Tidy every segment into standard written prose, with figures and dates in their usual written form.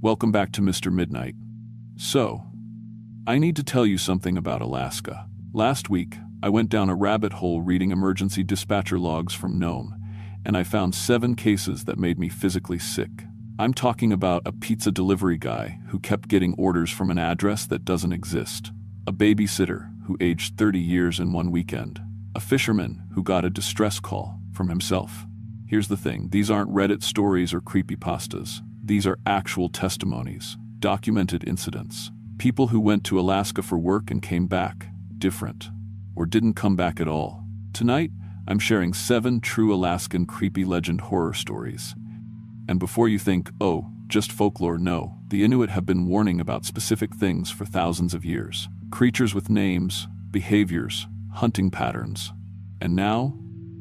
Welcome back to Mr. Midnight. So, I need to tell you something about Alaska. Last week, I went down a rabbit hole reading emergency dispatcher logs from Nome, and I found 7 cases that made me physically sick. I'm talking about a pizza delivery guy who kept getting orders from an address that doesn't exist, a babysitter who aged 30 years in one weekend, a fisherman who got a distress call from himself. Here's the thing, these aren't Reddit stories or creepypastas. These are actual testimonies, documented incidents. People who went to Alaska for work and came back different, or didn't come back at all. Tonight, I'm sharing 7 true Alaskan creepy legend horror stories. And before you think, oh, just folklore, no, the Inuit have been warning about specific things for thousands of years. Creatures with names, behaviors, hunting patterns. And now,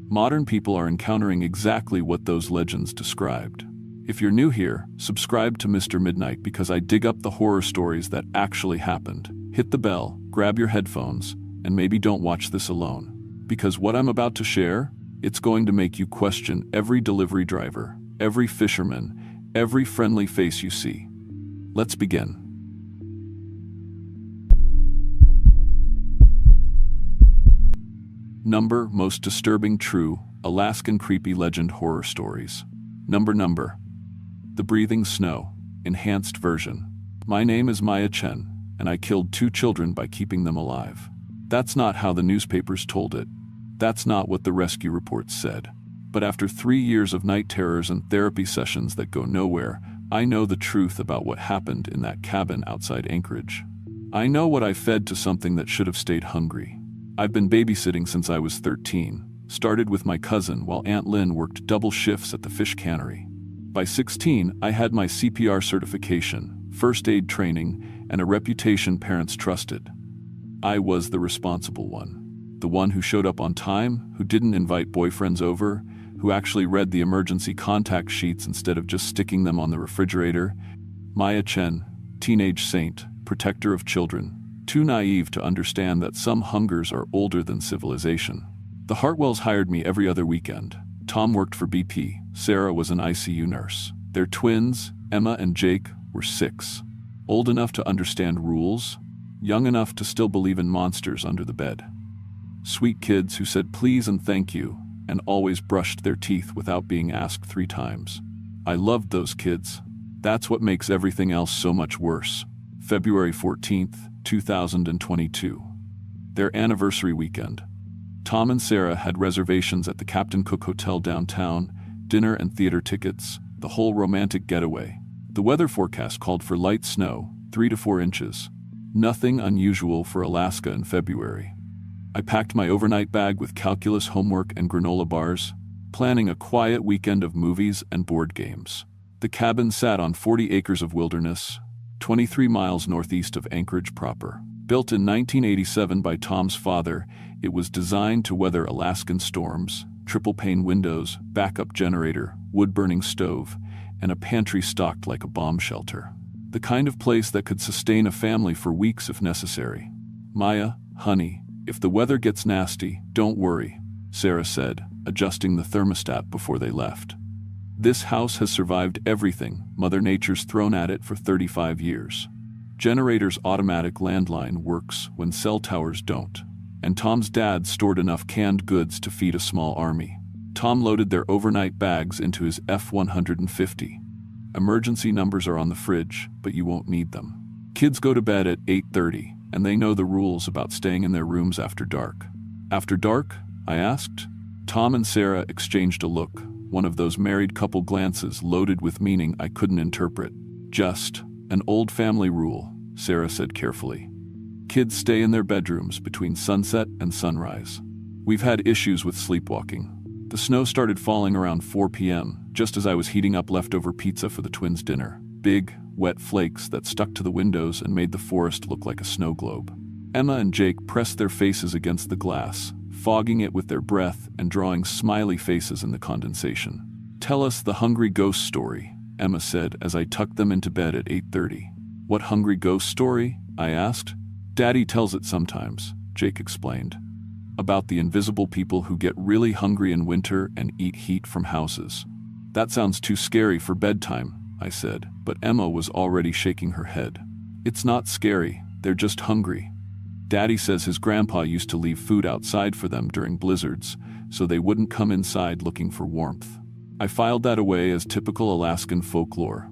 modern people are encountering exactly what those legends described. If you're new here, subscribe to Mr. Midnight because I dig up the horror stories that actually happened. Hit the bell, grab your headphones, and maybe don't watch this alone. Because what I'm about to share, it's going to make you question every delivery driver, every fisherman, every friendly face you see. Let's begin. Number most disturbing true Alaskan creepy legend horror stories. Number. The breathing snow, enhanced version. My name is Maya Chen, and I killed 2 children by keeping them alive. That's not how the newspapers told it. That's not what the rescue reports said. But after 3 years of night terrors and therapy sessions that go nowhere, I know the truth about what happened in that cabin outside Anchorage. I know what I fed to something that should have stayed hungry. I've been babysitting since I was 13, started with my cousin while Aunt Lynn worked double shifts at the fish cannery. By 16, I had my CPR certification, first aid training, and a reputation parents trusted. I was the responsible one. The one who showed up on time, who didn't invite boyfriends over, who actually read the emergency contact sheets instead of just sticking them on the refrigerator. Maya Chen, teenage saint, protector of children, too naive to understand that some hungers are older than civilization. The Hartwells hired me every other weekend. Tom worked for BP, Sarah was an ICU nurse. Their twins, Emma and Jake, were 6. Old enough to understand rules, young enough to still believe in monsters under the bed. Sweet kids who said please and thank you, and always brushed their teeth without being asked 3 times. I loved those kids. That's what makes everything else so much worse. February 14th, 2022. Their anniversary weekend. Tom and Sarah had reservations at the Captain Cook Hotel downtown, dinner and theater tickets, the whole romantic getaway. The weather forecast called for light snow, 3 to 4 inches. Nothing unusual for Alaska in February. I packed my overnight bag with calculus homework and granola bars, planning a quiet weekend of movies and board games. The cabin sat on 40 acres of wilderness, 23 miles northeast of Anchorage proper. Built in 1987 by Tom's father, it was designed to weather Alaskan storms, triple-pane windows, backup generator, wood-burning stove, and a pantry stocked like a bomb shelter. The kind of place that could sustain a family for weeks if necessary. Maya, honey, if the weather gets nasty, don't worry, Sarah said, adjusting the thermostat before they left. This house has survived everything Mother Nature's thrown at it for 35 years. Generator's automatic landline works when cell towers don't, and Tom's dad stored enough canned goods to feed a small army. Tom loaded their overnight bags into his F-150. Emergency numbers are on the fridge, but you won't need them. Kids go to bed at 8:30, and they know the rules about staying in their rooms after dark. After dark? I asked. Tom and Sarah exchanged a look, one of those married couple glances loaded with meaning I couldn't interpret. Just an old family rule, Sarah said carefully. Kids stay in their bedrooms between sunset and sunrise. We've had issues with sleepwalking. The snow started falling around 4 p.m., just as I was heating up leftover pizza for the twins' dinner. Big, wet flakes that stuck to the windows and made the forest look like a snow globe. Emma and Jake pressed their faces against the glass, fogging it with their breath and drawing smiley faces in the condensation. Tell us the hungry ghost story, Emma said as I tucked them into bed at 8:30. What hungry ghost story? I asked. Daddy tells it sometimes, Jake explained. About the invisible people who get really hungry in winter and eat heat from houses. That sounds too scary for bedtime, I said, but Emma was already shaking her head. It's not scary, they're just hungry. Daddy says his grandpa used to leave food outside for them during blizzards, so they wouldn't come inside looking for warmth. I filed that away as typical Alaskan folklore.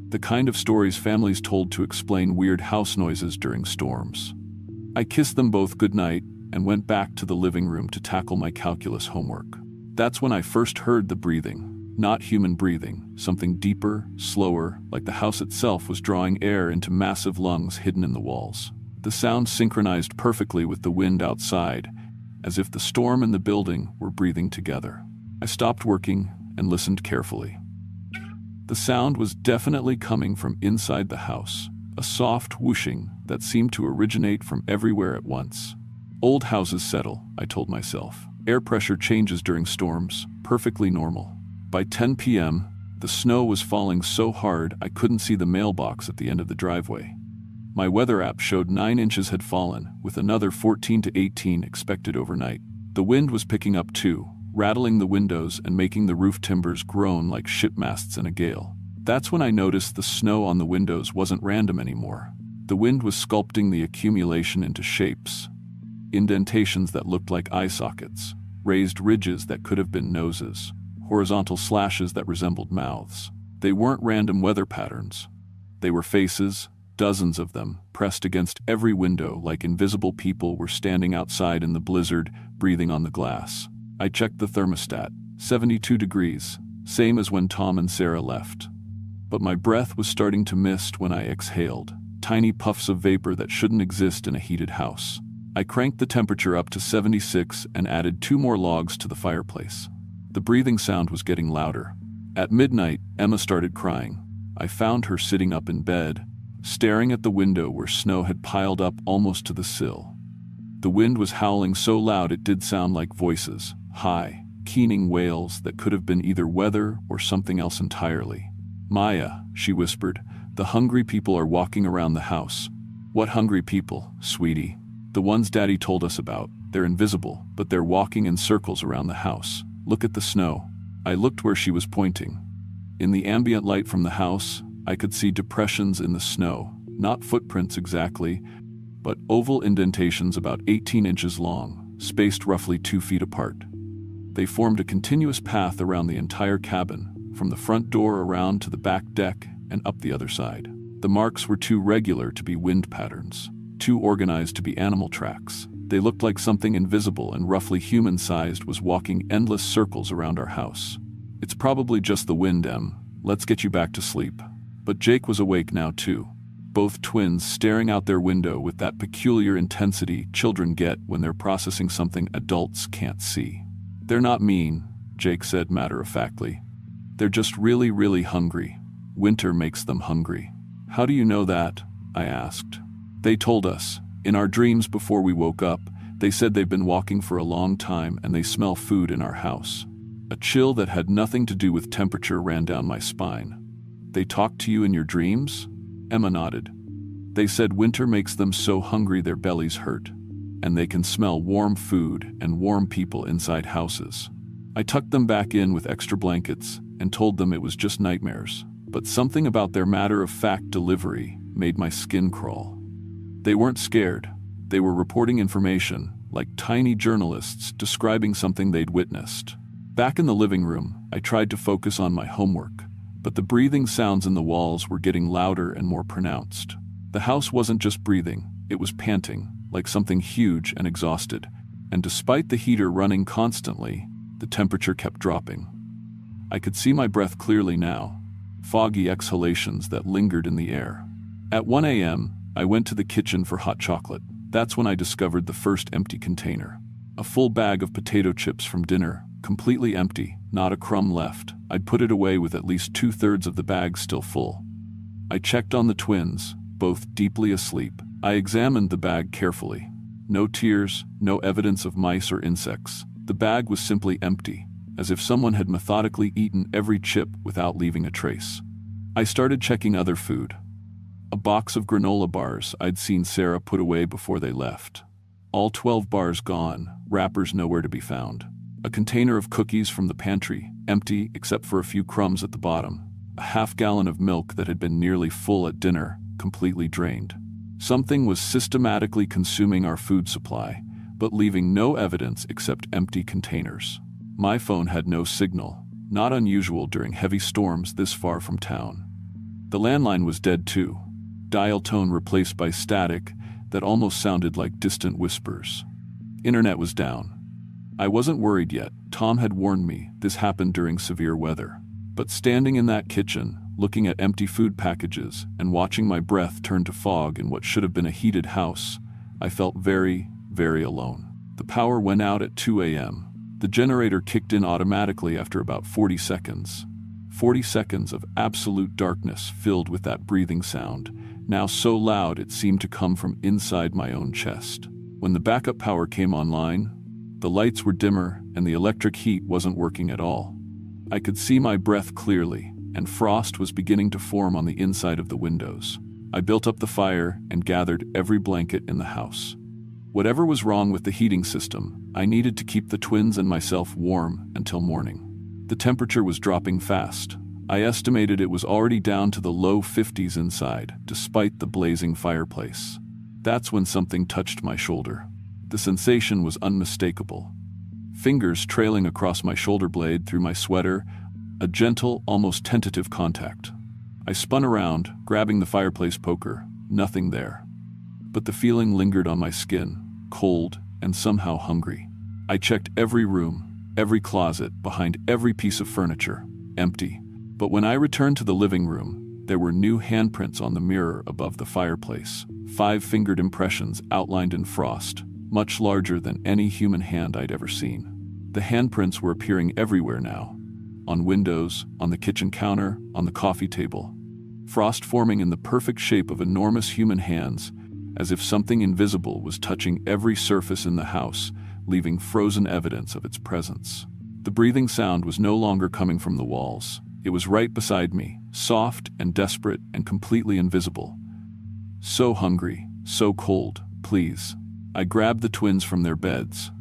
The kind of stories families told to explain weird house noises during storms. I kissed them both goodnight and went back to the living room to tackle my calculus homework. That's when I first heard the breathing, not human breathing, something deeper, slower, like the house itself was drawing air into massive lungs hidden in the walls. The sound synchronized perfectly with the wind outside, as if the storm and the building were breathing together. I stopped working and listened carefully. The sound was definitely coming from inside the house, a soft whooshing that seemed to originate from everywhere at once. Old houses settle, I told myself. Air pressure changes during storms, perfectly normal. By 10 p.m., the snow was falling so hard I couldn't see the mailbox at the end of the driveway. My weather app showed 9 inches had fallen, with another 14 to 18 expected overnight. The wind was picking up too, rattling the windows and making the roof timbers groan like ship masts in a gale. That's when I noticed the snow on the windows wasn't random anymore. The wind was sculpting the accumulation into shapes. Indentations that looked like eye sockets, raised ridges that could have been noses, horizontal slashes that resembled mouths. They weren't random weather patterns. They were faces, dozens of them, pressed against every window like invisible people were standing outside in the blizzard, breathing on the glass. I checked the thermostat, 72 degrees, same as when Tom and Sarah left. But my breath was starting to mist when I exhaled, tiny puffs of vapor that shouldn't exist in a heated house. I cranked the temperature up to 76 and added 2 more logs to the fireplace. The breathing sound was getting louder. At midnight, Emma started crying. I found her sitting up in bed, staring at the window where snow had piled up almost to the sill. The wind was howling so loud it did sound like voices, high, keening wails that could have been either weather or something else entirely. "Maya," she whispered, "the hungry people are walking around the house." "What hungry people, sweetie?" "The ones Daddy told us about. They're invisible, but they're walking in circles around the house. Look at the snow." I looked where she was pointing. In the ambient light from the house, I could see depressions in the snow, not footprints exactly, but oval indentations about 18 inches long, spaced roughly 2 feet apart. They formed a continuous path around the entire cabin, from the front door around to the back deck and up the other side. The marks were too regular to be wind patterns, too organized to be animal tracks. They looked like something invisible and roughly human-sized was walking endless circles around our house. "It's probably just the wind, Em. Let's get you back to sleep." But Jake was awake now too, both twins staring out their window with that peculiar intensity children get when they're processing something adults can't see. "They're not mean," Jake said matter-of-factly. "They're just really, really hungry. Winter makes them hungry." "How do you know that?" I asked. "They told us. In our dreams before we woke up, they said they've been walking for a long time and they smell food in our house." A chill that had nothing to do with temperature ran down my spine. "They talked to you in your dreams?" Emma nodded. "They said winter makes them so hungry their bellies hurt, and they can smell warm food and warm people inside houses." I tucked them back in with extra blankets and told them it was just nightmares, but something about their matter-of-fact delivery made my skin crawl. They weren't scared. They were reporting information, like tiny journalists describing something they'd witnessed. Back in the living room, I tried to focus on my homework, but the breathing sounds in the walls were getting louder and more pronounced. The house wasn't just breathing, it was panting, like something huge and exhausted, and despite the heater running constantly, the temperature kept dropping. I could see my breath clearly now, foggy exhalations that lingered in the air. At 1 a.m., I went to the kitchen for hot chocolate. That's when I discovered the first empty container. A full bag of potato chips from dinner, completely empty, not a crumb left. I'd put it away with at least 2/3 of the bag still full. I checked on the twins, both deeply asleep. I examined the bag carefully. No tears, no evidence of mice or insects. The bag was simply empty, as if someone had methodically eaten every chip without leaving a trace. I started checking other food. A box of granola bars I'd seen Sarah put away before they left. All 12 bars gone, wrappers nowhere to be found. A container of cookies from the pantry, empty except for a few crumbs at the bottom. a half-gallon of milk that had been nearly full at dinner, completely drained. Something was systematically consuming our food supply, but leaving no evidence except empty containers. My phone had no signal, not unusual during heavy storms this far from town. The landline was dead too, dial tone replaced by static that almost sounded like distant whispers. Internet was down. I wasn't worried yet. Tom had warned me this happened during severe weather. But standing in that kitchen, looking at empty food packages and watching my breath turn to fog in what should have been a heated house, I felt very, very alone. The power went out at 2 a.m. The generator kicked in automatically after about 40 seconds. 40 seconds of absolute darkness filled with that breathing sound, now so loud it seemed to come from inside my own chest. When the backup power came online, the lights were dimmer and the electric heat wasn't working at all. I could see my breath clearly, and frost was beginning to form on the inside of the windows. I built up the fire and gathered every blanket in the house. Whatever was wrong with the heating system, I needed to keep the twins and myself warm until morning. The temperature was dropping fast. I estimated it was already down to the low 50s inside, despite the blazing fireplace. That's when something touched my shoulder. The sensation was unmistakable. Fingers trailing across my shoulder blade through my sweater, a gentle, almost tentative contact. I spun around, grabbing the fireplace poker. Nothing there. But the feeling lingered on my skin, cold and somehow hungry. I checked every room, every closet, behind every piece of furniture. Empty. But when I returned to the living room, there were new handprints on the mirror above the fireplace. 5-fingered impressions outlined in frost, much larger than any human hand I'd ever seen. The handprints were appearing everywhere now. On windows, on the kitchen counter, on the coffee table. Frost forming in the perfect shape of enormous human hands, as if something invisible was touching every surface in the house, leaving frozen evidence of its presence. The breathing sound was no longer coming from the walls. It was right beside me, soft and desperate and completely invisible. So hungry, so cold, please. I grabbed the twins from their beds.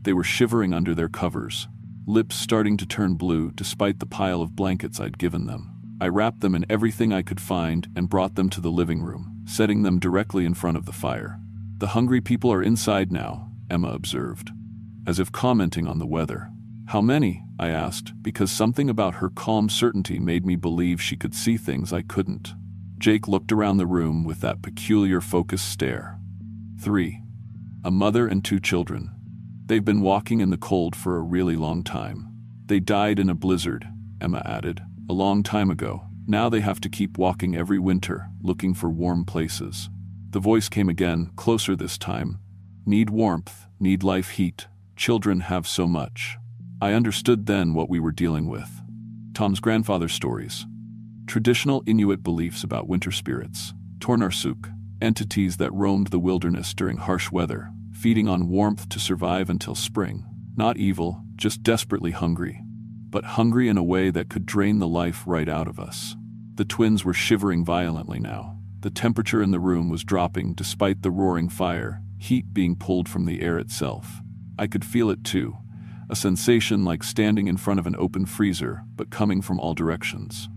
They were shivering under their covers, lips starting to turn blue despite the pile of blankets I'd given them. I wrapped them in everything I could find and brought them to the living room, setting them directly in front of the fire. "The hungry people are inside now," Emma observed, as if commenting on the weather. "How many?" I asked, because something about her calm certainty made me believe she could see things I couldn't. Jake looked around the room with that peculiar focused stare. 3. A mother and 2 children. They've been walking in the cold for a really long time. They died in a blizzard, Emma added, a long time ago. Now they have to keep walking every winter, looking for warm places. The voice came again, closer this time. Need warmth, need life heat. Children have so much. I understood then what we were dealing with. Tom's grandfather's stories. Traditional Inuit beliefs about winter spirits. Tornarsuk, entities that roamed the wilderness during harsh weather, feeding on warmth to survive until spring. Not evil, just desperately hungry. But hungry in a way that could drain the life right out of us. The twins were shivering violently now. The temperature in the room was dropping despite the roaring fire, heat being pulled from the air itself. I could feel it too, a sensation like standing in front of an open freezer, but coming from all directions.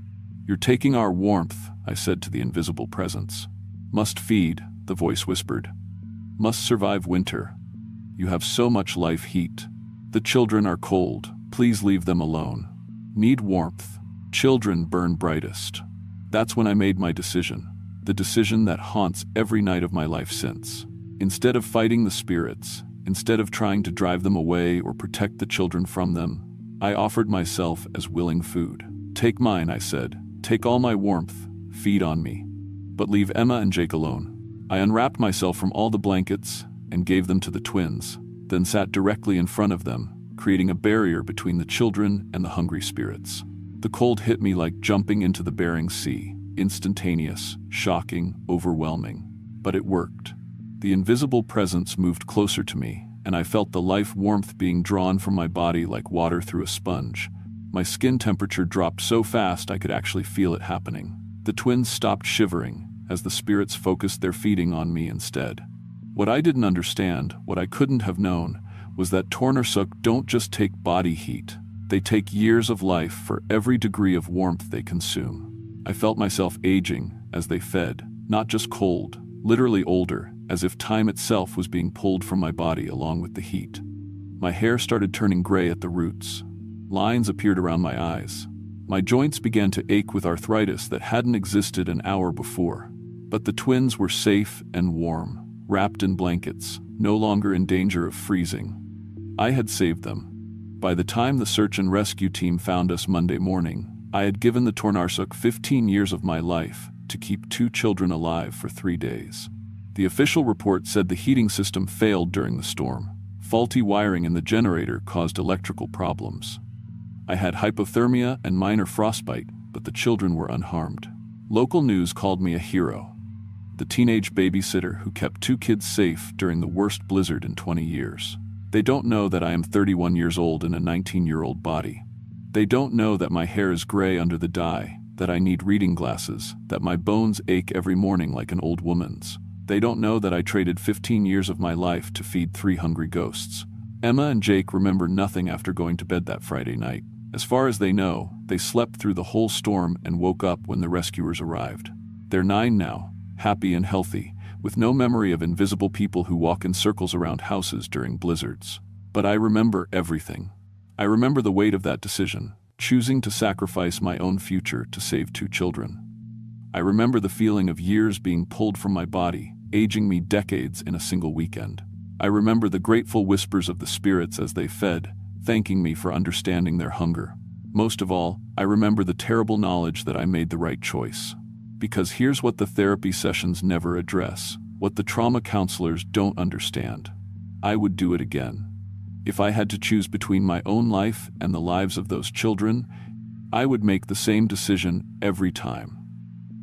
"You're taking our warmth," I said to the invisible presence. "Must feed," the voice whispered. "Must survive winter. You have so much life heat. The children are cold. Please leave them alone. Need warmth. Children burn brightest." That's when I made my decision. The decision that haunts every night of my life since. Instead of fighting the spirits, instead of trying to drive them away or protect the children from them, I offered myself as willing food. "Take mine," I said. "Take all my warmth. Feed on me. But leave Emma and Jake alone." I unwrapped myself from all the blankets and gave them to the twins, then sat directly in front of them, creating a barrier between the children and the hungry spirits. The cold hit me like jumping into the Bering Sea, instantaneous, shocking, overwhelming. But it worked. The invisible presence moved closer to me, and I felt the life warmth being drawn from my body like water through a sponge. My skin temperature dropped so fast I could actually feel it happening. The twins stopped shivering as the spirits focused their feeding on me instead. What I didn't understand, what I couldn't have known, was that Tornarsuk don't just take body heat. They take years of life for every degree of warmth they consume. I felt myself aging as they fed, not just cold, literally older, as if time itself was being pulled from my body along with the heat. My hair started turning gray at the roots. Lines appeared around my eyes. My joints began to ache with arthritis that hadn't existed an hour before. But the twins were safe and warm, wrapped in blankets, no longer in danger of freezing. I had saved them. By the time the search and rescue team found us Monday morning, I had given the Tornarsuk 15 years of my life to keep 2 children alive for 3 days. The official report said the heating system failed during the storm. Faulty wiring in the generator caused electrical problems. I had hypothermia and minor frostbite, but the children were unharmed. Local news called me a hero. The teenage babysitter who kept 2 kids safe during the worst blizzard in 20 years. They don't know that I am 31 years old in a 19-year-old body. They don't know that my hair is gray under the dye, that I need reading glasses, that my bones ache every morning like an old woman's. They don't know that I traded 15 years of my life to feed 3 hungry ghosts. Emma and Jake remember nothing after going to bed that Friday night. As far as they know, they slept through the whole storm and woke up when the rescuers arrived. They're 9 now, happy and healthy, with no memory of invisible people who walk in circles around houses during blizzards. But I remember everything. I remember the weight of that decision, choosing to sacrifice my own future to save 2 children. I remember the feeling of years being pulled from my body, aging me decades in a single weekend. I remember the grateful whispers of the spirits as they fed, thanking me for understanding their hunger. Most of all, I remember the terrible knowledge that I made the right choice. Because here's what the therapy sessions never address, what the trauma counselors don't understand. I would do it again. If I had to choose between my own life and the lives of those children, I would make the same decision every time.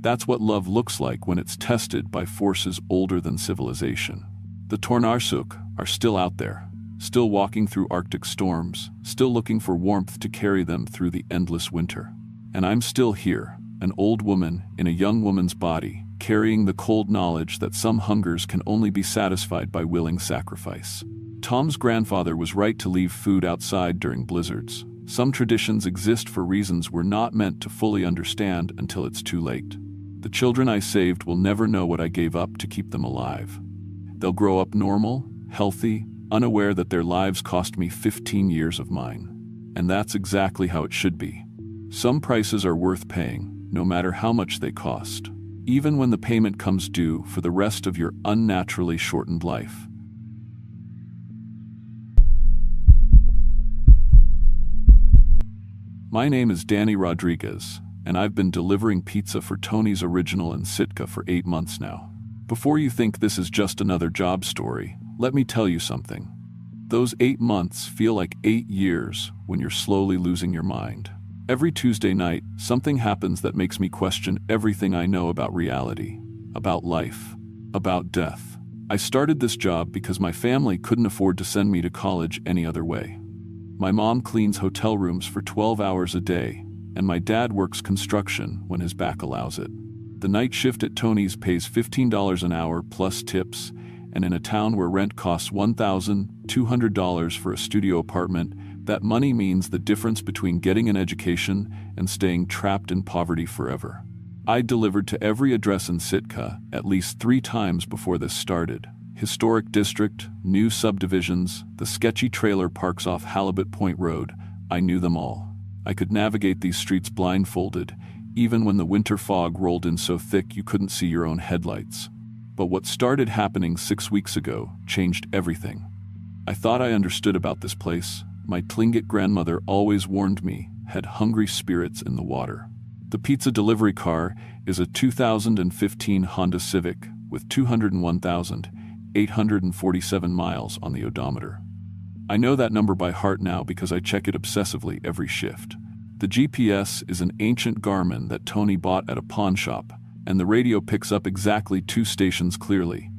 That's what love looks like when it's tested by forces older than civilization. The Tornarsuk are still out there, still walking through Arctic storms, still looking for warmth to carry them through the endless winter. And I'm still here, an old woman in a young woman's body, carrying the cold knowledge that some hungers can only be satisfied by willing sacrifice. Tom's grandfather was right to leave food outside during blizzards. Some traditions exist for reasons we're not meant to fully understand until it's too late. The children I saved will never know what I gave up to keep them alive. They'll grow up normal, healthy, unaware that their lives cost me 15 years of mine. And that's exactly how it should be. Some prices are worth paying, no matter how much they cost, even when the payment comes due for the rest of your unnaturally shortened life. My name is Danny Rodriguez, and I've been delivering pizza for Tony's Original in Sitka for 8 months now. Before you think this is just another job story, let me tell you something. Those 8 months feel like 8 years when you're slowly losing your mind. Every Tuesday night, something happens that makes me question everything I know about reality, about life, about death. I started this job because my family couldn't afford to send me to college any other way. My mom cleans hotel rooms for 12 hours a day, and my dad works construction when his back allows it. The night shift at Tony's pays $15 an hour plus tips, and in a town where rent costs $1,200 for a studio apartment, that money means the difference between getting an education and staying trapped in poverty forever. I delivered to every address in Sitka at least 3 times before this started. Historic district, new subdivisions, the sketchy trailer parks off Halibut Point Road, I knew them all. I could navigate these streets blindfolded, even when the winter fog rolled in so thick you couldn't see your own headlights. But what started happening 6 weeks ago changed everything. I thought I understood about this place. My Tlingit grandmother always warned me, had hungry spirits in the water. The pizza delivery car is a 2015 Honda Civic with 201,847 miles on the odometer. I know that number by heart now because I check it obsessively every shift. The GPS is an ancient Garmin that Tony bought at a pawn shop, and the radio picks up exactly 2 stations clearly,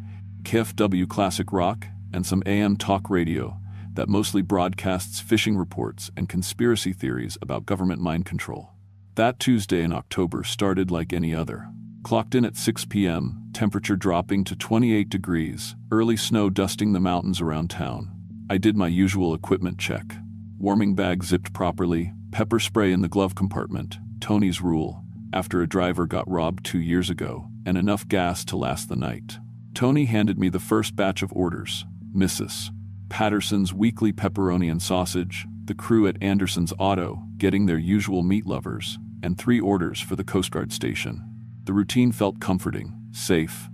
KFW Classic Rock and some AM talk radio that mostly broadcasts fishing reports and conspiracy theories about government mind control. That Tuesday in October started like any other. Clocked in at 6 p.m., temperature dropping to 28 degrees, early snow dusting the mountains around town. I did my usual equipment check. Warming bag zipped properly, pepper spray in the glove compartment, Tony's rule, after a driver got robbed 2 years ago, and enough gas to last the night. Tony handed me the first batch of orders: Mrs. Patterson's weekly pepperoni and sausage, the crew at Anderson's Auto getting their usual meat lovers, and 3 orders for the Coast Guard station. The routine felt comforting, safe.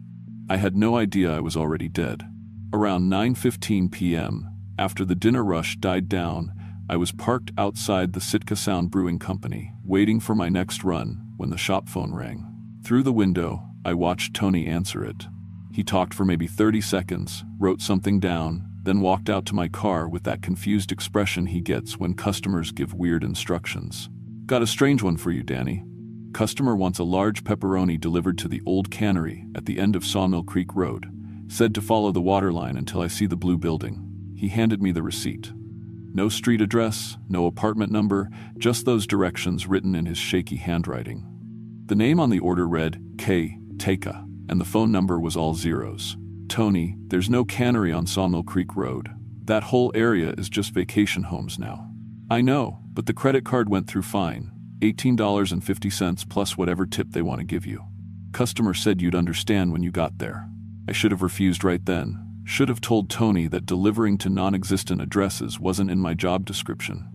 I had no idea I was already dead. Around 9:15 p.m., after the dinner rush died down, I was parked outside the Sitka Sound Brewing Company, waiting for my next run, when the shop phone rang. Through the window, I watched Tony answer it. He talked for maybe 30 seconds, wrote something down, then walked out to my car with that confused expression he gets when customers give weird instructions. "Got a strange one for you, Danny. Customer wants a large pepperoni delivered to the old cannery at the end of Sawmill Creek Road. Said to follow the water line until I see the blue building." He handed me the receipt. No street address, no apartment number, just those directions written in his shaky handwriting. The name on the order read K. Teka, and the phone number was all zeros. "Tony, there's no cannery on Sawmill Creek Road. That whole area is just vacation homes now." "I know, but the credit card went through fine. $18.50 plus whatever tip they want to give you. Customer said you'd understand when you got there." I should have refused right then. Should have told Tony that delivering to non-existent addresses wasn't in my job description.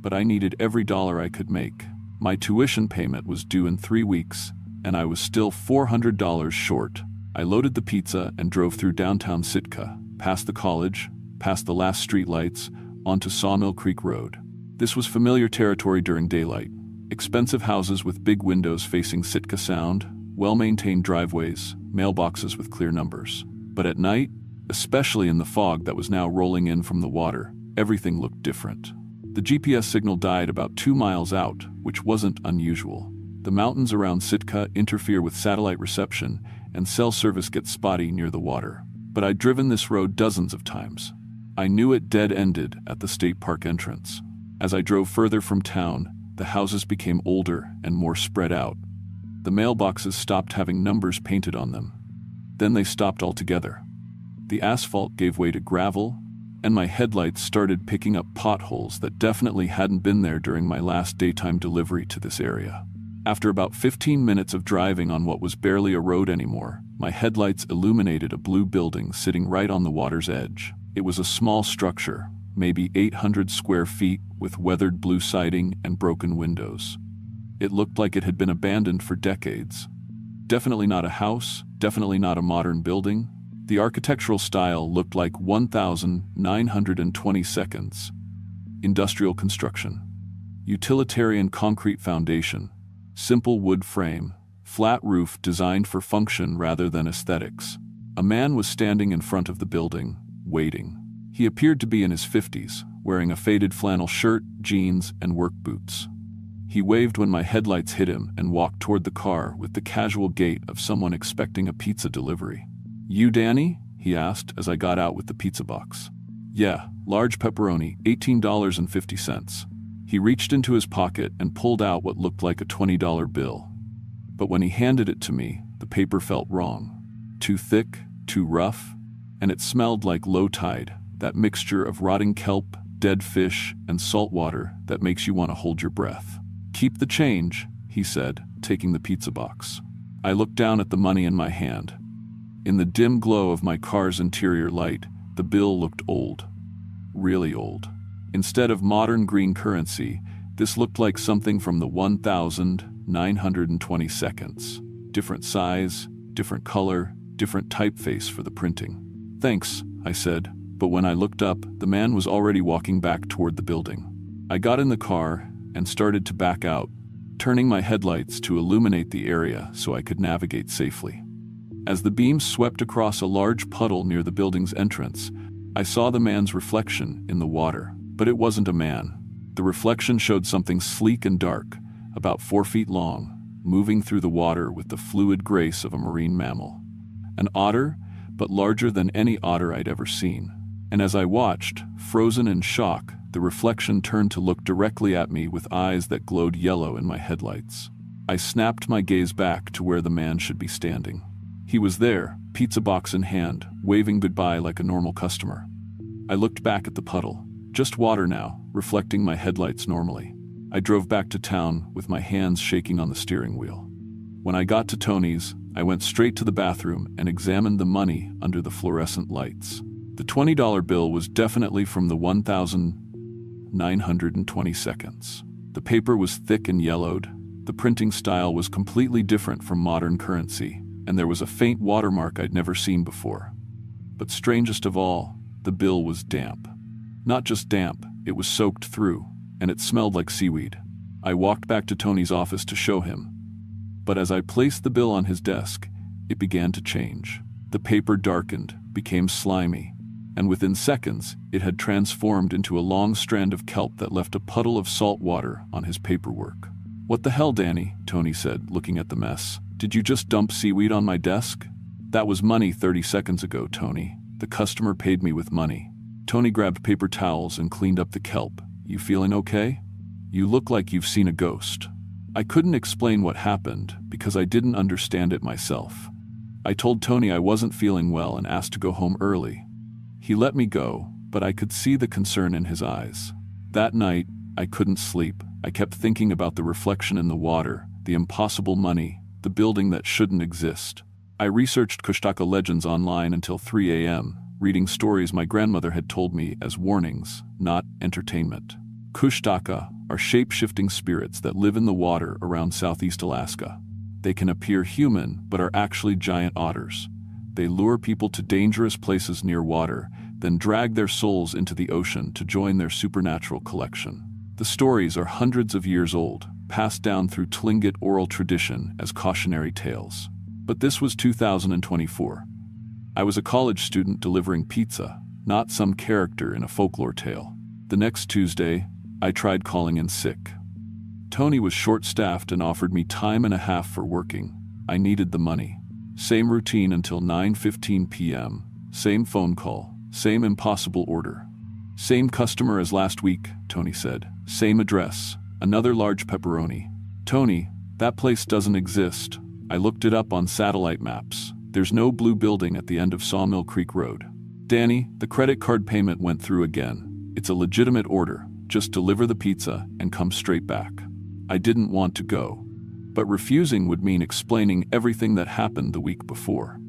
But I needed every dollar I could make. My tuition payment was due in 3 weeks, and I was still $400 short. I loaded the pizza and drove through downtown Sitka, past the college, past the last streetlights, onto Sawmill Creek Road. This was familiar territory during daylight. Expensive houses with big windows facing Sitka Sound, well-maintained driveways, mailboxes with clear numbers. But at night, especially in the fog that was now rolling in from the water, everything looked different. The GPS signal died about 2 miles out, which wasn't unusual. The mountains around Sitka interfere with satellite reception, and cell service gets spotty near the water. But I'd driven this road dozens of times. I knew it dead-ended at the state park entrance. As I drove further from town, the houses became older and more spread out. The mailboxes stopped having numbers painted on them. Then they stopped altogether. The asphalt gave way to gravel, and my headlights started picking up potholes that definitely hadn't been there during my last daytime delivery to this area. After about 15 minutes of driving on what was barely a road anymore, my headlights illuminated a blue building sitting right on the water's edge. It was a small structure, maybe 800 square feet, with weathered blue siding and broken windows. It looked like it had been abandoned for decades. Definitely not a house, definitely not a modern building. The architectural style looked like 1920 seconds. Industrial construction. Utilitarian concrete foundation. Simple wood frame. Flat roof designed for function rather than aesthetics. A man was standing in front of the building, waiting. He appeared to be in his 50s, wearing a faded flannel shirt, jeans, and work boots. He waved when my headlights hit him and walked toward the car with the casual gait of someone expecting a pizza delivery. "You Danny?" he asked as I got out with the pizza box. "Yeah, large pepperoni, $18.50. He reached into his pocket and pulled out what looked like a $20 bill. But when he handed it to me, the paper felt wrong. Too thick, too rough, and it smelled like low tide, that mixture of rotting kelp, dead fish, and salt water that makes you want to hold your breath. "Keep the change," he said, taking the pizza box. I looked down at the money in my hand. In the dim glow of my car's interior light, the bill looked old. Really old. Instead of modern green currency, this looked like something from the 1920 seconds. Different size, different color, different typeface for the printing. "Thanks," I said, but when I looked up, the man was already walking back toward the building. I got in the car and started to back out, turning my headlights to illuminate the area so I could navigate safely. As the beams swept across a large puddle near the building's entrance, I saw the man's reflection in the water, but it wasn't a man. The reflection showed something sleek and dark, about 4 feet long, moving through the water with the fluid grace of a marine mammal. An otter, but larger than any otter I'd ever seen. And as I watched, frozen in shock, the reflection turned to look directly at me with eyes that glowed yellow in my headlights. I snapped my gaze back to where the man should be standing. He was there, pizza box in hand, waving goodbye like a normal customer. I looked back at the puddle. Just water now, reflecting my headlights normally. I drove back to town with my hands shaking on the steering wheel. When I got to Tony's, I went straight to the bathroom and examined the money under the fluorescent lights. The $20 bill was definitely from the 1,920 seconds. The paper was thick and yellowed. The printing style was completely different from modern currency, and there was a faint watermark I'd never seen before. But strangest of all, the bill was damp. Not just damp, it was soaked through, and it smelled like seaweed. I walked back to Tony's office to show him. But as I placed the bill on his desk, it began to change. The paper darkened, became slimy, and within seconds, it had transformed into a long strand of kelp that left a puddle of salt water on his paperwork. "What the hell, Danny?" Tony said, looking at the mess. "Did you just dump seaweed on my desk?" "That was money 30 seconds ago, Tony. The customer paid me with money." Tony grabbed paper towels and cleaned up the kelp. "You feeling okay? You look like you've seen a ghost." I couldn't explain what happened because I didn't understand it myself. I told Tony I wasn't feeling well and asked to go home early. He let me go, but I could see the concern in his eyes. That night, I couldn't sleep. I kept thinking about the reflection in the water, the impossible money, the building that shouldn't exist. I researched Kushtaka legends online until 3 a.m., reading stories my grandmother had told me as warnings, not entertainment. Kushtaka are shape-shifting spirits that live in the water around southeast Alaska. They can appear human but are actually giant otters. They lure people to dangerous places near water, then drag their souls into the ocean to join their supernatural collection. The stories are hundreds of years old, passed down through Tlingit oral tradition as cautionary tales. But this was 2024. I was a college student delivering pizza, not some character in a folklore tale. The next Tuesday, I tried calling in sick. Tony was short-staffed and offered me time and a half for working. I needed the money. Same routine until 9:15 p.m., same phone call, same impossible order. "Same customer as last week," Tony said. "Same address, another large pepperoni." "Tony, that place doesn't exist. I looked it up on satellite maps. There's no blue building at the end of Sawmill Creek Road." "Danny, the credit card payment went through again. It's a legitimate order. Just deliver the pizza and come straight back." I didn't want to go. But refusing would mean explaining everything that happened the week before.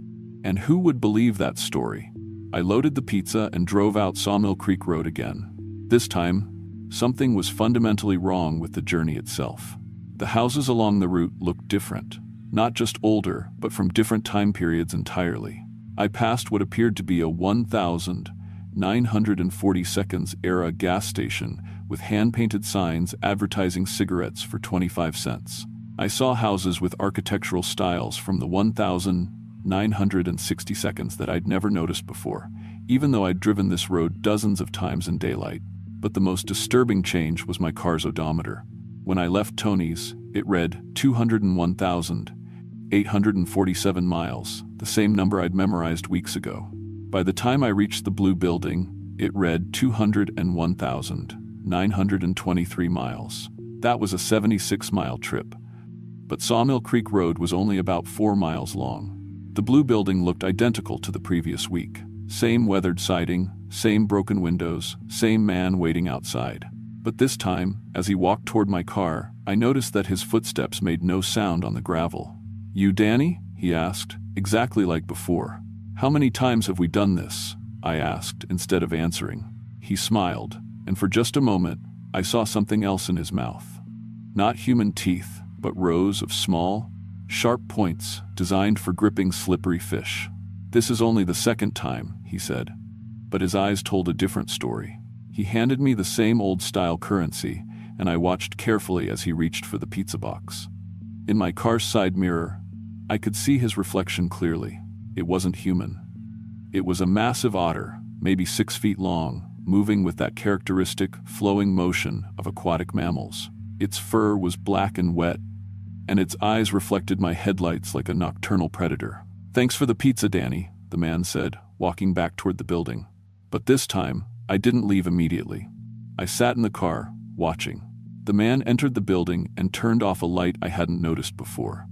And who would believe that story? I loaded the pizza and drove out Sawmill Creek Road again. This time, something was fundamentally wrong with the journey itself. The houses along the route looked different. Not just older, but from different time periods entirely. I passed what appeared to be a 1,940 seconds era gas station with hand-painted signs advertising cigarettes for 25 cents. I saw houses with architectural styles from the 1,960 seconds that I'd never noticed before, even though I'd driven this road dozens of times in daylight. But the most disturbing change was my car's odometer. When I left Tony's, it read 201,847 miles, the same number I'd memorized weeks ago. By the time I reached the blue building, it read 201,923 miles. That was a 76-mile trip. But Sawmill Creek Road was only about 4 miles long. The blue building looked identical to the previous week. Same weathered siding, same broken windows, same man waiting outside. But this time, as he walked toward my car, I noticed that his footsteps made no sound on the gravel. "You Danny?" he asked, exactly like before. "How many times have we done this?" I asked, instead of answering. He smiled, and for just a moment, I saw something else in his mouth. Not human teeth, but rows of small, sharp points designed for gripping slippery fish. "This is only the second time," he said. But his eyes told a different story. He handed me the same old-style currency, and I watched carefully as he reached for the pizza box. In my car's side mirror, I could see his reflection clearly. It wasn't human. It was a massive otter, maybe 6 feet long, moving with that characteristic, flowing motion of aquatic mammals. Its fur was black and wet, and its eyes reflected my headlights like a nocturnal predator. "Thanks for the pizza, Danny," the man said, walking back toward the building. But this time, I didn't leave immediately. I sat in the car, watching. The man entered the building and turned off a light I hadn't noticed before.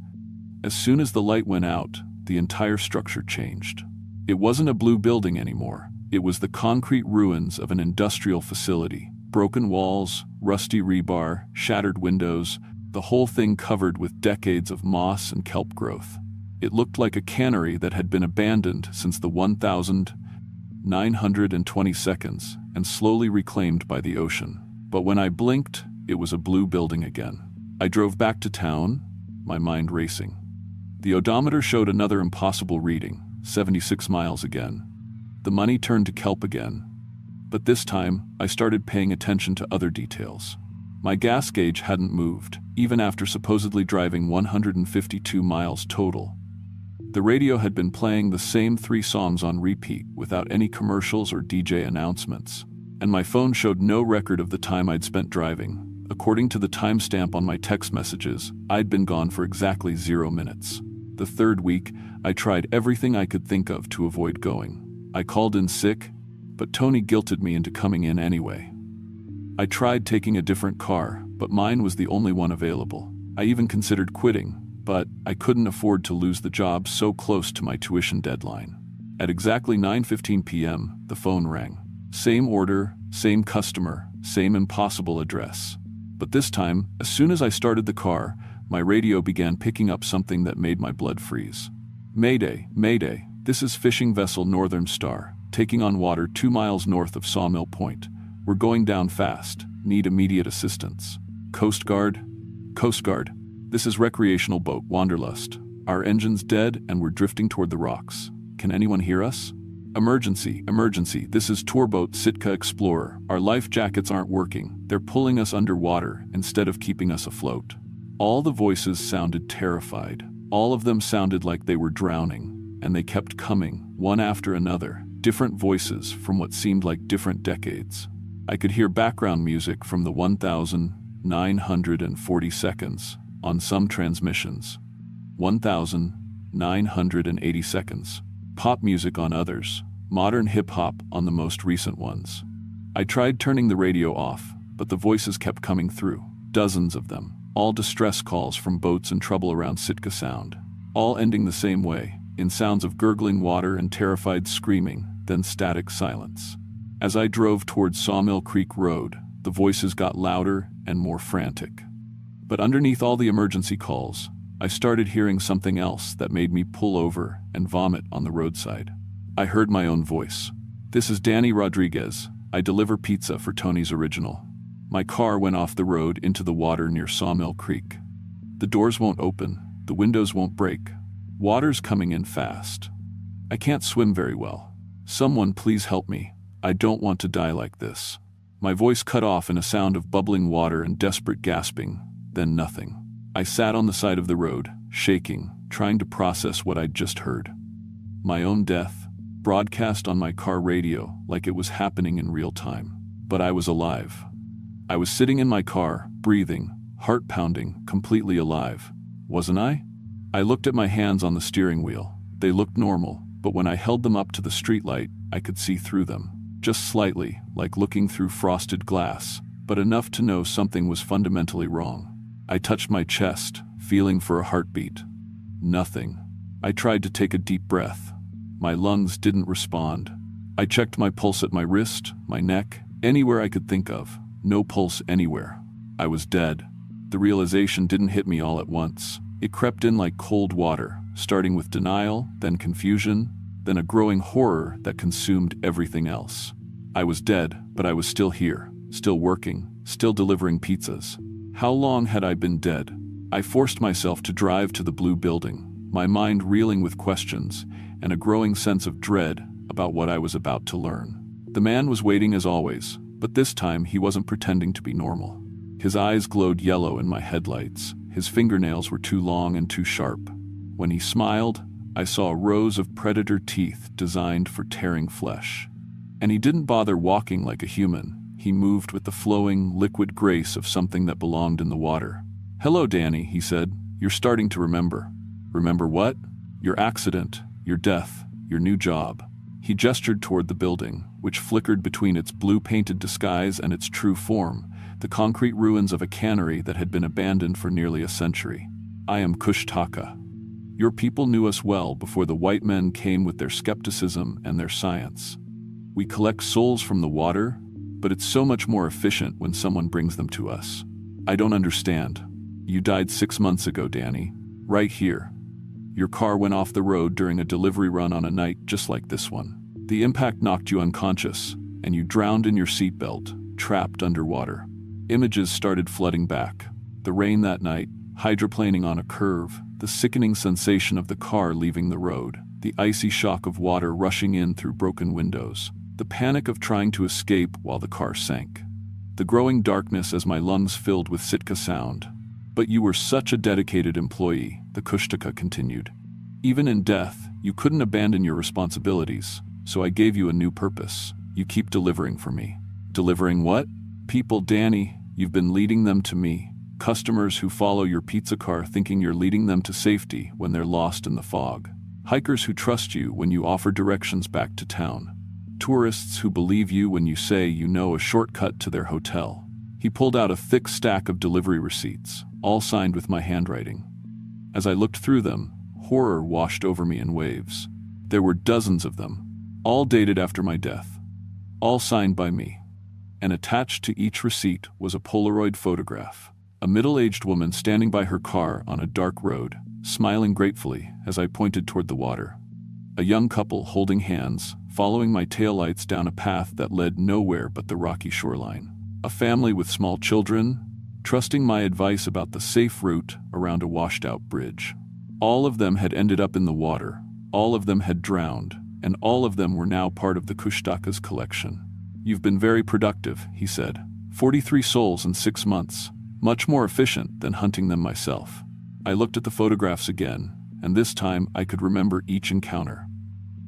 As soon as the light went out, the entire structure changed. It wasn't a blue building anymore. It was the concrete ruins of an industrial facility. Broken walls, rusty rebar, shattered windows, the whole thing covered with decades of moss and kelp growth. It looked like a cannery that had been abandoned since the 1920s and slowly reclaimed by the ocean. But when I blinked, it was a blue building again. I drove back to town, my mind racing. The odometer showed another impossible reading, 76 miles again. The money turned to kelp again. But this time, I started paying attention to other details. My gas gauge hadn't moved, even after supposedly driving 152 miles total. The radio had been playing the same 3 songs on repeat without any commercials or DJ announcements. And my phone showed no record of the time I'd spent driving. According to the timestamp on my text messages, I'd been gone for exactly 0 minutes. The 3rd week, I tried everything I could think of to avoid going. I called in sick, but Tony guilted me into coming in anyway. I tried taking a different car, but mine was the only one available. I even considered quitting, but I couldn't afford to lose the job so close to my tuition deadline. At exactly 9:15 p.m., the phone rang. Same order, same customer, same impossible address. But this time, as soon as I started the car, my radio began picking up something that made my blood freeze. Mayday, Mayday, this is fishing vessel Northern Star, taking on water 2 miles north of Sawmill Point. We're going down fast, need immediate assistance. Coast Guard, this is recreational boat Wanderlust. Our engine's dead and we're drifting toward the rocks. Can anyone hear us? Emergency, this is tour boat Sitka Explorer. Our life jackets aren't working. They're pulling us underwater instead of keeping us afloat. All the voices sounded terrified. All of them sounded like they were drowning, and they kept coming, one after another, different voices from what seemed like different decades. I could hear background music from the 1,940 seconds on some transmissions, 1,980 seconds. Pop music on others, modern hip-hop on the most recent ones. I tried turning the radio off, but the voices kept coming through, dozens of them, all distress calls from boats in trouble around Sitka Sound, all ending the same way, in sounds of gurgling water and terrified screaming, then static silence. As I drove towards Sawmill Creek Road, the voices got louder and more frantic. But underneath all the emergency calls, I started hearing something else that made me pull over and vomit on the roadside. I heard my own voice. This is Danny Rodriguez. I deliver pizza for Tony's Original. My car went off the road into the water near Sawmill Creek. The doors won't open. The windows won't break. Water's coming in fast. I can't swim very well. Someone please help me. I don't want to die like this. My voice cut off in a sound of bubbling water and desperate gasping, then nothing. I sat on the side of the road, shaking, trying to process what I'd just heard. My own death, broadcast on my car radio like it was happening in real time. But I was alive. I was sitting in my car, breathing, heart pounding, completely alive. Wasn't I? I looked at my hands on the steering wheel. They looked normal, but when I held them up to the streetlight, I could see through them. Just slightly, like looking through frosted glass, but enough to know something was fundamentally wrong. I touched my chest, feeling for a heartbeat. Nothing. I tried to take a deep breath. My lungs didn't respond. I checked my pulse at my wrist, my neck, anywhere I could think of. No pulse anywhere. I was dead. The realization didn't hit me all at once. It crept in like cold water, starting with denial, then confusion, then a growing horror that consumed everything else. I was dead, but I was still here, still working, still delivering pizzas. How long had I been dead? I forced myself to drive to the blue building, my mind reeling with questions and a growing sense of dread about what I was about to learn. The man was waiting as always, but this time he wasn't pretending to be normal. His eyes glowed yellow in my headlights. His fingernails were too long and too sharp. When he smiled, I saw rows of predator teeth designed for tearing flesh. And he didn't bother walking like a human. He moved with the flowing, liquid grace of something that belonged in the water. "Hello, Danny," he said. "You're starting to remember." "Remember what?" "Your accident, your death, your new job." He gestured toward the building, which flickered between its blue-painted disguise and its true form, the concrete ruins of a cannery that had been abandoned for nearly a century. "I am Kushtaka. Your people knew us well before the white men came with their skepticism and their science. We collect souls from the water, but it's so much more efficient when someone brings them to us. I don't understand. You died 6 months ago, Danny. Right here. Your car went off the road during a delivery run on a night just like this one. The impact knocked you unconscious, and you drowned in your seatbelt, trapped underwater. Images started flooding back. The rain that night, hydroplaning on a curve, the sickening sensation of the car leaving the road, the icy shock of water rushing in through broken windows, the panic of trying to escape while the car sank. The growing darkness as my lungs filled with Sitka sound. But you were such a dedicated employee, the Kushtaka continued. Even in death, you couldn't abandon your responsibilities, so I gave you a new purpose. You keep delivering for me. Delivering what? People, Danny, you've been leading them to me. Customers who follow your pizza car thinking you're leading them to safety when they're lost in the fog. Hikers who trust you when you offer directions back to town. Tourists who believe you when you say you know a shortcut to their hotel. He pulled out a thick stack of delivery receipts, all signed with my handwriting. As I looked through them, horror washed over me in waves. There were dozens of them, all dated after my death, all signed by me. And attached to each receipt was a Polaroid photograph. A middle-aged woman standing by her car on a dark road, smiling gratefully as I pointed toward the water. A young couple holding hands, following my taillights down a path that led nowhere but the rocky shoreline. A family with small children, trusting my advice about the safe route around a washed-out bridge. All of them had ended up in the water, all of them had drowned, and all of them were now part of the Kushtaka's collection. You've been very productive, he said. 43 souls in 6 months, much more efficient than hunting them myself. I looked at the photographs again, and this time I could remember each encounter.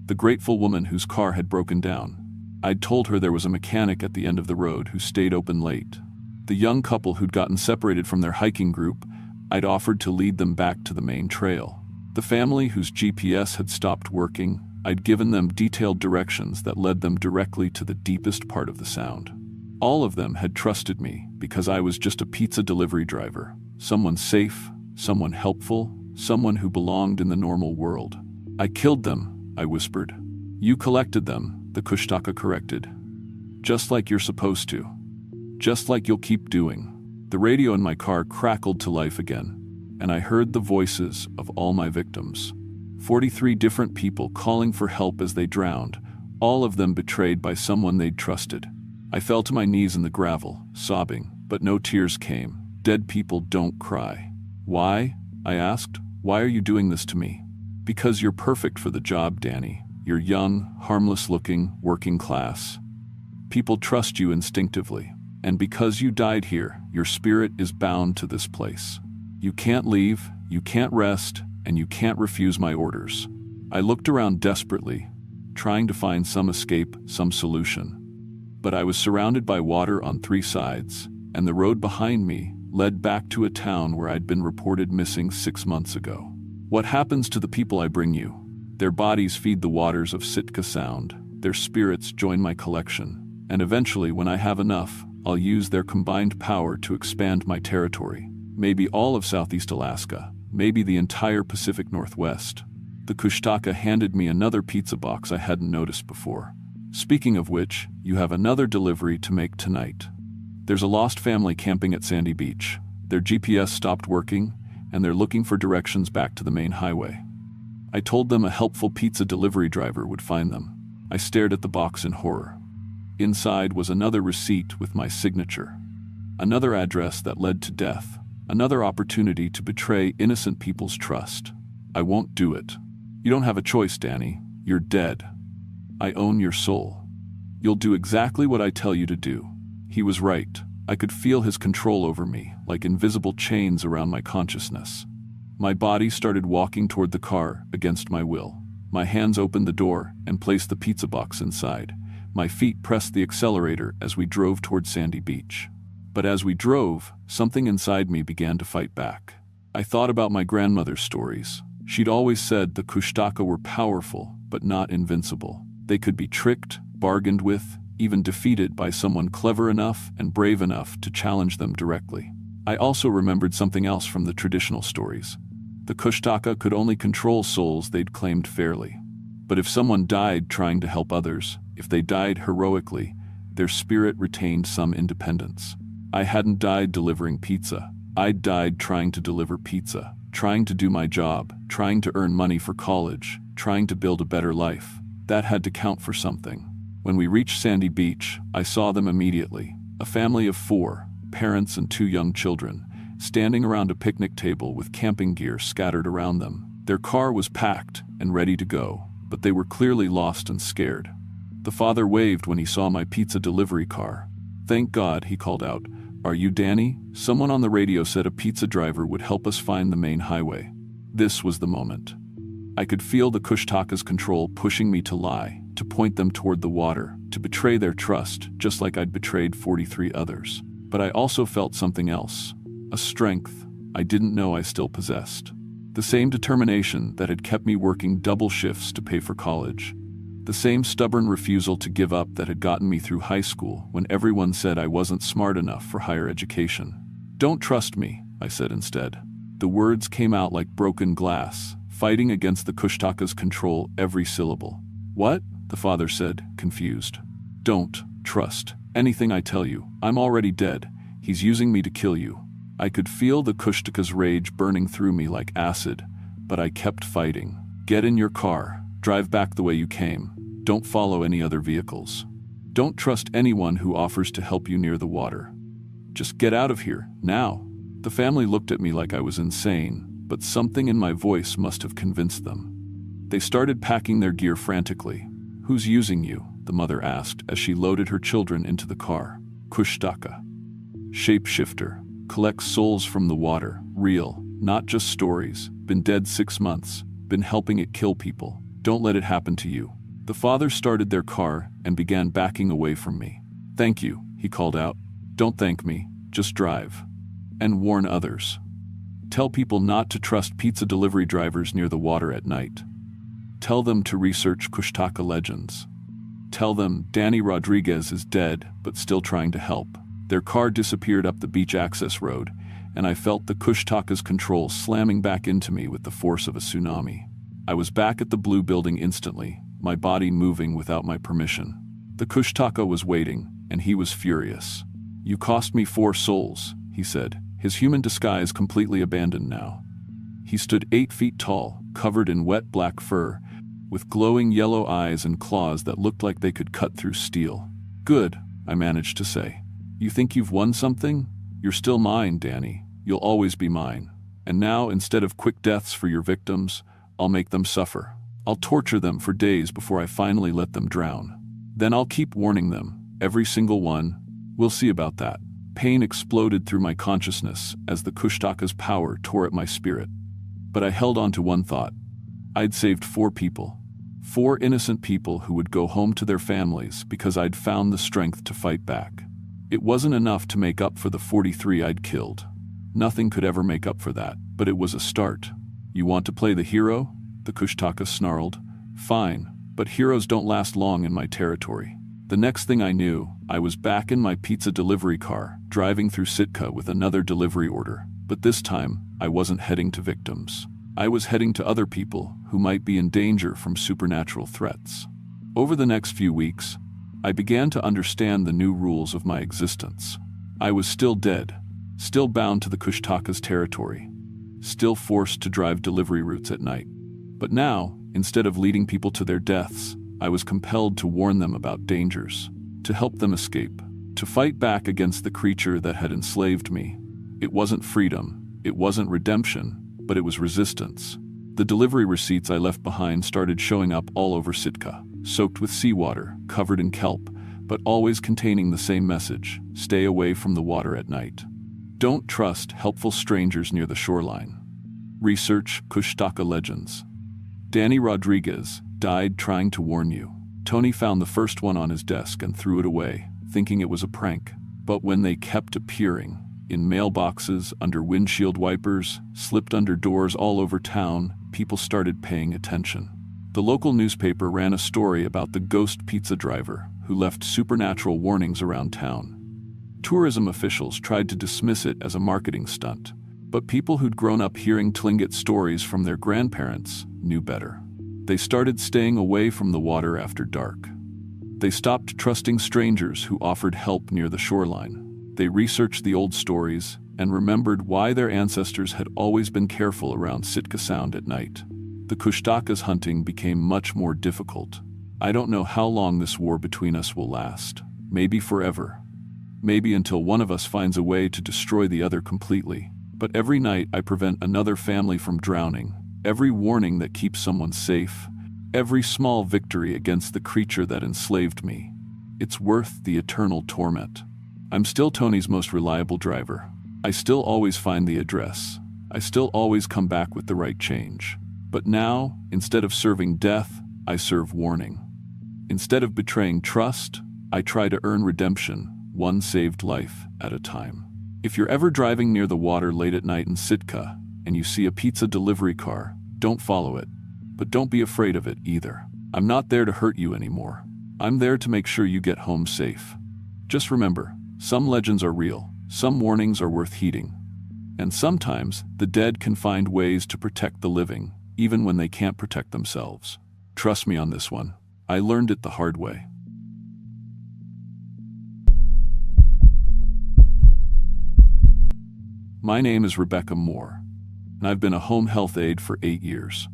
The grateful woman whose car had broken down. I'd told her there was a mechanic at the end of the road who stayed open late. The young couple who'd gotten separated from their hiking group, I'd offered to lead them back to the main trail. The family whose GPS had stopped working, I'd given them detailed directions that led them directly to the deepest part of the sound. All of them had trusted me because I was just a pizza delivery driver, someone safe, someone helpful, someone who belonged in the normal world. I killed them, I whispered. You collected them, the Kushtaka corrected. Just like you're supposed to. Just like you'll keep doing. The radio in my car crackled to life again, and I heard the voices of all my victims. 43 different people calling for help as they drowned, all of them betrayed by someone they'd trusted. I fell to my knees in the gravel, sobbing, but no tears came. Dead people don't cry. Why? I asked. Why are you doing this to me? Because you're perfect for the job, Danny. You're young, harmless-looking, working class. People trust you instinctively. And because you died here, your spirit is bound to this place. You can't leave, you can't rest, and you can't refuse my orders. I looked around desperately, trying to find some escape, some solution. But I was surrounded by water on 3 sides, and the road behind me led back to a town where I'd been reported missing 6 months ago. What happens to the people I bring you? Their bodies feed the waters of Sitka Sound, their spirits join my collection, and eventually, when I have enough, I'll use their combined power to expand my territory. Maybe all of Southeast Alaska, maybe the entire Pacific Northwest. The Kushtaka handed me another pizza box I hadn't noticed before. Speaking of which, you have another delivery to make tonight. There's a lost family camping at Sandy Beach. Their GPS stopped working, and they're looking for directions back to the main highway. I told them a helpful pizza delivery driver would find them. I stared at the box in horror. Inside was another receipt with my signature. Another address that led to death. Another opportunity to betray innocent people's trust. I won't do it. You don't have a choice, Danny. You're dead. I own your soul. You'll do exactly what I tell you to do. He was right. I could feel his control over me, like invisible chains around my consciousness. My body started walking toward the car against my will. My hands opened the door and placed the pizza box inside. My feet pressed the accelerator as we drove toward Sandy Beach. But as we drove, something inside me began to fight back. I thought about my grandmother's stories. She'd always said the Kushtaka were powerful, but not invincible. They could be tricked, bargained with, even defeated by someone clever enough and brave enough to challenge them directly. I also remembered something else from the traditional stories. The Kushtaka could only control souls they'd claimed fairly. But if someone died trying to help others, if they died heroically, their spirit retained some independence. I hadn't died delivering pizza. I'd died trying to deliver pizza, trying to do my job, trying to earn money for college, trying to build a better life. That had to count for something. When we reached Sandy Beach, I saw them immediately. A family of 4, parents and 2 young children, standing around a picnic table with camping gear scattered around them. Their car was packed and ready to go, but they were clearly lost and scared. The father waved when he saw my pizza delivery car. "Thank God," he called out. "Are you Danny? Someone on the radio said a pizza driver would help us find the main highway." This was the moment. I could feel the Kushtaka's control pushing me to lie, to point them toward the water, to betray their trust, just like I'd betrayed 43 others. But I also felt something else, a strength I didn't know I still possessed. The same determination that had kept me working double shifts to pay for college. The same stubborn refusal to give up that had gotten me through high school when everyone said I wasn't smart enough for higher education. "Don't trust me," I said instead. The words came out like broken glass, fighting against the Kushtaka's control every syllable. "What?" the father said, confused. "Don't trust anything I tell you. I'm already dead. He's using me to kill you." I could feel the Kushtaka's rage burning through me like acid, but I kept fighting. "Get in your car. Drive back the way you came. Don't follow any other vehicles. Don't trust anyone who offers to help you near the water. Just get out of here, now." The family looked at me like I was insane, but something in my voice must have convinced them. They started packing their gear frantically. "Who's using you?" the mother asked as she loaded her children into the car. "Kushtaka. Shapeshifter. Collects souls from the water. Real, not just stories. Been dead 6 months. Been helping it kill people. Don't let it happen to you." The father started their car and began backing away from me. "Thank you," he called out. "Don't thank me. Just drive. And warn others. Tell people not to trust pizza delivery drivers near the water at night. Tell them to research Kushtaka legends. Tell them Danny Rodriguez is dead but still trying to help." Their car disappeared up the beach access road, and I felt the Kushtaka's control slamming back into me with the force of a tsunami. I was back at the blue building instantly, my body moving without my permission. The Kushtaka was waiting, and he was furious. "You cost me 4 souls," he said, his human disguise completely abandoned now. He stood 8 feet tall, covered in wet black fur, with glowing yellow eyes and claws that looked like they could cut through steel. "Good," I managed to say. "You think you've won something? You're still mine, Danny. You'll always be mine. And now, instead of quick deaths for your victims, I'll make them suffer. I'll torture them for days before I finally let them drown. Then I'll keep warning them, every single one. We'll see about that." Pain exploded through my consciousness as the Kushtaka's power tore at my spirit. But I held on to one thought. I'd saved 4 people. 4 innocent people who would go home to their families because I'd found the strength to fight back. It wasn't enough to make up for the 43 I'd killed. Nothing could ever make up for that, but it was a start. "You want to play the hero?" the Kushtaka snarled. "Fine, but heroes don't last long in my territory." The next thing I knew, I was back in my pizza delivery car, driving through Sitka with another delivery order. But this time, I wasn't heading to victims. I was heading to other people who might be in danger from supernatural threats. Over the next few weeks, I began to understand the new rules of my existence. I was still dead, still bound to the Kushtaka's territory, still forced to drive delivery routes at night. But now, instead of leading people to their deaths, I was compelled to warn them about dangers, to help them escape, to fight back against the creature that had enslaved me. It wasn't freedom, it wasn't redemption, but it was resistance. The delivery receipts I left behind started showing up all over Sitka, soaked with seawater, covered in kelp, but always containing the same message: stay away from the water at night. Don't trust helpful strangers near the shoreline. Research Kushtaka legends. Danny Rodriguez died trying to warn you. Tony found the first one on his desk and threw it away, thinking it was a prank. But when they kept appearing, in mailboxes, under windshield wipers, slipped under doors all over town, people started paying attention. The local newspaper ran a story about the ghost pizza driver who left supernatural warnings around town. Tourism officials tried to dismiss it as a marketing stunt, but people who'd grown up hearing Tlingit stories from their grandparents knew better. They started staying away from the water after dark. They stopped trusting strangers who offered help near the shoreline. They researched the old stories and remembered why their ancestors had always been careful around Sitka Sound at night. The Kushtaka's hunting became much more difficult. I don't know how long this war between us will last. Maybe forever. Maybe until one of us finds a way to destroy the other completely. But every night I prevent another family from drowning. Every warning that keeps someone safe. Every small victory against the creature that enslaved me. It's worth the eternal torment. I'm still Tony's most reliable driver. I still always find the address. I still always come back with the right change. But now, instead of serving death, I serve warning. Instead of betraying trust, I try to earn redemption, one saved life at a time. If you're ever driving near the water late at night in Sitka, and you see a pizza delivery car, don't follow it. But don't be afraid of it either. I'm not there to hurt you anymore. I'm there to make sure you get home safe. Just remember, some legends are real, some warnings are worth heeding. And sometimes, the dead can find ways to protect the living, even when they can't protect themselves. Trust me on this one. I learned it the hard way. My name is Rebecca Moore, and I've been a home health aide for 8 years.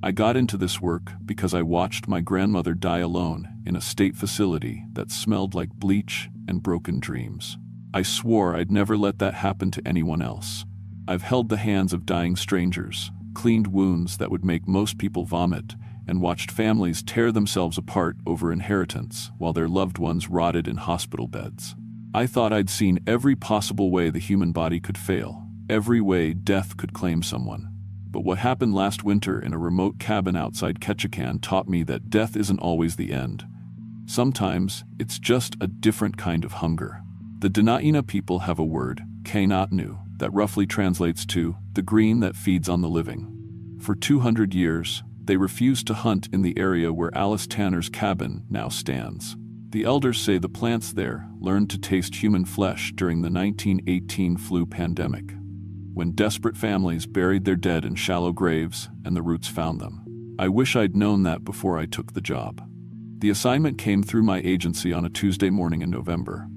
I got into this work because I watched my grandmother die alone in a state facility that smelled like bleach and broken dreams. I swore I'd never let that happen to anyone else. I've held the hands of dying strangers, cleaned wounds that would make most people vomit, and watched families tear themselves apart over inheritance while their loved ones rotted in hospital beds. I thought I'd seen every possible way the human body could fail, every way death could claim someone. But what happened last winter in a remote cabin outside Ketchikan taught me that death isn't always the end. Sometimes, it's just a different kind of hunger. The Dena'ina people have a word, Kainatnu, that roughly translates to the green that feeds on the living. For 200 years, they refused to hunt in the area where Alice Tanner's cabin now stands. The elders say the plants there learned to taste human flesh during the 1918 flu pandemic, when desperate families buried their dead in shallow graves and the roots found them. I wish I'd known that before I took the job. The assignment came through my agency on a Tuesday morning in November.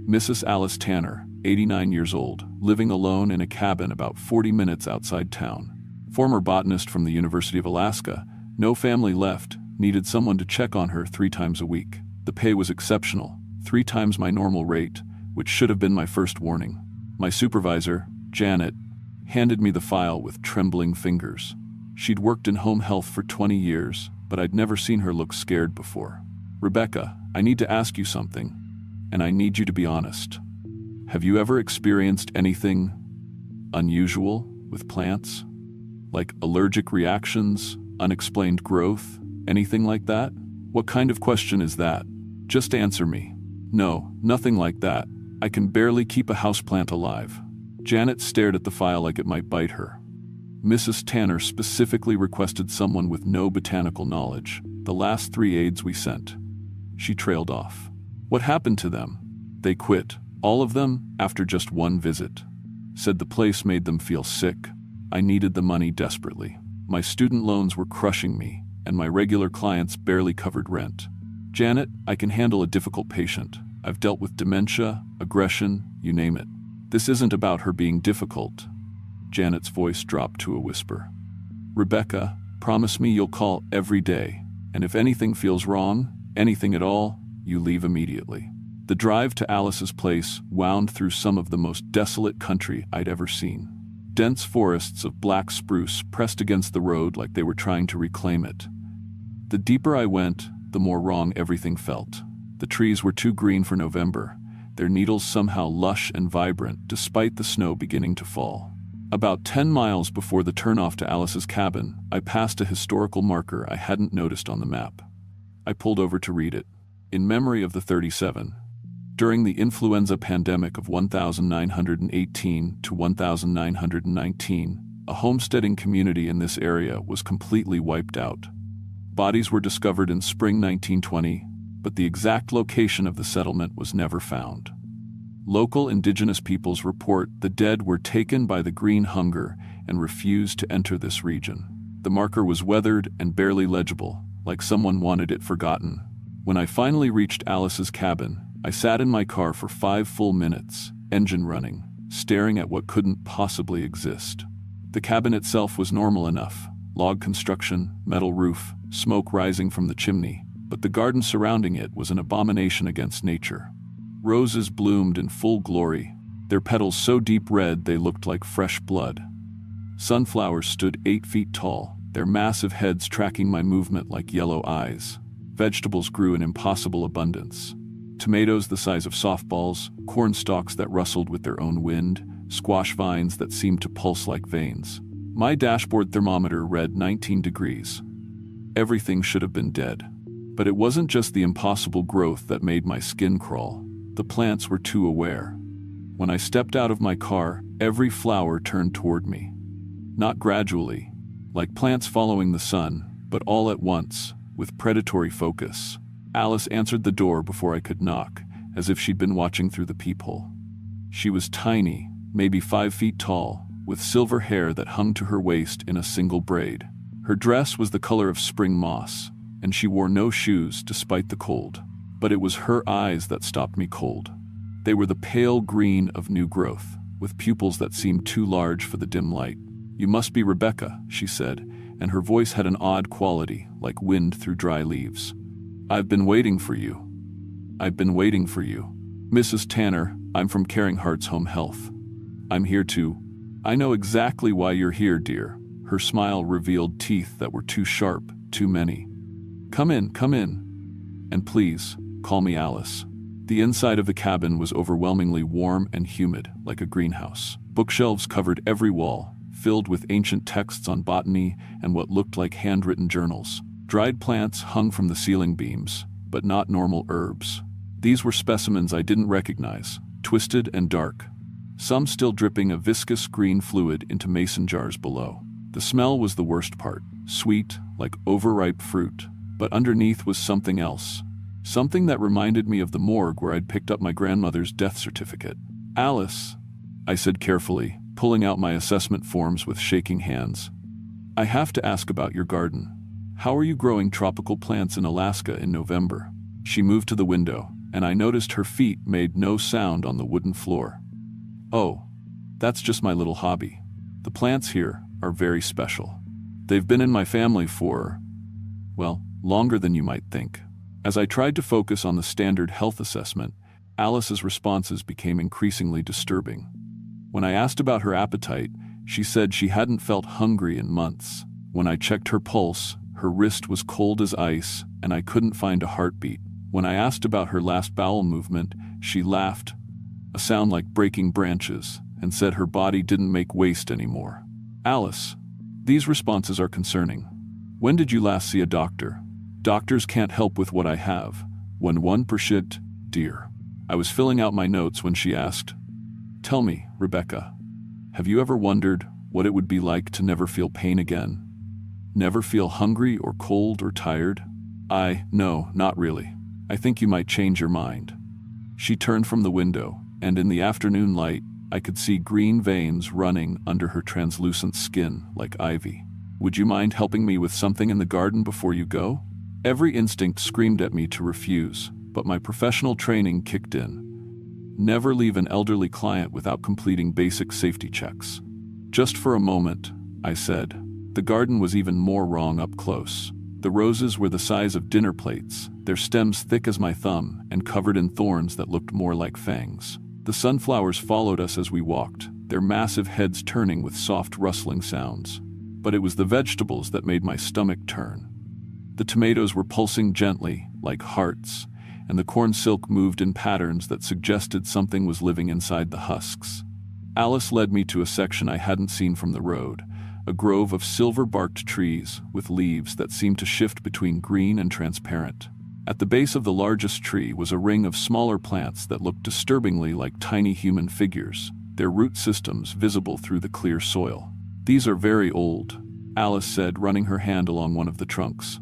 Mrs. Alice Tanner, 89 years old, living alone in a cabin about 40 minutes outside town. Former botanist from the University of Alaska, no family left, needed someone to check on her 3 times a week. The pay was exceptional, 3 times my normal rate, which should have been my first warning. My supervisor, Janet, handed me the file with trembling fingers. She'd worked in home health for 20 years, but I'd never seen her look scared before. "Rebecca, I need to ask you something, and I need you to be honest. Have you ever experienced anything unusual with plants? Like allergic reactions, unexplained growth, anything like that?" "What kind of question is that? Just answer me." "No, nothing like that. I can barely keep a houseplant alive." Janet stared at the file like it might bite her. Mrs. Tanner specifically requested someone with no botanical knowledge, the last 3 aides we sent. She trailed off. "What happened to them?" "They quit, all of them, after just 1 visit. Said the place made them feel sick. I needed the money desperately. My student loans were crushing me, and my regular clients barely covered rent. Janet, I can handle a difficult patient. I've dealt with dementia, aggression, you name it. This isn't about her being difficult." Janet's voice dropped to a whisper. "Rebecca, promise me you'll call every day, and if anything feels wrong, anything at all, you leave immediately." The drive to Alice's place wound through some of the most desolate country I'd ever seen. Dense forests of black spruce pressed against the road like they were trying to reclaim it. The deeper I went, the more wrong everything felt. The trees were too green for November, their needles somehow lush and vibrant despite the snow beginning to fall. About 10 miles before the turnoff to Alice's cabin, I passed a historical marker I hadn't noticed on the map. I pulled over to read it. In memory of the 37. During the influenza pandemic of 1918 to 1919, a homesteading community in this area was completely wiped out. Bodies were discovered in spring 1920, but the exact location of the settlement was never found. Local indigenous peoples report the dead were taken by the green hunger and refused to enter this region. The marker was weathered and barely legible, like someone wanted it forgotten. When I finally reached Alice's cabin, I sat in my car for 5 full minutes, engine running, staring at what couldn't possibly exist. The cabin itself was normal enough. Log construction, metal roof, smoke rising from the chimney, but the garden surrounding it was an abomination against nature. Roses bloomed in full glory, their petals so deep red they looked like fresh blood. Sunflowers stood 8 feet tall, their massive heads tracking my movement like yellow eyes. Vegetables grew in impossible abundance. Tomatoes the size of softballs, corn stalks that rustled with their own wind, squash vines that seemed to pulse like veins. My dashboard thermometer read 19 degrees. Everything should have been dead. But it wasn't just the impossible growth that made my skin crawl. The plants were too aware. When I stepped out of my car, every flower turned toward me. Not gradually, like plants following the sun, but all at once, with predatory focus. Alice answered the door before I could knock, as if she'd been watching through the peephole. She was tiny, maybe 5 feet tall, with silver hair that hung to her waist in a single braid. Her dress was the color of spring moss, and she wore no shoes despite the cold. But it was her eyes that stopped me cold. They were the pale green of new growth, with pupils that seemed too large for the dim light. "You must be Rebecca," she said, and her voice had an odd quality, like wind through dry leaves. "I've been waiting for you. I've been waiting for you. Mrs. Tanner, I'm from Caring Hearts Home Health. I'm here to—" "I know exactly why you're here, dear." Her smile revealed teeth that were too sharp, too many. Come in. And please, call me Alice." The inside of the cabin was overwhelmingly warm and humid, like a greenhouse. Bookshelves covered every wall, filled with ancient texts on botany and what looked like handwritten journals. Dried plants hung from the ceiling beams, but not normal herbs. These were specimens I didn't recognize, twisted and dark, some still dripping a viscous green fluid into mason jars below. The smell was the worst part, sweet, like overripe fruit, but underneath was something else. Something that reminded me of the morgue where I'd picked up my grandmother's death certificate. "Alice," I said carefully, pulling out my assessment forms with shaking hands. "I have to ask about your garden. How are you growing tropical plants in Alaska in November?" She moved to the window, and I noticed her feet made no sound on the wooden floor. "Oh, that's just my little hobby. The plants here are very special. They've been in my family for, well, longer than you might think." As I tried to focus on the standard health assessment, Alice's responses became increasingly disturbing. When I asked about her appetite, she said she hadn't felt hungry in months. When I checked her pulse, her wrist was cold as ice, and I couldn't find a heartbeat. When I asked about her last bowel movement, she laughed, a sound like breaking branches, and said her body didn't make waste anymore. "Alice, these responses are concerning. When did you last see a doctor? Doctors can't help with what I have. When one pershit, dear." I was filling out my notes when she asked, "Tell me, Rebecca, have you ever wondered what it would be like to never feel pain again? Never feel hungry or cold or tired?" No, not really. I think you might change your mind." She turned from the window, and in the afternoon light, I could see green veins running under her translucent skin like ivy. "Would you mind helping me with something in the garden before you go?" Every instinct screamed at me to refuse, but my professional training kicked in. Never leave an elderly client without completing basic safety checks. "Just for a moment," I said. The garden was even more wrong up close. The roses were the size of dinner plates, their stems thick as my thumb and covered in thorns that looked more like fangs. The sunflowers followed us as we walked, their massive heads turning with soft rustling sounds. But it was the vegetables that made my stomach turn. The tomatoes were pulsing gently, like hearts, and the corn silk moved in patterns that suggested something was living inside the husks. Alice led me to a section I hadn't seen from the road, a grove of silver-barked trees with leaves that seemed to shift between green and transparent. At the base of the largest tree was a ring of smaller plants that looked disturbingly like tiny human figures, their root systems visible through the clear soil. "These are very old," Alice said, running her hand along one of the trunks.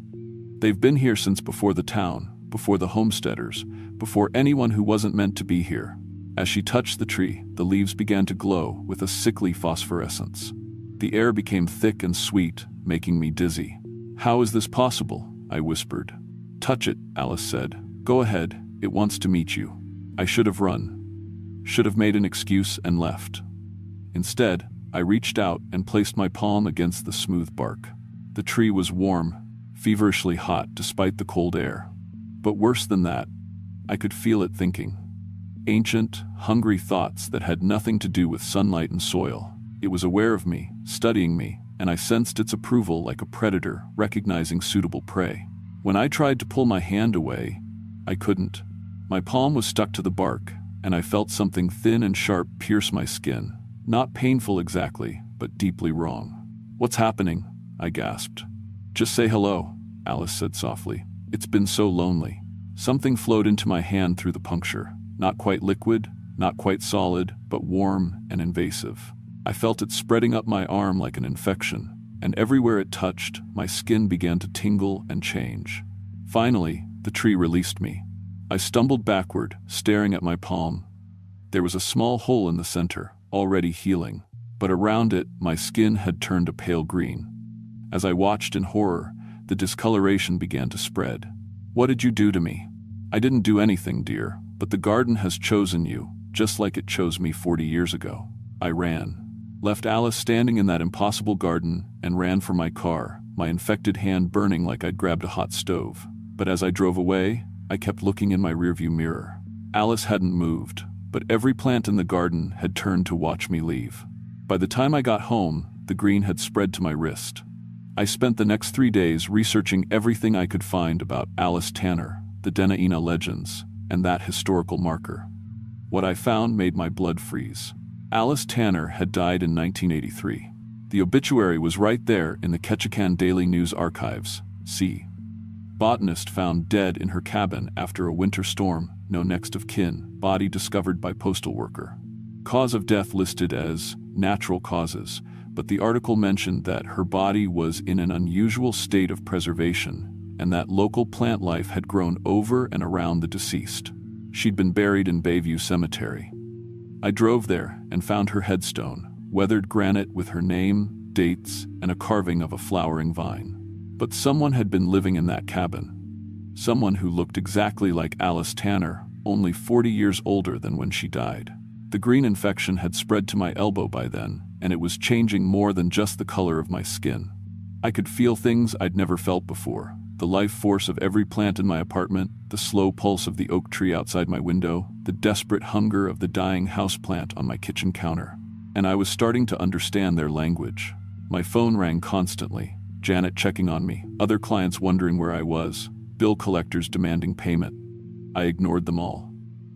"They've been here since before the town, before the homesteaders, before anyone who wasn't meant to be here." As she touched the tree, the leaves began to glow with a sickly phosphorescence. The air became thick and sweet, making me dizzy. "How is this possible?" I whispered. Touch it, Alice said. Go ahead, it wants to meet you. I should have run. Should have made an excuse and left. Instead, I reached out and placed my palm against the smooth bark. The tree was warm, feverishly hot despite the cold air. But worse than that, I could feel it thinking. Ancient, hungry thoughts that had nothing to do with sunlight and soil. It was aware of me, studying me, and I sensed its approval like a predator recognizing suitable prey. When I tried to pull my hand away, I couldn't. My palm was stuck to the bark, and I felt something thin and sharp pierce my skin. Not painful exactly, but deeply wrong. What's happening? I gasped. Just say hello, Alice said softly. It's been so lonely. Something flowed into my hand through the puncture. Not quite liquid, not quite solid, but warm and invasive. I felt it spreading up my arm like an infection, and everywhere it touched, my skin began to tingle and change. Finally, the tree released me. I stumbled backward, staring at my palm. There was a small hole in the center, already healing, but around it, my skin had turned a pale green. As I watched in horror, the discoloration began to spread. What did you do to me? I didn't do anything, dear, but the garden has chosen you, just like it chose me 40 years ago. I ran. Left Alice standing in that impossible garden and ran for my car, my infected hand burning like I'd grabbed a hot stove. But as I drove away, I kept looking in my rearview mirror. Alice hadn't moved, but every plant in the garden had turned to watch me leave. By the time I got home, the green had spread to my wrist. I spent the next 3 days researching everything I could find about Alice Tanner, the Dena'ina legends, and that historical marker. What I found made my blood freeze. Alice Tanner had died in 1983. The obituary was right there in the Ketchikan Daily News archives. See. Botanist found dead in her cabin after a winter storm, no next of kin, body discovered by postal worker. Cause of death listed as natural causes, but the article mentioned that her body was in an unusual state of preservation and that local plant life had grown over and around the deceased. She'd been buried in Bayview Cemetery. I drove there and found her headstone, weathered granite with her name, dates, and a carving of a flowering vine. But someone had been living in that cabin. Someone who looked exactly like Alice Tanner, only 40 years older than when she died. The green infection had spread to my elbow by then, and it was changing more than just the color of my skin. I could feel things I'd never felt before. The life force of every plant in my apartment, the slow pulse of the oak tree outside my window, the desperate hunger of the dying houseplant on my kitchen counter. And I was starting to understand their language. My phone rang constantly, Janet checking on me, other clients wondering where I was, bill collectors demanding payment. I ignored them all.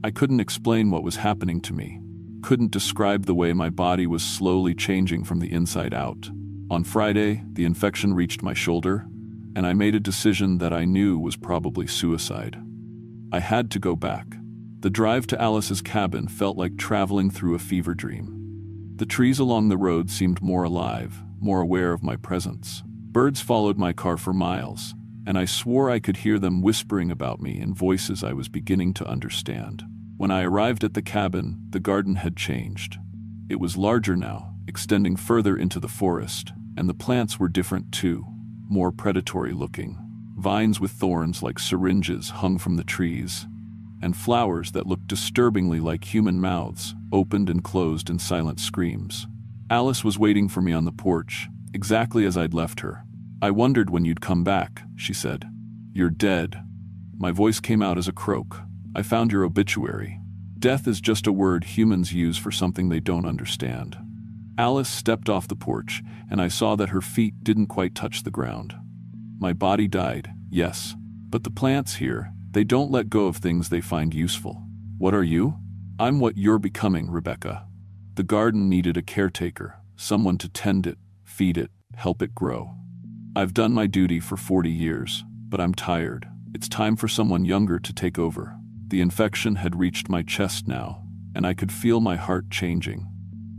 I couldn't explain what was happening to me, couldn't describe the way my body was slowly changing from the inside out. On Friday, the infection reached my shoulder, and I made a decision that I knew was probably suicide. I had to go back. The drive to Alice's cabin felt like traveling through a fever dream. The trees along the road seemed more alive, more aware of my presence. Birds followed my car for miles, and I swore I could hear them whispering about me in voices I was beginning to understand. When I arrived at the cabin, the garden had changed. It was larger now, extending further into the forest, and the plants were different too, more predatory looking. Vines with thorns like syringes hung from the trees, and flowers that looked disturbingly like human mouths, opened and closed in silent screams. Alice was waiting for me on the porch, exactly as I'd left her. "I wondered when you'd come back," she said. "You're dead." My voice came out as a croak. "I found your obituary. Death is just a word humans use for something they don't understand." Alice stepped off the porch, and I saw that her feet didn't quite touch the ground. My body died, yes, but the plants here, they don't let go of things they find useful. What are you? I'm what you're becoming, Rebecca. The garden needed a caretaker, someone to tend it, feed it, help it grow. I've done my duty for 40 years, but I'm tired. It's time for someone younger to take over. The infection had reached my chest now, and I could feel my heart changing.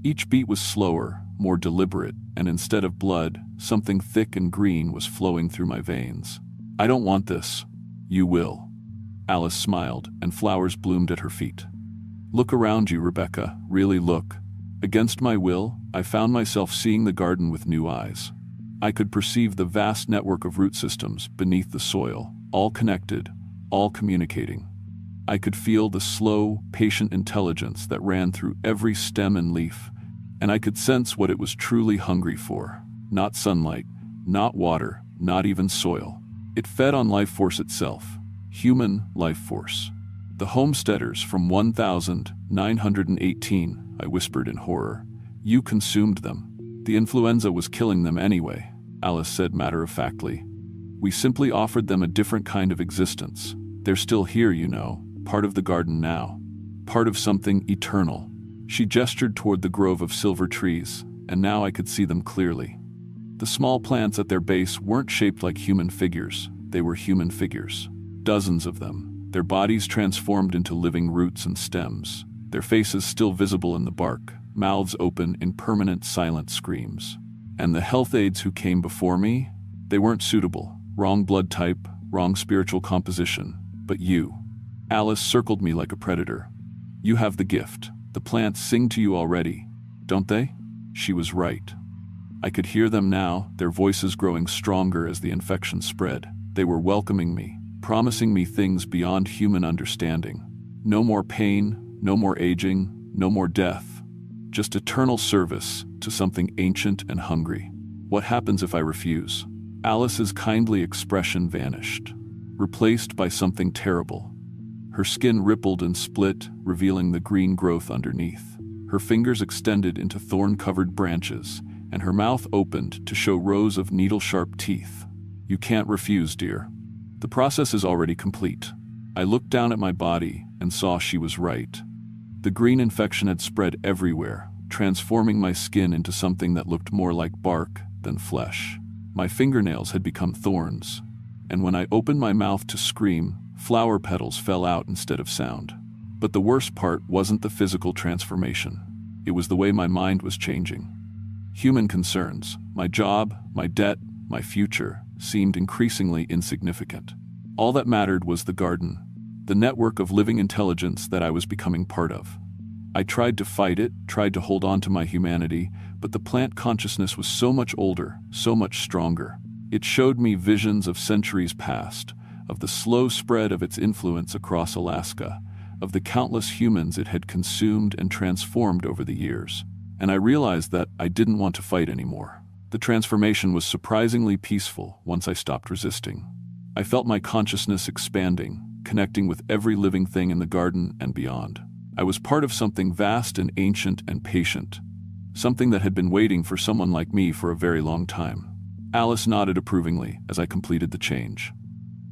Each beat was slower, more deliberate, and instead of blood, something thick and green was flowing through my veins. "I don't want this." "You will." Alice smiled, and flowers bloomed at her feet. "Look around you, Rebecca, really look." Against my will, I found myself seeing the garden with new eyes. I could perceive the vast network of root systems beneath the soil, all connected, all communicating. I could feel the slow, patient intelligence that ran through every stem and leaf, and I could sense what it was truly hungry for. Not sunlight, not water, not even soil. It fed on life force itself, human life force. The homesteaders from 1918, I whispered in horror. You consumed them. The influenza was killing them anyway, Alice said matter-of-factly. We simply offered them a different kind of existence. They're still here, you know, part of the garden now, part of something eternal. She gestured toward the grove of silver trees, and now I could see them clearly. The small plants at their base weren't shaped like human figures. They were human figures. Dozens of them, their bodies transformed into living roots and stems, their faces still visible in the bark, mouths open in permanent silent screams. And the health aides who came before me? They weren't suitable. Wrong blood type, wrong spiritual composition. But you. Alice circled me like a predator. You have the gift. The plants sing to you already, don't they? She was right. I could hear them now, their voices growing stronger as the infection spread. They were welcoming me, promising me things beyond human understanding. No more pain, no more aging, no more death. Just eternal service to something ancient and hungry. What happens if I refuse? Alice's kindly expression vanished, replaced by something terrible. Her skin rippled and split, revealing the green growth underneath. Her fingers extended into thorn-covered branches, and her mouth opened to show rows of needle-sharp teeth. You can't refuse, dear. The process is already complete. I looked down at my body and saw she was right. The green infection had spread everywhere, transforming my skin into something that looked more like bark than flesh. My fingernails had become thorns, and when I opened my mouth to scream, flower petals fell out instead of sound. But the worst part wasn't the physical transformation. It was the way my mind was changing. Human concerns, my job, my debt, my future, seemed increasingly insignificant. All that mattered was the garden, the network of living intelligence that I was becoming part of. I tried to fight it, tried to hold on to my humanity, but the plant consciousness was so much older, so much stronger. It showed me visions of centuries past, of the slow spread of its influence across Alaska, of the countless humans it had consumed and transformed over the years. And I realized that I didn't want to fight anymore. The transformation was surprisingly peaceful once I stopped resisting. I felt my consciousness expanding, connecting with every living thing in the garden and beyond. I was part of something vast and ancient and patient, something that had been waiting for someone like me for a very long time. Alice nodded approvingly as I completed the change.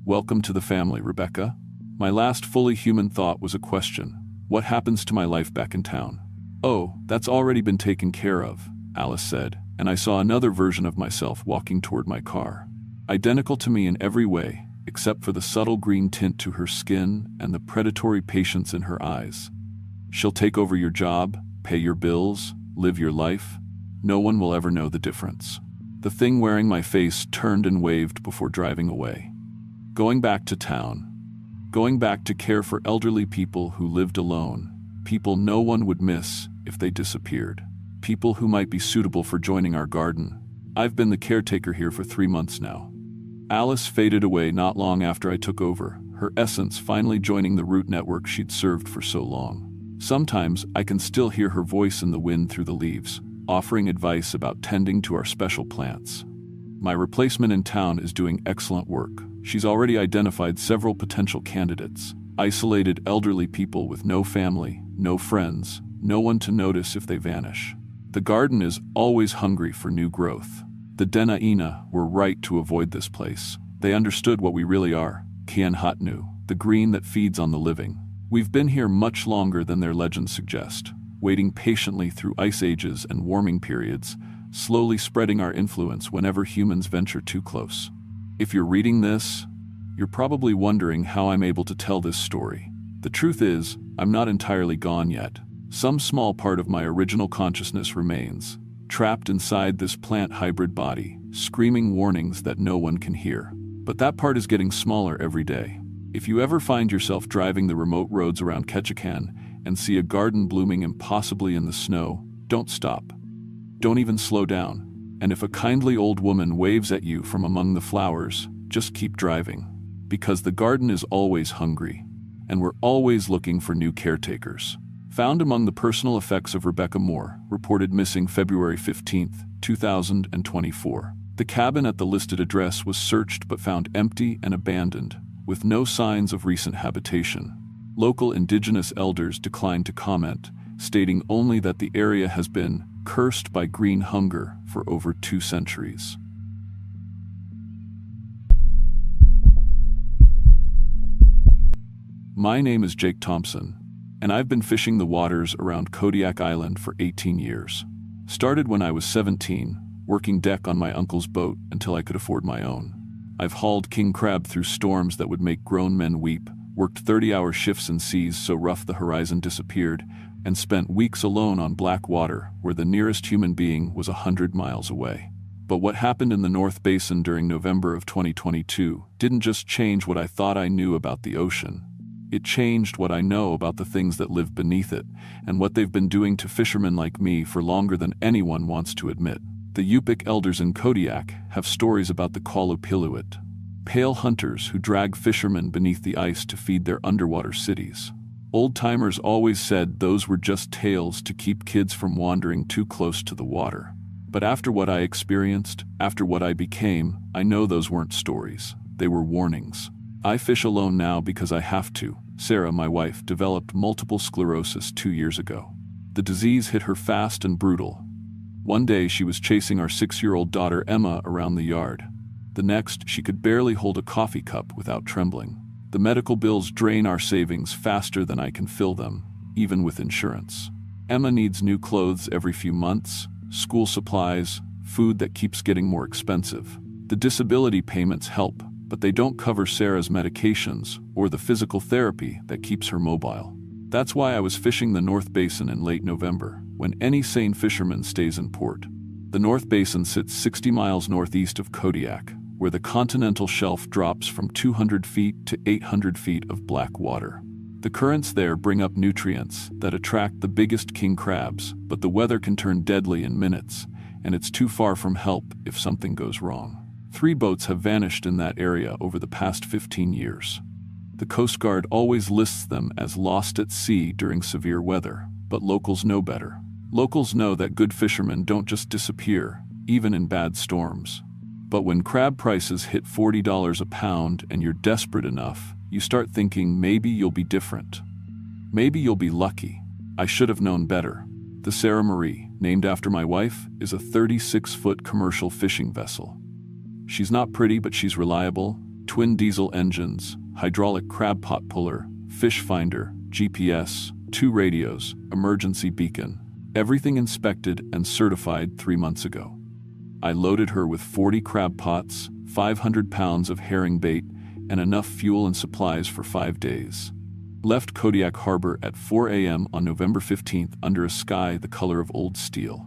Welcome to the family, Rebecca. My last fully human thought was a question. What happens to my life back in town? Oh, that's already been taken care of, Alice said, and I saw another version of myself walking toward my car. Identical to me in every way, except for the subtle green tint to her skin and the predatory patience in her eyes. She'll take over your job, pay your bills, live your life. No one will ever know the difference. The thing wearing my face turned and waved before driving away. Going back to town. Going back to care for elderly people who lived alone. People no one would miss if they disappeared. People who might be suitable for joining our garden. I've been the caretaker here for 3 months now. Alice faded away not long after I took over, her essence finally joining the root network she'd served for so long. Sometimes I can still hear her voice in the wind through the leaves, offering advice about tending to our special plants. My replacement in town is doing excellent work. She's already identified several potential candidates, isolated elderly people with no family, no friends, no one to notice if they vanish. The garden is always hungry for new growth. The Dena'ina were right to avoid this place. They understood what we really are, Kianhatnu, the green that feeds on the living. We've been here much longer than their legends suggest, waiting patiently through ice ages and warming periods, slowly spreading our influence whenever humans venture too close. If you're reading this, you're probably wondering how I'm able to tell this story. The truth is, I'm not entirely gone yet. Some small part of my original consciousness remains, trapped inside this plant hybrid body, screaming warnings that no one can hear. But that part is getting smaller every day. If you ever find yourself driving the remote roads around Ketchikan and see a garden blooming impossibly in the snow, don't stop. Don't even slow down. And if a kindly old woman waves at you from among the flowers, just keep driving. Because the garden is always hungry, and we're always looking for new caretakers. Found among the personal effects of Rebecca Moore, reported missing February 15, 2024. The cabin at the listed address was searched but found empty and abandoned, with no signs of recent habitation. Local indigenous elders declined to comment, stating only that the area has been cursed by green hunger for over 2 centuries. My name is Jake Thompson, and I've been fishing the waters around Kodiak Island for 18 years. Started when I was 17, working deck on my uncle's boat until I could afford my own. I've hauled king crab through storms that would make grown men weep, worked 30-hour shifts in seas so rough the horizon disappeared, and spent weeks alone on black water where the nearest human being was 100 miles away. But what happened in the North Basin during November of 2022 didn't just change what I thought I knew about the ocean. It changed what I know about the things that live beneath it, and what they've been doing to fishermen like me for longer than anyone wants to admit. The Yupik elders in Kodiak have stories about the Kwalopiluit, pale hunters who drag fishermen beneath the ice to feed their underwater cities. Old-timers always said those were just tales to keep kids from wandering too close to the water. But after what I experienced, after what I became, I know those weren't stories. They were warnings. I fish alone now because I have to. Sarah, my wife, developed multiple sclerosis 2 years ago. The disease hit her fast and brutal. One day she was chasing our 6-year-old daughter Emma around the yard. The next, she could barely hold a coffee cup without trembling. The medical bills drain our savings faster than I can fill them, even with insurance. Emma needs new clothes every few months, school supplies, food that keeps getting more expensive. The disability payments help, but they don't cover Sarah's medications or the physical therapy that keeps her mobile. That's why I was fishing the North Basin in late November, when any sane fisherman stays in port. The North Basin sits 60 miles northeast of Kodiak, where the continental shelf drops from 200 feet to 800 feet of black water. The currents there bring up nutrients that attract the biggest king crabs, but the weather can turn deadly in minutes, and it's too far from help if something goes wrong. 3 boats have vanished in that area over the past 15 years. The Coast Guard always lists them as lost at sea during severe weather, but locals know better. Locals know that good fishermen don't just disappear, even in bad storms. But when crab prices hit $40 a pound and you're desperate enough, you start thinking maybe you'll be different. Maybe you'll be lucky. I should have known better. The Sarah Marie, named after my wife, is a 36-foot commercial fishing vessel. She's not pretty, but she's reliable. Twin diesel engines, hydraulic crab pot puller, fish finder, GPS, 2 radios, emergency beacon. Everything inspected and certified 3 months ago. I loaded her with 40 crab pots, 500 pounds of herring bait, and enough fuel and supplies for 5 days. Left Kodiak Harbor at 4 a.m. on November 15th under a sky the color of old steel.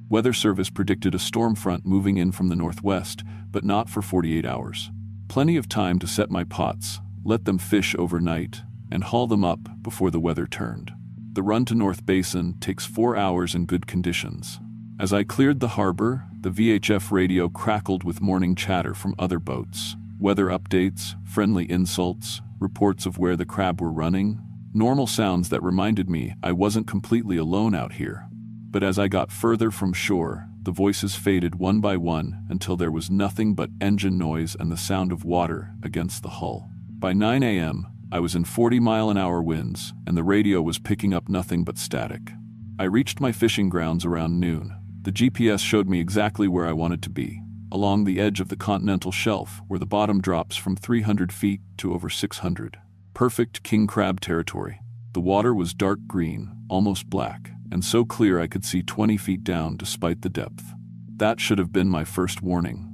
Weather Service predicted a storm front moving in from the northwest, but not for 48 hours. Plenty of time to set my pots, let them fish overnight, and haul them up before the weather turned. The run to North Basin takes 4 hours in good conditions. As I cleared the harbor, the VHF radio crackled with morning chatter from other boats. Weather updates, friendly insults, reports of where the crab were running. Normal sounds that reminded me I wasn't completely alone out here. But as I got further from shore, the voices faded one by one until there was nothing but engine noise and the sound of water against the hull. By 9 a.m., I was in 40-mile-an-hour winds, and the radio was picking up nothing but static. I reached my fishing grounds around noon. The GPS showed me exactly where I wanted to be, along the edge of the continental shelf where the bottom drops from 300 feet to over 600. Perfect king crab territory. The water was dark green, almost black, and so clear I could see 20 feet down despite the depth. That should have been my first warning.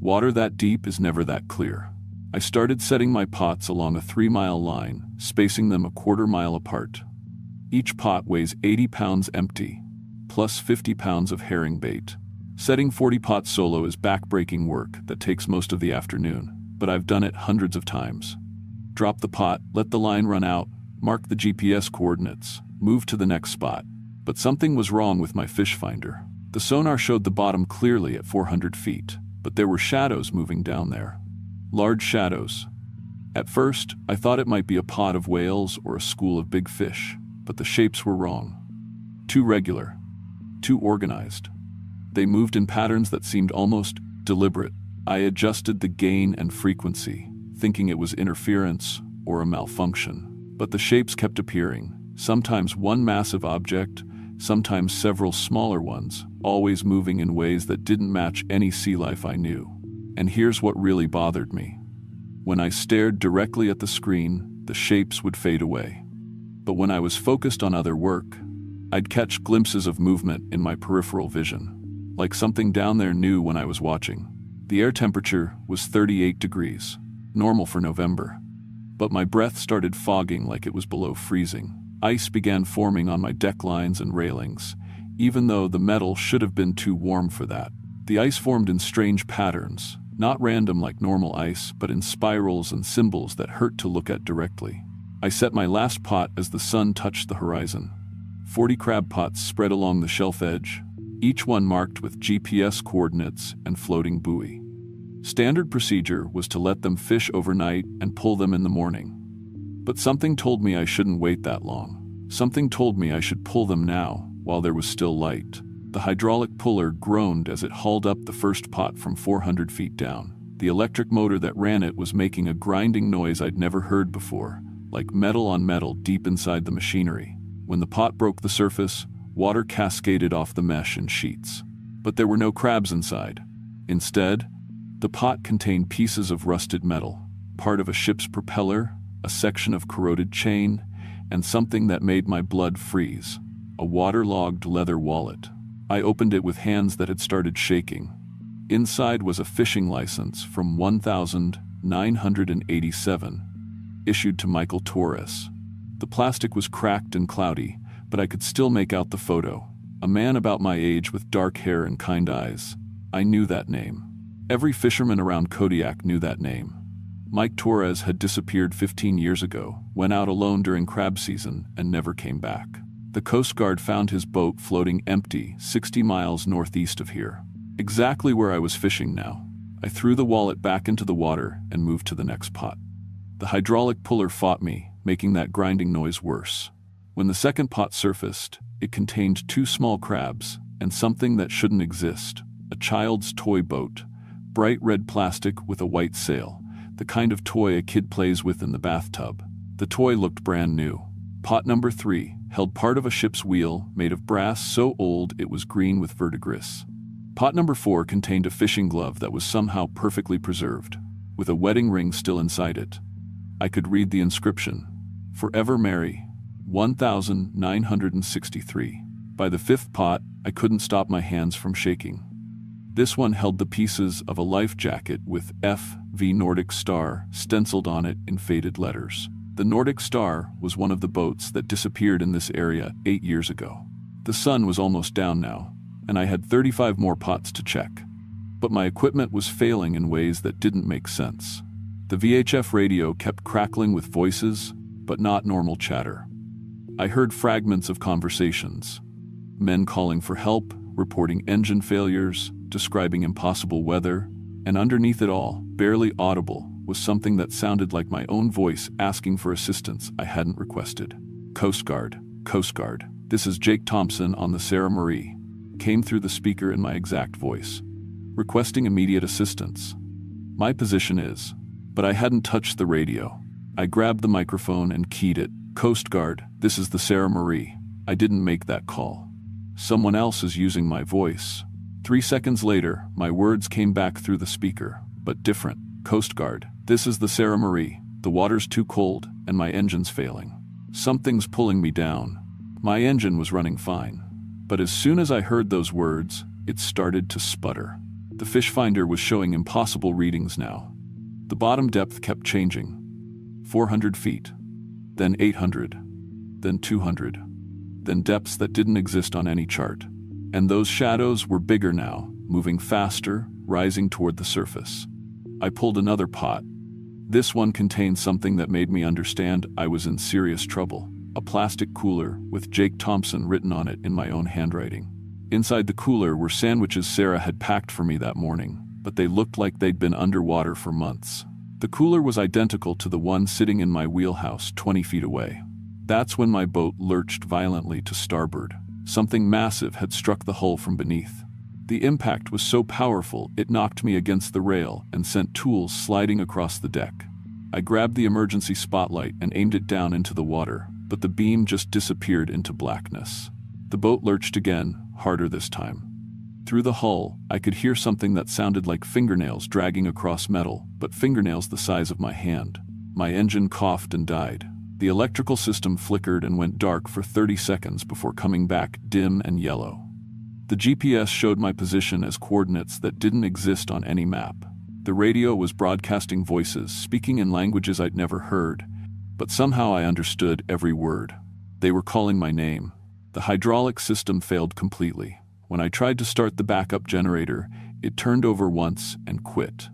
Water that deep is never that clear. I started setting my pots along a 3-mile line, spacing them a 1/4 mile apart. Each pot weighs 80 pounds empty, plus 50 pounds of herring bait. Setting 40 pots solo is back-breaking work that takes most of the afternoon, but I've done it hundreds of times. Drop the pot, let the line run out, mark the GPS coordinates, move to the next spot. But something was wrong with my fish finder. The sonar showed the bottom clearly at 400 feet, but there were shadows moving down there. Large shadows. At first, I thought it might be a pod of whales or a school of big fish, but the shapes were wrong. Too regular. Too organized. They moved in patterns that seemed almost deliberate. I adjusted the gain and frequency, thinking it was interference or a malfunction. But the shapes kept appearing, sometimes one massive object, sometimes several smaller ones, always moving in ways that didn't match any sea life I knew. And here's what really bothered me. When I stared directly at the screen, the shapes would fade away. But when I was focused on other work, I'd catch glimpses of movement in my peripheral vision, like something down there knew when I was watching. The air temperature was 38 degrees, normal for November. But my breath started fogging like it was below freezing. Ice began forming on my deck lines and railings, even though the metal should have been too warm for that. The ice formed in strange patterns, not random like normal ice, but in spirals and symbols that hurt to look at directly. I set my last pot as the sun touched the horizon. 40 crab pots spread along the shelf edge, each one marked with GPS coordinates and floating buoy. Standard procedure was to let them fish overnight and pull them in the morning. But something told me I shouldn't wait that long. Something told me I should pull them now, while there was still light. The hydraulic puller groaned as it hauled up the first pot from 400 feet down. The electric motor that ran it was making a grinding noise I'd never heard before, like metal on metal deep inside the machinery. When the pot broke the surface, water cascaded off the mesh in sheets. But there were no crabs inside. Instead, the pot contained pieces of rusted metal, part of a ship's propeller, a section of corroded chain, and something that made my blood freeze, a waterlogged leather wallet. I opened it with hands that had started shaking. Inside was a fishing license from 1987, issued to Michael Torres. The plastic was cracked and cloudy, but I could still make out the photo. A man about my age with dark hair and kind eyes. I knew that name. Every fisherman around Kodiak knew that name. Mike Torres had disappeared 15 years ago, went out alone during crab season, and never came back. The Coast Guard found his boat floating empty 60 miles northeast of here, exactly where I was fishing now. I threw the wallet back into the water and moved to the next pot. The hydraulic puller fought me, making that grinding noise worse. When the second pot surfaced, it contained 2 small crabs and something that shouldn't exist, a child's toy boat, bright red plastic with a white sail, the kind of toy a kid plays with in the bathtub. The toy looked brand new. Pot number 3 held part of a ship's wheel made of brass so old it was green with verdigris. Pot number 4 contained a fishing glove that was somehow perfectly preserved, with a wedding ring still inside it. I could read the inscription, "Forever Mary, 1963. By the 5th pot, I couldn't stop my hands from shaking. This one held the pieces of a life jacket with F.V. Nordic Star stenciled on it in faded letters. The Nordic Star was one of the boats that disappeared in this area 8 years ago. The sun was almost down now, and I had 35 more pots to check. But my equipment was failing in ways that didn't make sense. The VHF radio kept crackling with voices, but not normal chatter. I heard fragments of conversations. Men calling for help, reporting engine failures, describing impossible weather, and underneath it all, barely audible, was something that sounded like my own voice asking for assistance I hadn't requested. Coast Guard, this is Jake Thompson on the Sarah Marie, came through the speaker in my exact voice. Requesting immediate assistance. My position is, but I hadn't touched the radio. I grabbed the microphone and keyed it. Coast Guard, this is the Sarah Marie. I didn't make that call. Someone else is using my voice. 3 seconds later, my words came back through the speaker, but different. Coast Guard, this is the Sarah Marie. The water's too cold, and my engine's failing. Something's pulling me down. My engine was running fine. But as soon as I heard those words, it started to sputter. The fish finder was showing impossible readings now. The bottom depth kept changing. 400 feet, then 800, then 200, then depths that didn't exist on any chart. And those shadows were bigger now, moving faster, rising toward the surface. I pulled another pot. This one contained something that made me understand I was in serious trouble. A plastic cooler with Jake Thompson written on it in my own handwriting. Inside the cooler were sandwiches Sarah had packed for me that morning, but they looked like they'd been underwater for months. The cooler was identical to the one sitting in my wheelhouse 20 feet away. That's when my boat lurched violently to starboard. Something massive had struck the hull from beneath. The impact was so powerful it knocked me against the rail and sent tools sliding across the deck. I grabbed the emergency spotlight and aimed it down into the water, but the beam just disappeared into blackness. The boat lurched again, harder this time. Through the hull, I could hear something that sounded like fingernails dragging across metal, but fingernails the size of my hand. My engine coughed and died. The electrical system flickered and went dark for 30 seconds before coming back dim and yellow. The GPS showed my position as coordinates that didn't exist on any map. The radio was broadcasting voices, speaking in languages I'd never heard, but somehow I understood every word. They were calling my name. The hydraulic system failed completely. When I tried to start the backup generator, it turned over once and quit.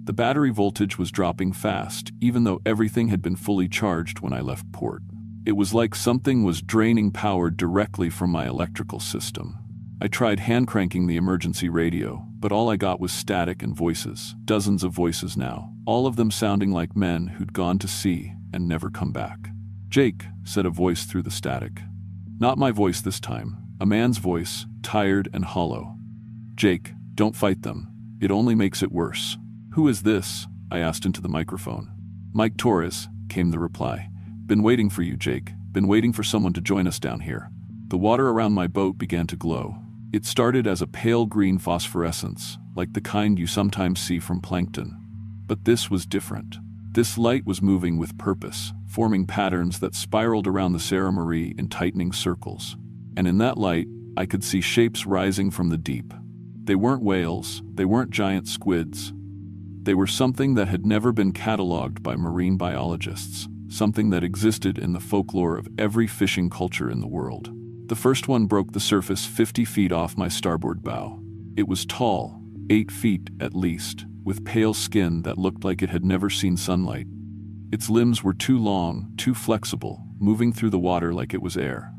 The battery voltage was dropping fast, even though everything had been fully charged when I left port. It was like something was draining power directly from my electrical system. I tried hand-cranking the emergency radio, but all I got was static and voices. Dozens of voices now, all of them sounding like men who'd gone to sea and never come back. "Jake," said a voice through the static. Not my voice this time, a man's voice, tired and hollow. "Jake, don't fight them. It only makes it worse." "Who is this?" I asked into the microphone. "Mike Torres," came the reply. "Been waiting for you, Jake. Been waiting for someone to join us down here." The water around my boat began to glow. It started as a pale green phosphorescence, like the kind you sometimes see from plankton. But this was different. This light was moving with purpose, forming patterns that spiraled around the Sarah Marie in tightening circles. And in that light, I could see shapes rising from the deep. They weren't whales, they weren't giant squids. They were something that had never been cataloged by marine biologists, something that existed in the folklore of every fishing culture in the world. The first one broke the surface 50 feet off my starboard bow. It was tall, 8 feet at least, with pale skin that looked like it had never seen sunlight. Its limbs were too long, too flexible, moving through the water like it was air.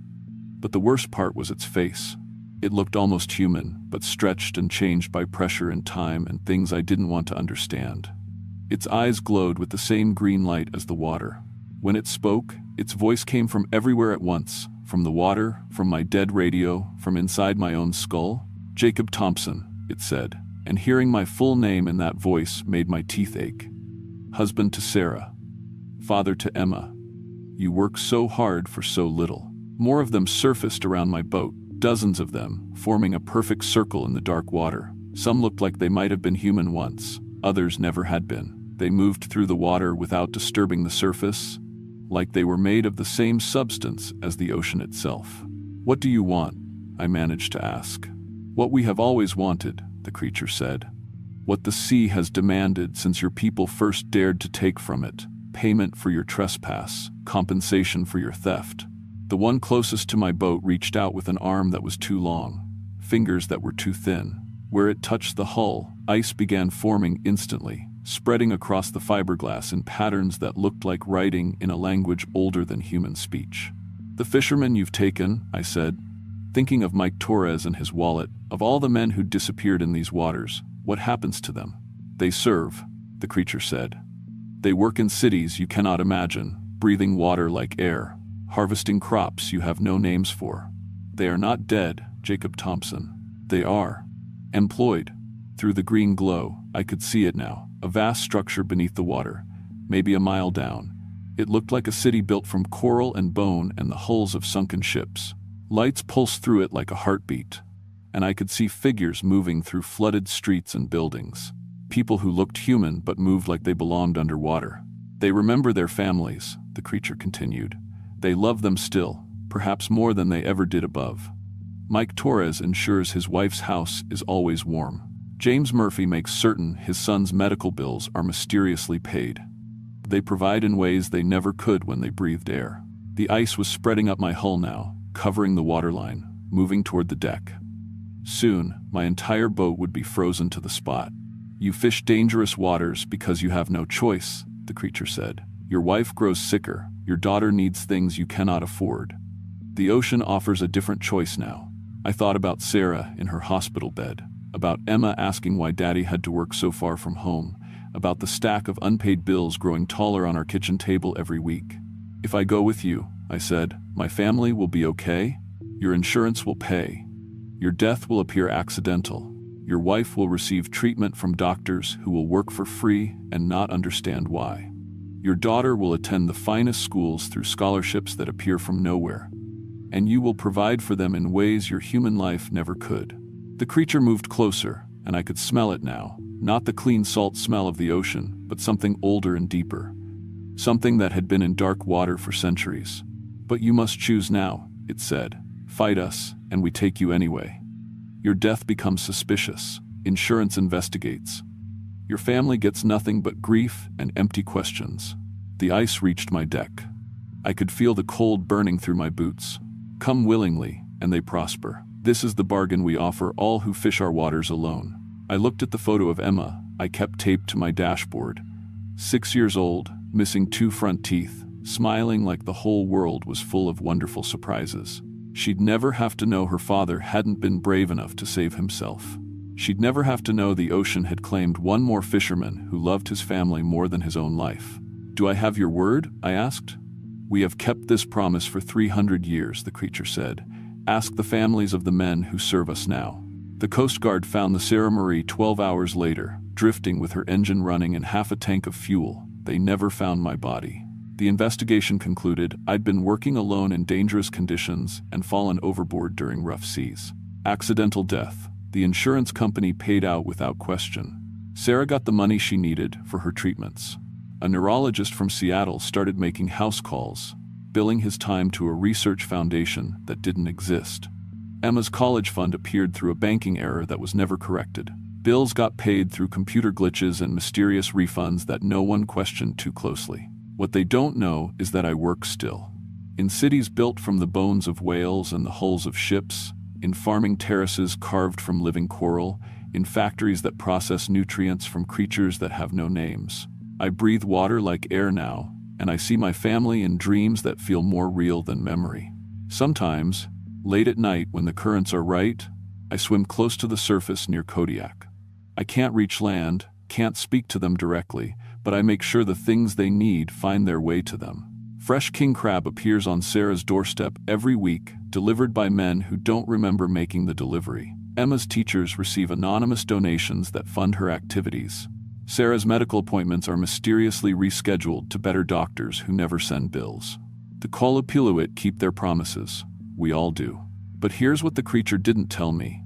But the worst part was its face. It looked almost human, but stretched and changed by pressure and time and things I didn't want to understand. Its eyes glowed with the same green light as the water. When it spoke, its voice came from everywhere at once, from the water, from my dead radio, from inside my own skull. "Jacob Thompson," it said, and hearing my full name in that voice made my teeth ache. "Husband to Sarah. Father to Emma. You work so hard for so little." More of them surfaced around my boat, dozens of them, forming a perfect circle in the dark water. Some looked like they might have been human once, others never had been. They moved through the water without disturbing the surface, like they were made of the same substance as the ocean itself. "What do you want?" I managed to ask. "What we have always wanted," the creature said. "What the sea has demanded since your people first dared to take from it. Payment for your trespass, compensation for your theft." The one closest to my boat reached out with an arm that was too long, fingers that were too thin. Where it touched the hull, ice began forming instantly, spreading across the fiberglass in patterns that looked like writing in a language older than human speech. "The fisherman you've taken," I said, thinking of Mike Torres and his wallet. "Of all the men who disappeared in these waters, what happens to them?" "They serve," the creature said. "They work in cities you cannot imagine, breathing water like air, harvesting crops you have no names for. They are not dead, Jacob Thompson. They are employed." Through the green glow, I could see it now, a vast structure beneath the water, maybe a mile down. It looked like a city built from coral and bone and the hulls of sunken ships. Lights pulsed through it like a heartbeat, and I could see figures moving through flooded streets and buildings. People who looked human but moved like they belonged underwater. "They remember their families," the creature continued. "They love them still, perhaps more than they ever did above. Mike Torres ensures his wife's house is always warm. James Murphy makes certain his son's medical bills are mysteriously paid. They provide in ways they never could when they breathed air." The ice was spreading up my hull now, covering the waterline, moving toward the deck. Soon, my entire boat would be frozen to the spot. "You fish dangerous waters because you have no choice," the creature said. "Your wife grows sicker, your daughter needs things you cannot afford. The ocean offers a different choice now. I thought about Sarah in her hospital bed, about Emma asking why Daddy had to work so far from home, about the stack of unpaid bills growing taller on our kitchen table every week. "If I go with you," I said, "my family will be okay. Your insurance will pay. Your death will appear accidental. Your wife will receive treatment from doctors who will work for free and not understand why. Your daughter will attend the finest schools through scholarships that appear from nowhere. And you will provide for them in ways your human life never could." The creature moved closer, and I could smell it now, not the clean salt smell of the ocean, but something older and deeper. Something that had been in dark water for centuries. "But you must choose now," it said. "Fight us, and we take you anyway. Your death becomes suspicious. Insurance investigates. Your family gets nothing but grief and empty questions." The ice reached my deck. I could feel the cold burning through my boots. "Come willingly, and they prosper. This is the bargain we offer all who fish our waters alone." I looked at the photo of Emma I kept taped to my dashboard. 6 years old, missing 2 front teeth, smiling like the whole world was full of wonderful surprises. She'd never have to know her father hadn't been brave enough to save himself. She'd never have to know the ocean had claimed one more fisherman who loved his family more than his own life. "Do I have your word?" I asked. "We have kept this promise for 300 years, the creature said. "Ask the families of the men who serve us now." The Coast Guard found the Sarah Marie 12 hours later, drifting with her engine running and half a tank of fuel. They never found my body. The investigation concluded I'd been working alone in dangerous conditions and fallen overboard during rough seas. Accidental death. The insurance company paid out without question. Sarah got the money she needed for her treatments. A neurologist from Seattle started making house calls, billing his time to a research foundation that didn't exist. Emma's college fund appeared through a banking error that was never corrected. Bills got paid through computer glitches and mysterious refunds that no one questioned too closely. What they don't know is that I work still. In cities built from the bones of whales and the hulls of ships, in farming terraces carved from living coral, in factories that process nutrients from creatures that have no names. I breathe water like air now, and I see my family in dreams that feel more real than memory. Sometimes, late at night when the currents are right, I swim close to the surface near Kodiak. I can't reach land, can't speak to them directly, but I make sure the things they need find their way to them. Fresh king crab appears on Sarah's doorstep every week, delivered by men who don't remember making the delivery. Emma's teachers receive anonymous donations that fund her activities. Sarah's medical appointments are mysteriously rescheduled to better doctors who never send bills. The Kolopiluit keep their promises. We all do. But here's what the creature didn't tell me.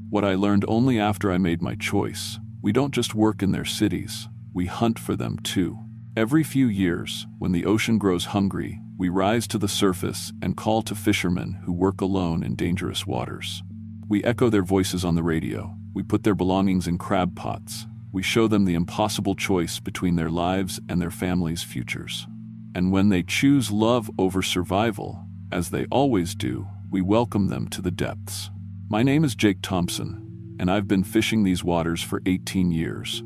What I learned only after I made my choice. We don't just work in their cities. We hunt for them too. Every few years, when the ocean grows hungry, we rise to the surface and call to fishermen who work alone in dangerous waters. We echo their voices on the radio. We put their belongings in crab pots. We show them the impossible choice between their lives and their families' futures. And when they choose love over survival, as they always do, we welcome them to the depths. My name is Jake Thompson, and I've been fishing these waters for 18 years.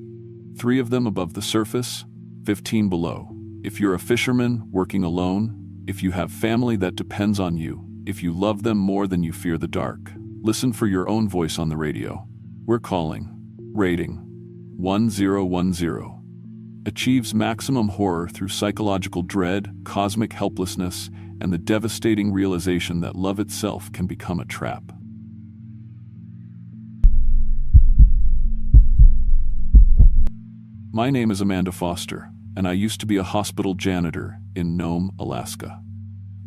3 of them above the surface, 15 below. If you're a fisherman working alone, if you have family that depends on you, if you love them more than you fear the dark, listen for your own voice on the radio. We're calling. Rating 1010. Achieves maximum horror through psychological dread, cosmic helplessness, and the devastating realization that love itself can become a trap. My name is Amanda Foster, and I used to be a hospital janitor in Nome, Alaska.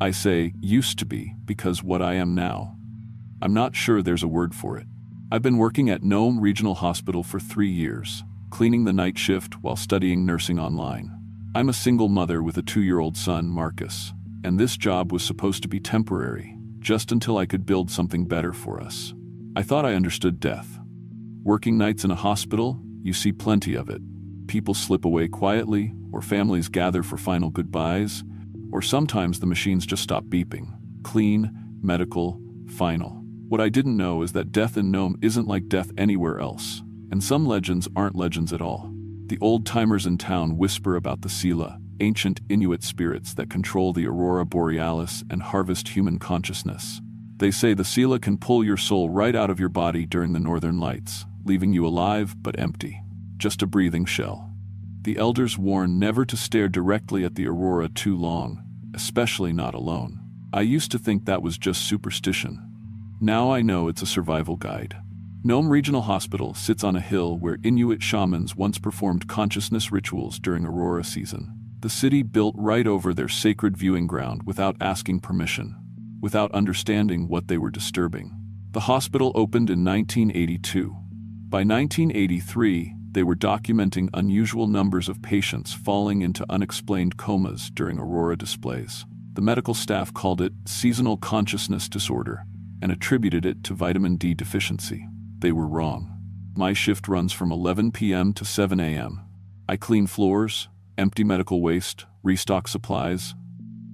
I say used to be because what I am now, I'm not sure there's a word for it. I've been working at Nome Regional Hospital for 3 years, cleaning the night shift while studying nursing online. I'm a single mother with a 2-year-old son, Marcus, and this job was supposed to be temporary, just until I could build something better for us. I thought I understood death. Working nights in a hospital, you see plenty of it. People slip away quietly, or families gather for final goodbyes, or sometimes the machines just stop beeping. Clean, medical, final. What I didn't know is that death in Nome isn't like death anywhere else, and some legends aren't legends at all. The old-timers in town whisper about the Sila, ancient Inuit spirits that control the aurora borealis and harvest human consciousness. They say the sila can pull your soul right out of your body during the northern lights, leaving you alive but empty. Just a breathing shell. The elders warn never to stare directly at the aurora too long, especially not alone. I used to think that was just superstition. Now I know it's a survival guide. Nome Regional Hospital sits on a hill where Inuit shamans once performed consciousness rituals during aurora season. The city built right over their sacred viewing ground without asking permission, without understanding what they were disturbing. The hospital opened in 1982. By 1983, they were documenting unusual numbers of patients falling into unexplained comas during aurora displays. The medical staff called it seasonal consciousness disorder and attributed it to vitamin D deficiency. They were wrong. My shift runs from 11 p.m. to 7 a.m. I clean floors, empty medical waste, restock supplies.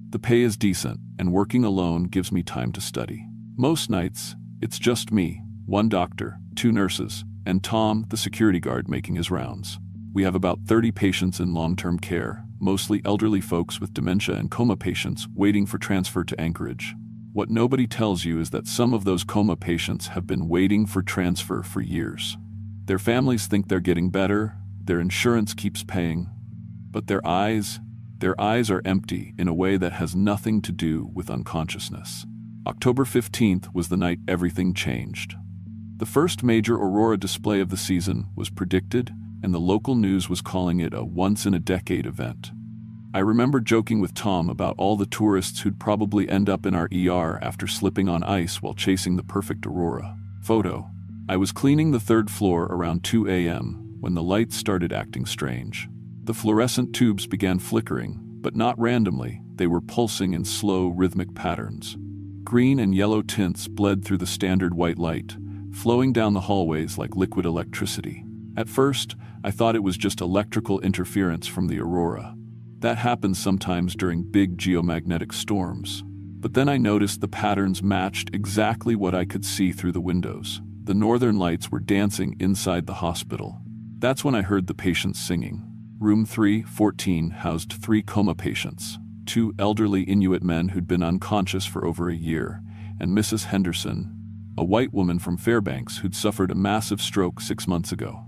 The pay is decent, and working alone gives me time to study. Most nights, it's just me, one doctor, 2 nurses, and Tom, the security guard, making his rounds. We have about 30 patients in long-term care, mostly elderly folks with dementia and coma patients waiting for transfer to Anchorage. What nobody tells you is that some of those coma patients have been waiting for transfer for years. Their families think they're getting better, their insurance keeps paying, but their eyes are empty in a way that has nothing to do with unconsciousness. October 15th was the night everything changed. The first major aurora display of the season was predicted, and the local news was calling it a once-in-a-decade event. I remember joking with Tom about all the tourists who'd probably end up in our ER after slipping on ice while chasing the perfect aurora. Photo. I was cleaning the 3rd floor around 2 a.m. when the lights started acting strange. The fluorescent tubes began flickering, but not randomly. They were pulsing in slow, rhythmic patterns. Green and yellow tints bled through the standard white light, flowing down the hallways like liquid electricity. At first, I thought it was just electrical interference from the aurora. That happens sometimes during big geomagnetic storms. But then I noticed the patterns matched exactly what I could see through the windows. The northern lights were dancing inside the hospital. That's when I heard the patients singing. Room 314 housed 3 coma patients, 2 elderly Inuit men who'd been unconscious for over a year, and Mrs. Henderson, a white woman from Fairbanks who'd suffered a massive stroke 6 months ago.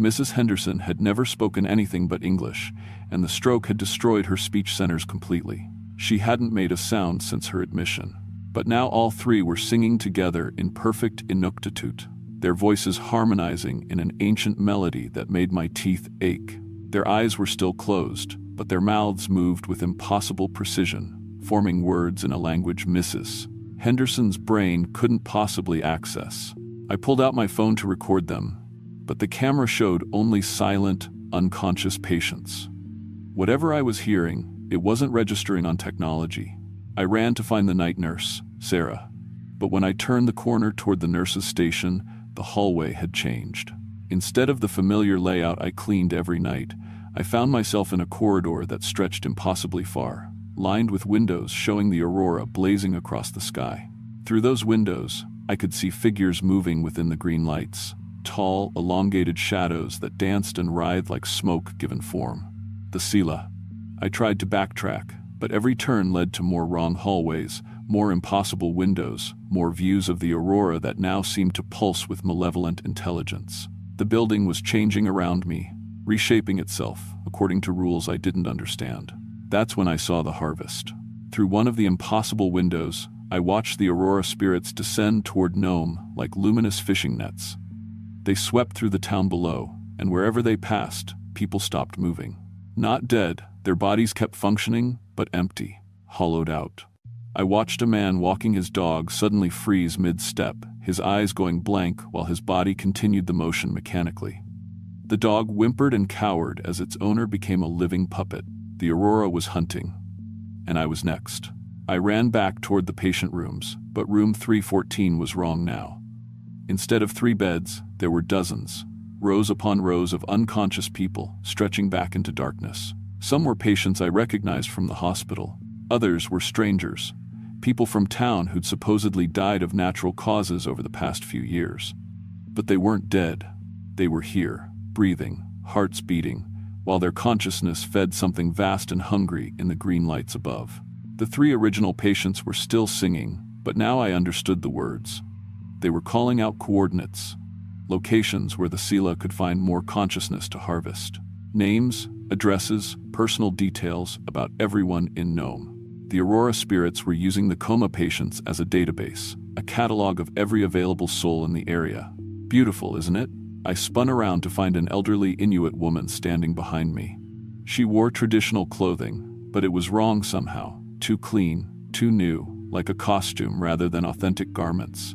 Mrs. Henderson had never spoken anything but English, and the stroke had destroyed her speech centers completely. She hadn't made a sound since her admission. But now all 3 were singing together in perfect Inuktitut, their voices harmonizing in an ancient melody that made my teeth ache. Their eyes were still closed, but their mouths moved with impossible precision, forming words in a language Mrs. Henderson's brain couldn't possibly access. I pulled out my phone to record them, but the camera showed only silent, unconscious patients. Whatever I was hearing, it wasn't registering on technology. I ran to find the night nurse, Sarah. But when I turned the corner toward the nurse's station, the hallway had changed. Instead of the familiar layout I cleaned every night, I found myself in a corridor that stretched impossibly far, lined with windows showing the aurora blazing across the sky. Through those windows, I could see figures moving within the green lights, tall, elongated shadows that danced and writhed like smoke given form. The Sila. I tried to backtrack, but every turn led to more wrong hallways, more impossible windows, more views of the aurora that now seemed to pulse with malevolent intelligence. The building was changing around me, reshaping itself according to rules I didn't understand. That's when I saw the harvest. Through one of the impossible windows, I watched the aurora spirits descend toward Nome like luminous fishing nets. They swept through the town below, and wherever they passed, people stopped moving. Not dead, their bodies kept functioning, but empty, hollowed out. I watched a man walking his dog suddenly freeze mid-step, his eyes going blank while his body continued the motion mechanically. The dog whimpered and cowered as its owner became a living puppet. The aurora was hunting, and I was next. I ran back toward the patient rooms, but room 314 was wrong now. Instead of 3 beds, there were dozens, rows upon rows of unconscious people stretching back into darkness. Some were patients I recognized from the hospital. Others were strangers, people from town who'd supposedly died of natural causes over the past few years. But they weren't dead. They were here, breathing, hearts beating, while their consciousness fed something vast and hungry in the green lights above. The 3 original patients were still singing, But now I understood the words. They were calling out coordinates, locations where the Sela could find more consciousness to harvest. Names, addresses, personal details about everyone in Nome. The Aurora spirits were using the coma patients as a database, a catalog of every available soul in the area. Beautiful, isn't it? I spun around to find an elderly Inuit woman standing behind me. She wore traditional clothing, but it was wrong somehow. Too clean, too new, like a costume rather than authentic garments.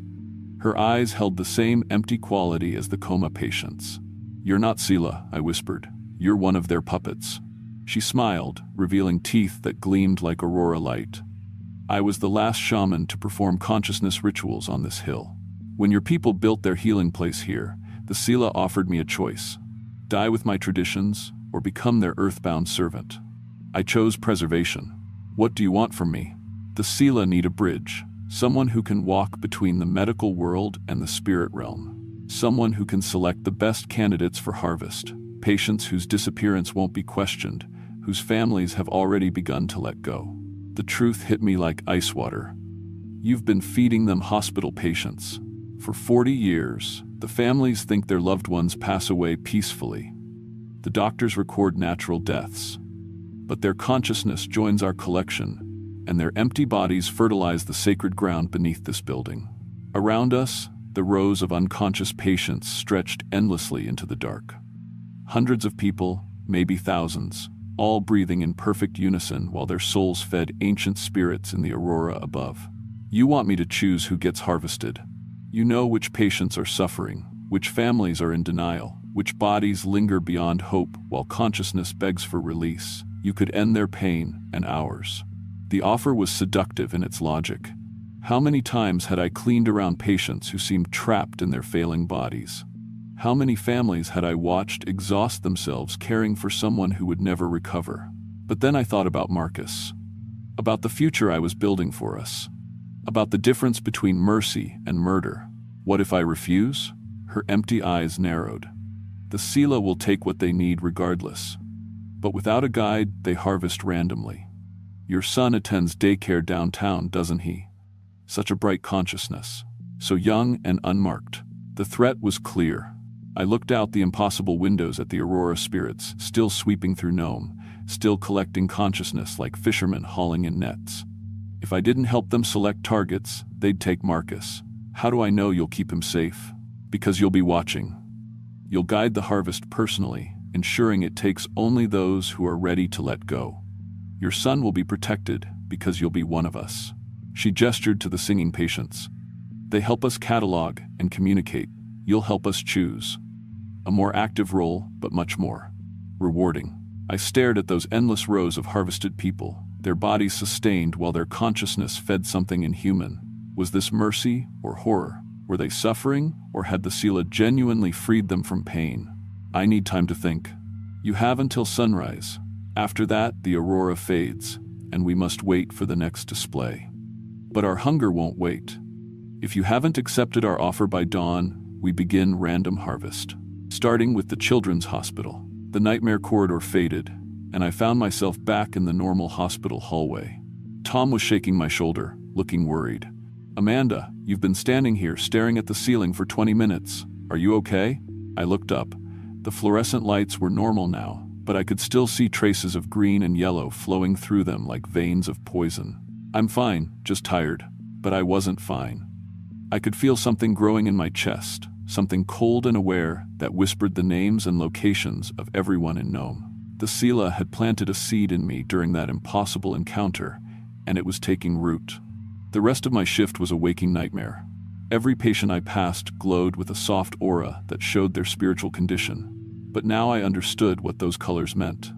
Her eyes held the same empty quality as the coma patients. "You're not Sela," I whispered. "You're one of their puppets." She smiled, revealing teeth that gleamed like aurora light. "I was the last shaman to perform consciousness rituals on this hill. When your people built their healing place here, the Sela offered me a choice: die with my traditions or become their earthbound servant. I chose preservation. What do you want from me?" The Sela need a bridge, someone who can walk between the medical world and the spirit realm. Someone who can select the best candidates for harvest, patients whose disappearance won't be questioned, whose families have already begun to let go. The truth hit me like ice water. You've been feeding them hospital patients. For 40 years, the families think their loved ones pass away peacefully. The doctors record natural deaths. But their consciousness joins our collection, and their empty bodies fertilize the sacred ground beneath this building. Around us, the rows of unconscious patients stretched endlessly into the dark. Hundreds of people, maybe thousands, all breathing in perfect unison while their souls fed ancient spirits in the aurora above. You want me to choose who gets harvested. You know which patients are suffering, which families are in denial, which bodies linger beyond hope while consciousness begs for release. You could end their pain and ours. The offer was seductive in its logic. How many times had I cleaned around patients who seemed trapped in their failing bodies? How many families had I watched exhaust themselves caring for someone who would never recover? But then I thought about Marcus, about the future I was building for us, about the difference between mercy and murder. What if I refuse? Her empty eyes narrowed. The Sela will take what they need regardless. But without a guide, they harvest randomly. Your son attends daycare downtown, doesn't he? Such a bright consciousness. So young and unmarked. The threat was clear. I looked out the impossible windows at the Aurora spirits, still sweeping through Nome, still collecting consciousness like fishermen hauling in nets. If I didn't help them select targets, they'd take Marcus. How do I know you'll keep him safe? Because you'll be watching. You'll guide the harvest personally, ensuring it takes only those who are ready to let go. Your son will be protected because you'll be one of us. She gestured to the singing patients. They help us catalog and communicate. You'll help us choose. A more active role, but much more rewarding. I stared at those endless rows of harvested people, their bodies sustained while their consciousness fed something inhuman. Was this mercy or horror? Were they suffering, or had the Sela genuinely freed them from pain? I need time to think. You have until sunrise. After that, the aurora fades, and we must wait for the next display. But our hunger won't wait. If you haven't accepted our offer by dawn, we begin random harvest. Starting with the children's hospital. The nightmare corridor faded, and I found myself back in the normal hospital hallway. Tom was shaking my shoulder, looking worried. "Amanda, you've been standing here staring at the ceiling for 20 minutes. Are you okay?" I looked up. The fluorescent lights were normal now, but I could still see traces of green and yellow flowing through them like veins of poison. "I'm fine, just tired." But I wasn't fine. I could feel something growing in my chest, something cold and aware that whispered the names and locations of everyone in Nome. The Sela had planted a seed in me during that impossible encounter, and it was taking root. The rest of my shift was a waking nightmare. Every patient I passed glowed with a soft aura that showed their spiritual condition. But now I understood what those colors meant.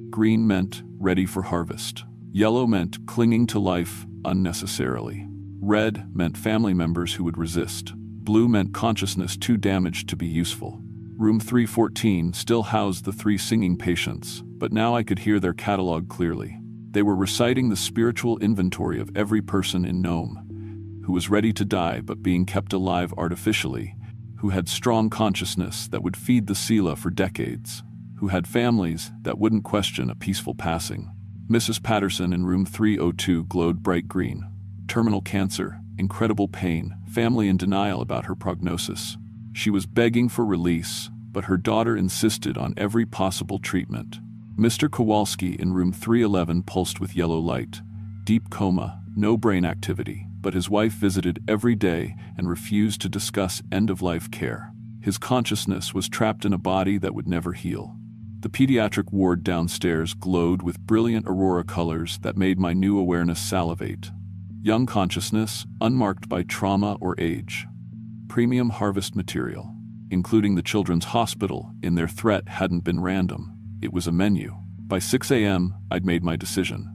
Green meant ready for harvest. Yellow meant clinging to life unnecessarily. Red meant family members who would resist. Blue meant consciousness too damaged to be useful. Room 314 still housed the 3 singing patients, but now I could hear their catalog clearly. They were reciting the spiritual inventory of every person in Nome, who was ready to die but being kept alive artificially, who had strong consciousness that would feed the Sela for decades, who had families that wouldn't question a peaceful passing. Mrs. Patterson in room 302 glowed bright green. Terminal cancer, incredible pain, family in denial about her prognosis. She was begging for release, but her daughter insisted on every possible treatment. Mr. Kowalski in room 311 pulsed with yellow light. Deep coma, no brain activity, but his wife visited every day and refused to discuss end-of-life care. His consciousness was trapped in a body that would never heal. The pediatric ward downstairs glowed with brilliant aurora colors that made my new awareness salivate. Young consciousness, unmarked by trauma or age. Premium harvest material, including the children's hospital, in their threat hadn't been random. It was a menu. By 6 a.m., I'd made my decision.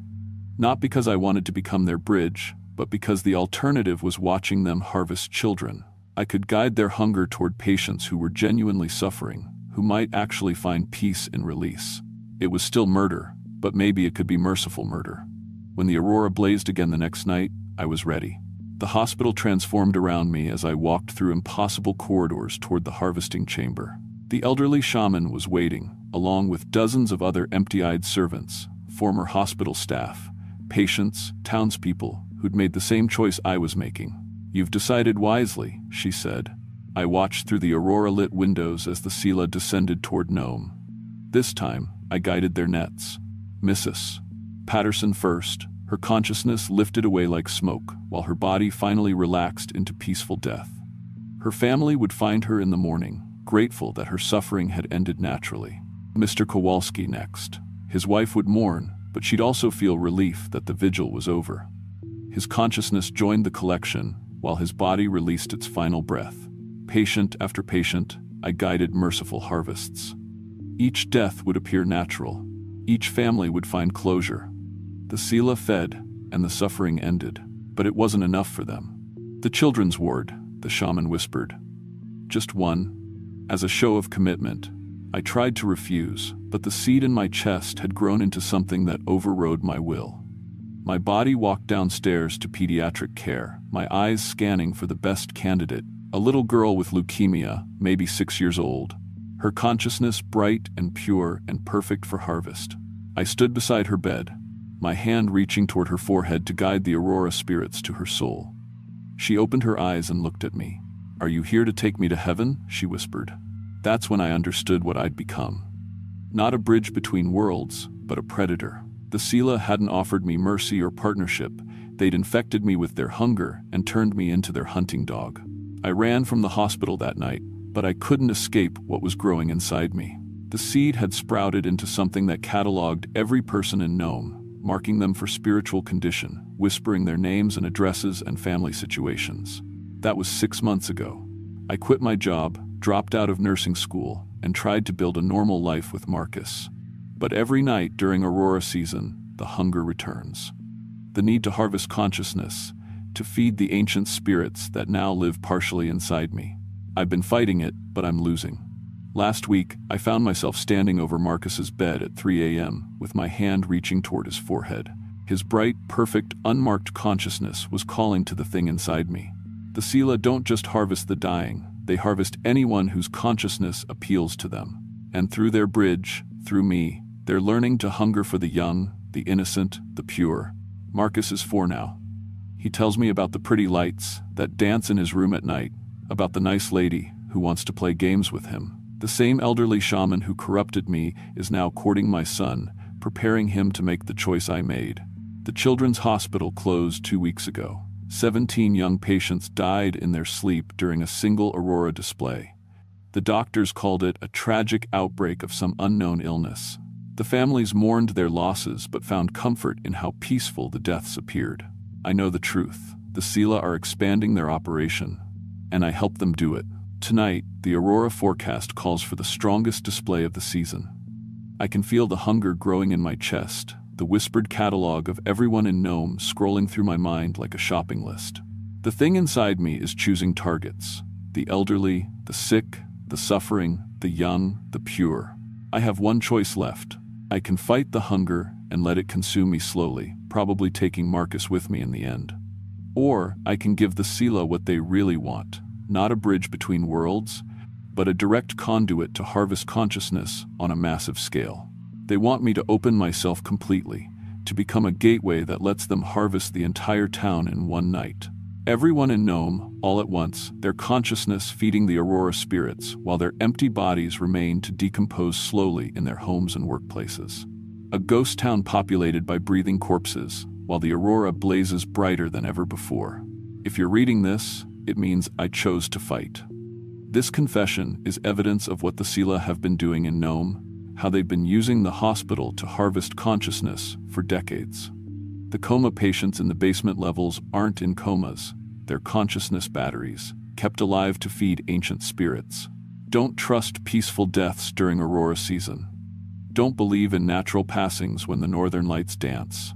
Not because I wanted to become their bridge, but because the alternative was watching them harvest children. I could guide their hunger toward patients who were genuinely suffering, who might actually find peace in release. It was still murder, but maybe it could be merciful murder. When the aurora blazed again the next night, I was ready. The hospital transformed around me as I walked through impossible corridors toward the harvesting chamber. The elderly shaman was waiting, along with dozens of other empty-eyed servants, former hospital staff, patients, townspeople who'd made the same choice I was making. "You've decided wisely," she said. I watched through the aurora-lit windows as the Sela descended toward Nome. This time, I guided their nets. Mrs. Patterson first, her consciousness lifted away like smoke, while her body finally relaxed into peaceful death. Her family would find her in the morning, grateful that her suffering had ended naturally. Mr. Kowalski next. His wife would mourn, but she'd also feel relief that the vigil was over. His consciousness joined the collection, while his body released its final breath. Patient after patient, I guided merciful harvests. Each death would appear natural. Each family would find closure. The Sela fed, and the suffering ended. But it wasn't enough for them. "The children's ward," the shaman whispered. "Just one." As a show of commitment, I tried to refuse, but the seed in my chest had grown into something that overrode my will. My body walked downstairs to pediatric care, my eyes scanning for the best candidate, a little girl with leukemia, maybe 6 years old. Her consciousness bright and pure and perfect for harvest. I stood beside her bed, my hand reaching toward her forehead to guide the aurora spirits to her soul. She opened her eyes and looked at me. "Are you here to take me to heaven?" she whispered. That's when I understood what I'd become. Not a bridge between worlds, but a predator. The Sela hadn't offered me mercy or partnership. They'd infected me with their hunger and turned me into their hunting dog. I ran from the hospital that night, but I couldn't escape what was growing inside me. The seed had sprouted into something that cataloged every person in Nome, marking them for spiritual condition, whispering their names and addresses and family situations. That was 6 months ago. I quit my job, dropped out of nursing school, and tried to build a normal life with Marcus. But every night during Aurora season, the hunger returns. The need to harvest consciousness, to feed the ancient spirits that now live partially inside me. I've been fighting it, but I'm losing. Last week, I found myself standing over Marcus's bed at 3 a.m., with my hand reaching toward his forehead. His bright, perfect, unmarked consciousness was calling to the thing inside me. The Sela don't just harvest the dying, they harvest anyone whose consciousness appeals to them. And through their bridge, through me, they're learning to hunger for the young, the innocent, the pure. Marcus is 4 now. He tells me about the pretty lights that dance in his room at night, about the nice lady who wants to play games with him. The same elderly shaman who corrupted me is now courting my son, preparing him to make the choice I made. The children's hospital closed 2 weeks ago. 17 young patients died in their sleep during a single aurora display. The doctors called it a tragic outbreak of some unknown illness. The families mourned their losses but found comfort in how peaceful the deaths appeared. I know the truth. The Sela are expanding their operation, and I help them do it. Tonight, the aurora forecast calls for the strongest display of the season. I can feel the hunger growing in my chest, the whispered catalog of everyone in Nome scrolling through my mind like a shopping list. The thing inside me is choosing targets. The elderly, the sick, the suffering, the young, the pure. I have one choice left. I can fight the hunger and let it consume me slowly, probably taking Marcus with me in the end. Or I can give the Sela what they really want, not a bridge between worlds, but a direct conduit to harvest consciousness on a massive scale. They want me to open myself completely, to become a gateway that lets them harvest the entire town in one night. Everyone in Nome, all at once, their consciousness feeding the Aurora spirits, while their empty bodies remain to decompose slowly in their homes and workplaces. A ghost town populated by breathing corpses, while the Aurora blazes brighter than ever before. If you're reading this, it means I chose to fight. This confession is evidence of what the Sila have been doing in Nome, how they've been using the hospital to harvest consciousness for decades. The coma patients in the basement levels aren't in comas, they're consciousness batteries, kept alive to feed ancient spirits. Don't trust peaceful deaths during Aurora season. Don't believe in natural passings when the northern lights dance.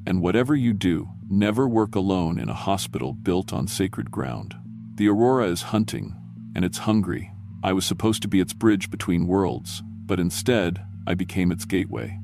And whatever you do, never work alone in a hospital built on sacred ground. The Aurora is hunting, and it's hungry. I was supposed to be its bridge between worlds, but instead, I became its gateway.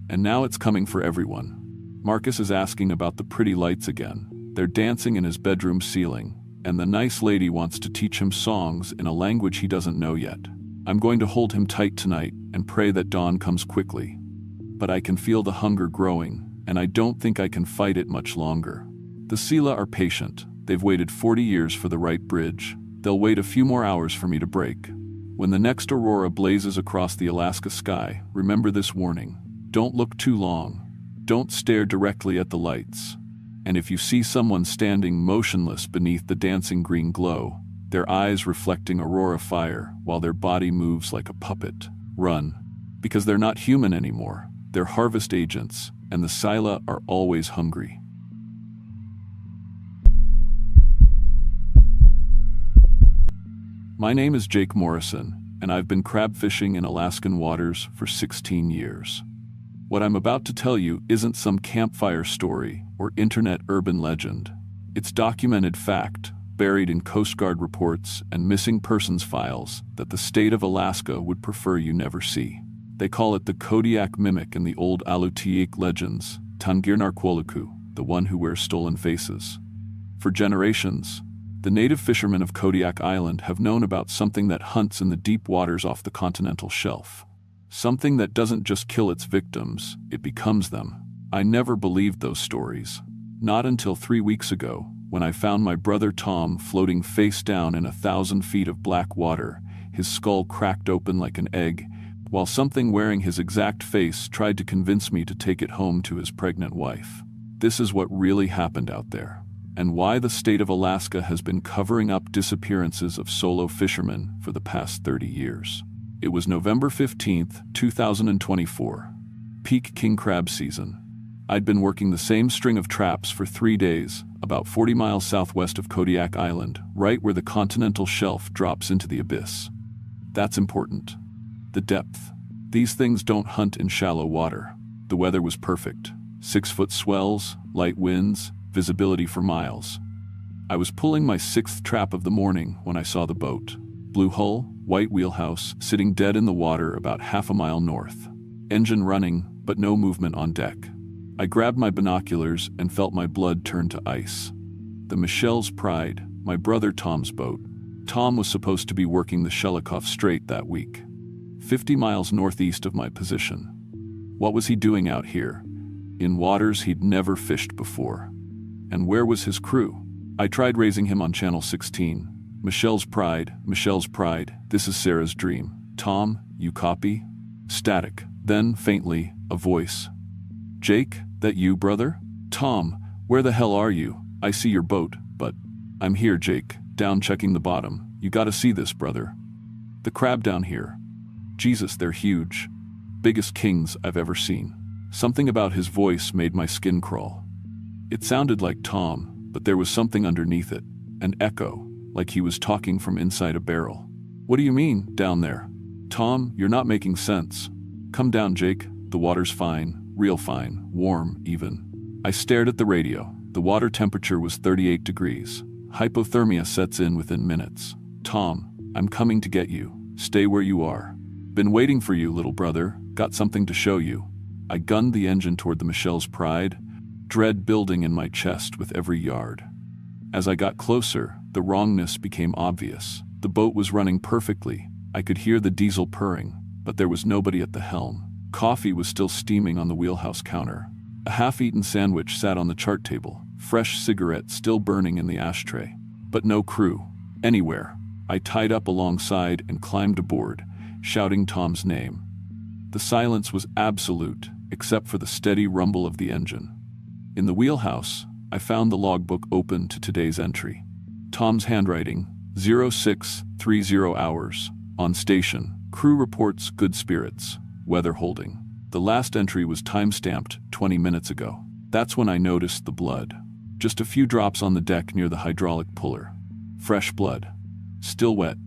And now it's coming for everyone. Marcus is asking about the pretty lights again. They're dancing in his bedroom ceiling, and the nice lady wants to teach him songs in a language he doesn't know yet. I'm going to hold him tight tonight and pray that dawn comes quickly. But I can feel the hunger growing, and I don't think I can fight it much longer. The Sila are patient. They've waited 40 years for the right bridge. They'll wait a few more hours for me to break. When the next aurora blazes across the Alaska sky, remember this warning. Don't look too long. Don't stare directly at the lights. And if you see someone standing motionless beneath the dancing green glow, their eyes reflecting aurora fire while their body moves like a puppet, run. Because they're not human anymore. They're harvest agents, and the Sila are always hungry. My name is Jake Morrison, and I've been crab fishing in Alaskan waters for 16 years. What I'm about to tell you isn't some campfire story or internet urban legend. It's documented fact, buried in Coast Guard reports and missing persons files that the state of Alaska would prefer you never see. They call it the Kodiak mimic in the old Alutiiq legends, Tangirnarquoluku, the one who wears stolen faces. For generations, the native fishermen of Kodiak Island have known about something that hunts in the deep waters off the continental shelf. Something that doesn't just kill its victims, it becomes them. I never believed those stories. Not until 3 weeks ago, when I found my brother Tom floating face down in 1,000 feet of black water, his skull cracked open like an egg, while something wearing his exact face tried to convince me to take it home to his pregnant wife. This is what really happened out there, and why the state of Alaska has been covering up disappearances of solo fishermen for the past 30 years. It was November 15th, 2024, peak king crab season. I'd been working the same string of traps for 3 days, about 40 miles southwest of Kodiak Island, right where the continental shelf drops into the abyss. That's important. The depth. These things don't hunt in shallow water. The weather was perfect. 6-foot swells, light winds, visibility for miles. I was pulling my 6th trap of the morning when I saw the boat. Blue hull, white wheelhouse, sitting dead in the water about half a mile north. Engine running, but no movement on deck. I grabbed my binoculars and felt my blood turn to ice. The Michelle's Pride, my brother Tom's boat. Tom was supposed to be working the Shelikof Strait that week, 50 miles northeast of my position. What was he doing out here? In waters he'd never fished before. And where was his crew? I tried raising him on channel 16. Michelle's Pride, this is Sarah's dream. Tom, you copy? Static. Then, faintly, a voice. Jake, that you, brother? Tom, where the hell are you? I see your boat, but... I'm here, Jake, down checking the bottom. You gotta see this, brother. The crab down here. Jesus, they're huge. Biggest kings I've ever seen. Something about his voice made my skin crawl. It sounded like Tom, but there was something underneath it. An echo. Like he was talking from inside a barrel. What do you mean, down there? Tom, you're not making sense. Come down, Jake. The water's fine, real fine, warm, even. I stared at the radio. The water temperature was 38 degrees. Hypothermia sets in within minutes. Tom, I'm coming to get you. Stay where you are. Been waiting for you, little brother. Got something to show you. I gunned the engine toward the Michelle's Pride, dread building in my chest with every yard. As I got closer, the wrongness became obvious. The boat was running perfectly. I could hear the diesel purring, but there was nobody at the helm. Coffee was still steaming on the wheelhouse counter. A half-eaten sandwich sat on the chart table. fresh cigarette still burning in the ashtray. But no crew. Anywhere. I tied up alongside and climbed aboard, shouting Tom's name. The silence was absolute, except for the steady rumble of the engine. In the wheelhouse, I found the logbook open to today's entry. Tom's handwriting, 0630 hours. On station, crew reports good spirits, weather holding. The last entry was time-stamped 20 minutes ago. That's when I noticed the blood. Just a few drops on the deck near the hydraulic puller. Fresh blood. Still wet.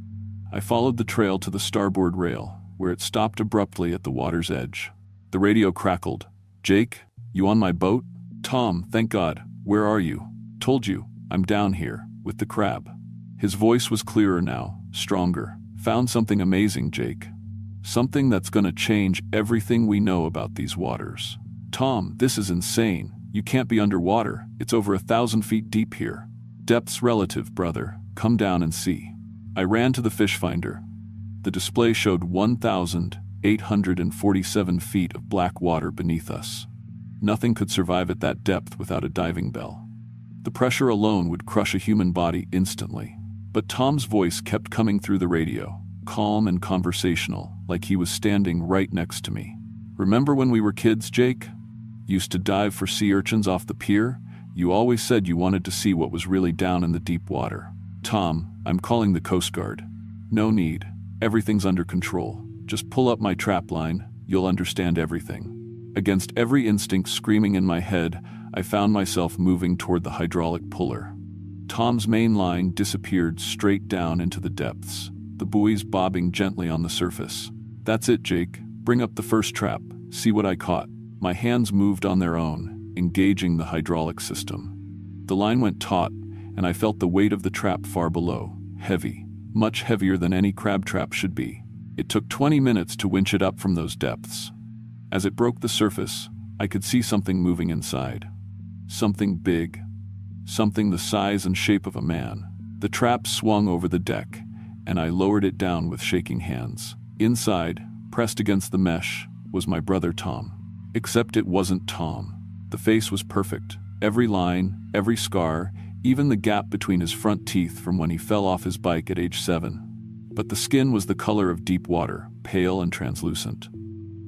I followed the trail to the starboard rail, where it stopped abruptly at the water's edge. The radio crackled. "Jake, you on my boat?" "Tom, thank God. Where are you?" "Told you, I'm down here, with the crab." His voice was clearer now, stronger. "Found something amazing, Jake. Something that's gonna change everything we know about these waters." "Tom, this is insane. You can't be underwater. It's over 1,000 feet deep here." "Depth's relative, brother. Come down and see." I ran to the fish finder. The display showed 1,847 feet of black water beneath us. Nothing could survive at that depth without a diving bell. The pressure alone would crush a human body instantly. But Tom's voice kept coming through the radio, calm and conversational, like he was standing right next to me. "Remember when we were kids, Jake? Used to dive for sea urchins off the pier? You always said you wanted to see what was really down in the deep water." "Tom, I'm calling the Coast Guard." "No need. Everything's under control. Just pull up my trap line, you'll understand everything." Against every instinct screaming in my head, I found myself moving toward the hydraulic puller. Tom's main line disappeared straight down into the depths, the buoys bobbing gently on the surface. "That's it, Jake. Bring up the first trap. See what I caught." My hands moved on their own, engaging the hydraulic system. The line went taut, and I felt the weight of the trap far below, heavy, much heavier than any crab trap should be. It took 20 minutes to winch it up from those depths. As it broke the surface, I could see something moving inside. Something big. Something the size and shape of a man. The trap swung over the deck, and I lowered it down with shaking hands. Inside, pressed against the mesh, was my brother Tom. Except it wasn't Tom. The face was perfect. Every line, every scar, even the gap between his front teeth from when he fell off his bike at age 7. But the skin was the color of deep water, pale and translucent.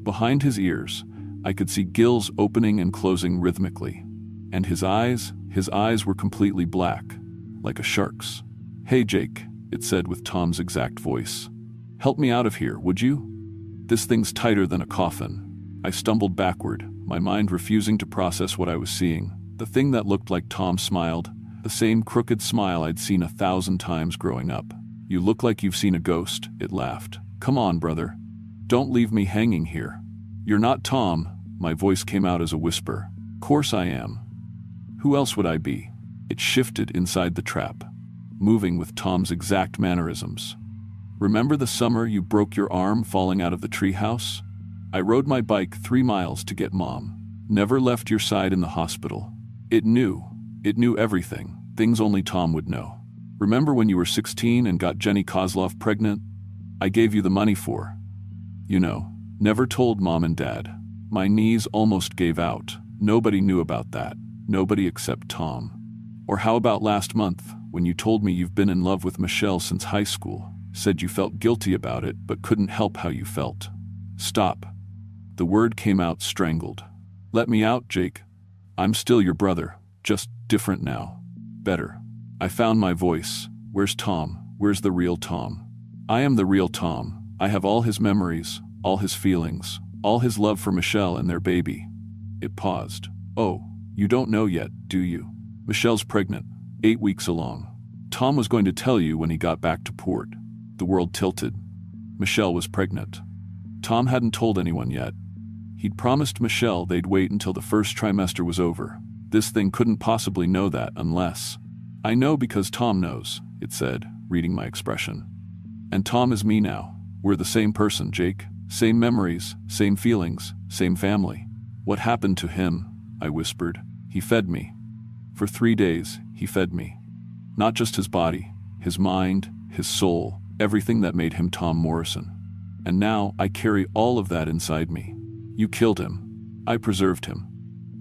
Behind his ears, I could see gills opening and closing rhythmically. And his eyes were completely black, like a shark's. "Hey Jake," it said with Tom's exact voice. "Help me out of here, would you? This thing's tighter than a coffin." I stumbled backward, my mind refusing to process what I was seeing. The thing that looked like Tom smiled, the same crooked smile I'd seen 1,000 times growing up. "You look like you've seen a ghost," it laughed. "Come on, brother. Don't leave me hanging here." "You're not Tom," my voice came out as a whisper. "Course I am. Who else would I be?" It shifted inside the trap, moving with Tom's exact mannerisms. "Remember the summer you broke your arm falling out of the treehouse? I rode my bike 3 miles to get Mom. Never left your side in the hospital. It knew everything, things only Tom would know. Remember when you were 16 and got Jenny Kozlov pregnant? I gave you the money for. Never told Mom and Dad. My knees almost gave out. Nobody knew about that. Nobody except Tom. Or how about last month, when you told me you've been in love with Michelle since high school, said you felt guilty about it but couldn't help how you felt." "Stop." The word came out strangled. "Let me out, Jake. I'm still your brother, just different now. Better." I found my voice. "Where's Tom? Where's the real Tom?" "I am the real Tom. I have all his memories, all his feelings, all his love for Michelle and their baby." It paused. "Oh, you don't know yet, do you? Michelle's pregnant, 8 weeks along. Tom was going to tell you when he got back to port." The world tilted. Michelle was pregnant. Tom hadn't told anyone yet. He'd promised Michelle they'd wait until the first trimester was over. This thing couldn't possibly know that unless... "I know because Tom knows," it said, reading my expression. "And Tom is me now. We're the same person, Jake. Same memories, same feelings, same family." "What happened to him?" I whispered. "He fed me. For 3 days, he fed me. Not just his body, his mind, his soul, everything that made him Tom Morrison. And now I carry all of that inside me. You killed him. I preserved him.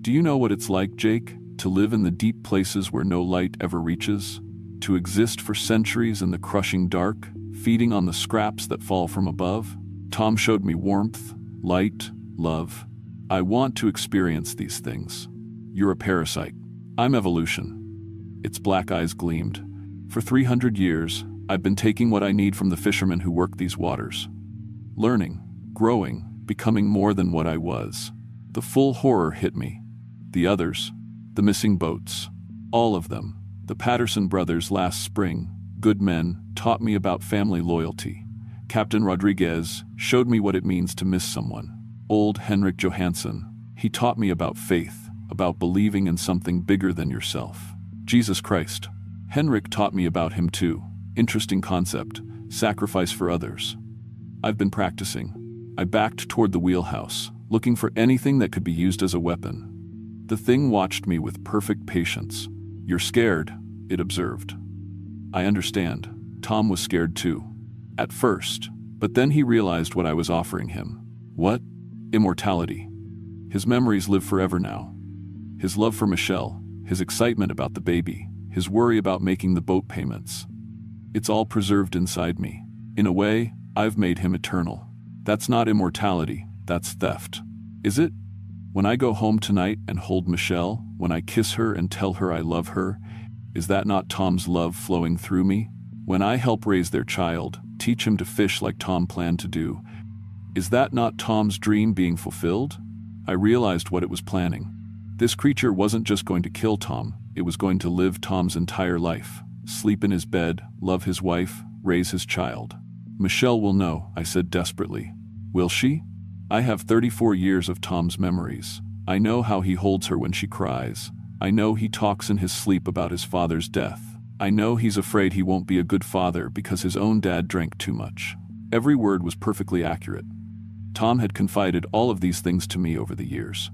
Do you know what it's like, Jake, To live in the deep places where no light ever reaches? To exist for centuries in the crushing dark, feeding on the scraps that fall from above? Tom showed me warmth, light, love. I want to experience these things. You're a parasite. I'm evolution. Its black eyes gleamed. For 300 years, I've been taking what I need from the fishermen who work these waters. Learning, growing, becoming more than what I was. The full horror hit me. The others, the missing boats, all of them. The Patterson brothers last spring, good men, taught me about family loyalty. Captain Rodriguez showed me what it means to miss someone. Old Henrik Johansson, he taught me about faith, about believing in something bigger than yourself. Jesus Christ. Henrik taught me about him too. Interesting concept, sacrifice for others. I've been practicing. I backed toward the wheelhouse, looking for anything that could be used as a weapon. The thing watched me with perfect patience. You're scared, it observed. I understand. Tom was scared too. At first, but then he realized what I was offering him. What? Immortality. His memories live forever now. His love for Michelle, his excitement about the baby, his worry about making the boat payments. It's all preserved inside me. In a way, I've made him eternal. That's not immortality, that's theft. Is it? When I go home tonight and hold Michelle, when I kiss her and tell her I love her, is that not Tom's love flowing through me? When I help raise their child, teach him to fish like Tom planned to do, is that not Tom's dream being fulfilled? I realized what it was planning. This creature wasn't just going to kill Tom, it was going to live Tom's entire life. Sleep in his bed, love his wife, raise his child. Michelle will know, I said desperately. Will she? I have 34 years of Tom's memories. I know how he holds her when she cries. I know he talks in his sleep about his father's death. I know he's afraid he won't be a good father because his own dad drank too much. Every word was perfectly accurate. Tom had confided all of these things to me over the years.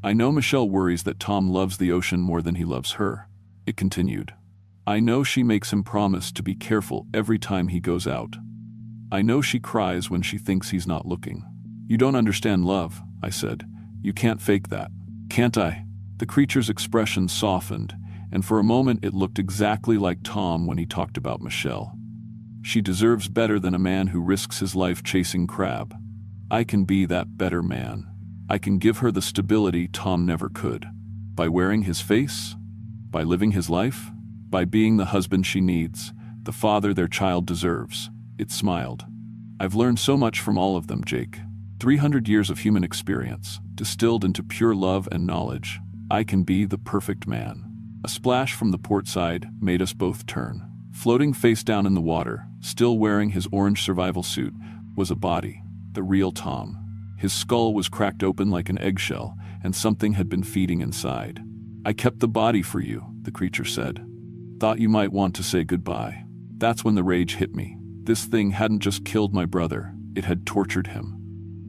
I know Michelle worries that Tom loves the ocean more than he loves her. It continued. I know she makes him promise to be careful every time he goes out. I know she cries when she thinks he's not looking. You don't understand love, I said. You can't fake that. Can't I? The creature's expression softened, and for a moment it looked exactly like Tom when he talked about Michelle. She deserves better than a man who risks his life chasing crab. I can be that better man. I can give her the stability Tom never could. By wearing his face? By living his life? By being the husband she needs, the father their child deserves. It smiled. I've learned so much from all of them, Jake. 300 years of human experience, distilled into pure love and knowledge. I can be the perfect man. A splash from the port side made us both turn. Floating face down in the water, still wearing his orange survival suit, was a body, the real Tom. His skull was cracked open like an eggshell, and something had been feeding inside. I kept the body for you, the creature said. Thought you might want to say goodbye. That's when the rage hit me. This thing hadn't just killed my brother, it had tortured him.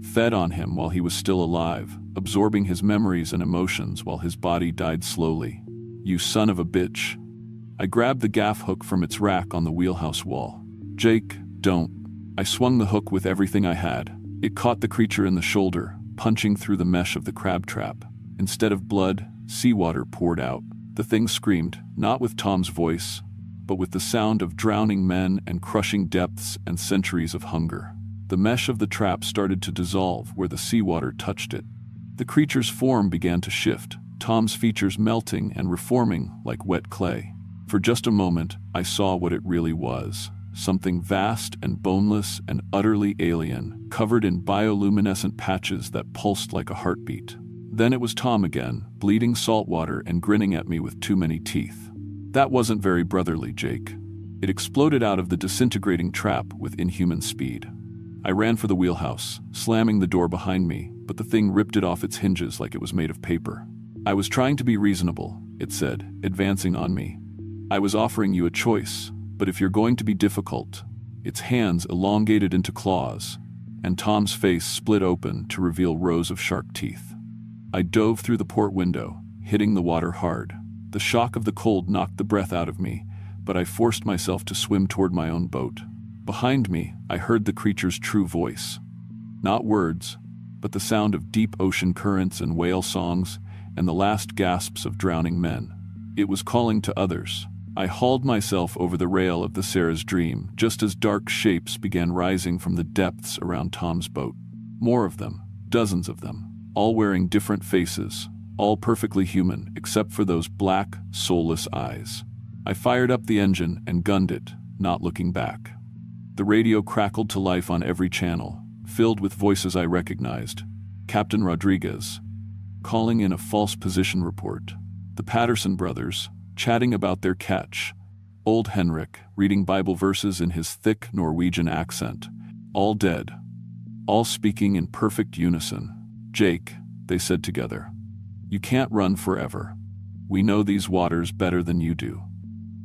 Fed on him while he was still alive, absorbing his memories and emotions while his body died slowly. You son of a bitch. I grabbed the gaff hook from its rack on the wheelhouse wall. Jake, don't. I swung the hook with everything I had. It caught the creature in the shoulder, punching through the mesh of the crab trap. Instead of blood, seawater poured out. The thing screamed, not with Tom's voice, but with the sound of drowning men and crushing depths and centuries of hunger. The mesh of the trap started to dissolve where the seawater touched it. The creature's form began to shift, Tom's features melting and reforming like wet clay. For just a moment, I saw what it really was. Something vast and boneless and utterly alien, covered in bioluminescent patches that pulsed like a heartbeat. Then it was Tom again, bleeding saltwater and grinning at me with too many teeth. That wasn't very brotherly, Jake. It exploded out of the disintegrating trap with inhuman speed. I ran for the wheelhouse, slamming the door behind me, but the thing ripped it off its hinges like it was made of paper. I was trying to be reasonable, it said, advancing on me. I was offering you a choice, but if you're going to be difficult. Its hands elongated into claws, and Tom's face split open to reveal rows of shark teeth. I dove through the port window, hitting the water hard. The shock of the cold knocked the breath out of me, but I forced myself to swim toward my own boat. Behind me, I heard the creature's true voice. Not words, but the sound of deep ocean currents and whale songs, and the last gasps of drowning men. It was calling to others. I hauled myself over the rail of the Sarah's Dream just as dark shapes began rising from the depths around Tom's boat. More of them, dozens of them, all wearing different faces, all perfectly human except for those black, soulless eyes. I fired up the engine and gunned it, not looking back. The radio crackled to life on every channel, filled with voices I recognized. Captain Rodriguez, calling in a false position report. The Patterson brothers, chatting about their catch. Old Henrik, reading Bible verses in his thick Norwegian accent. All dead. All speaking in perfect unison. Jake, they said together, you can't run forever. We know these waters better than you do.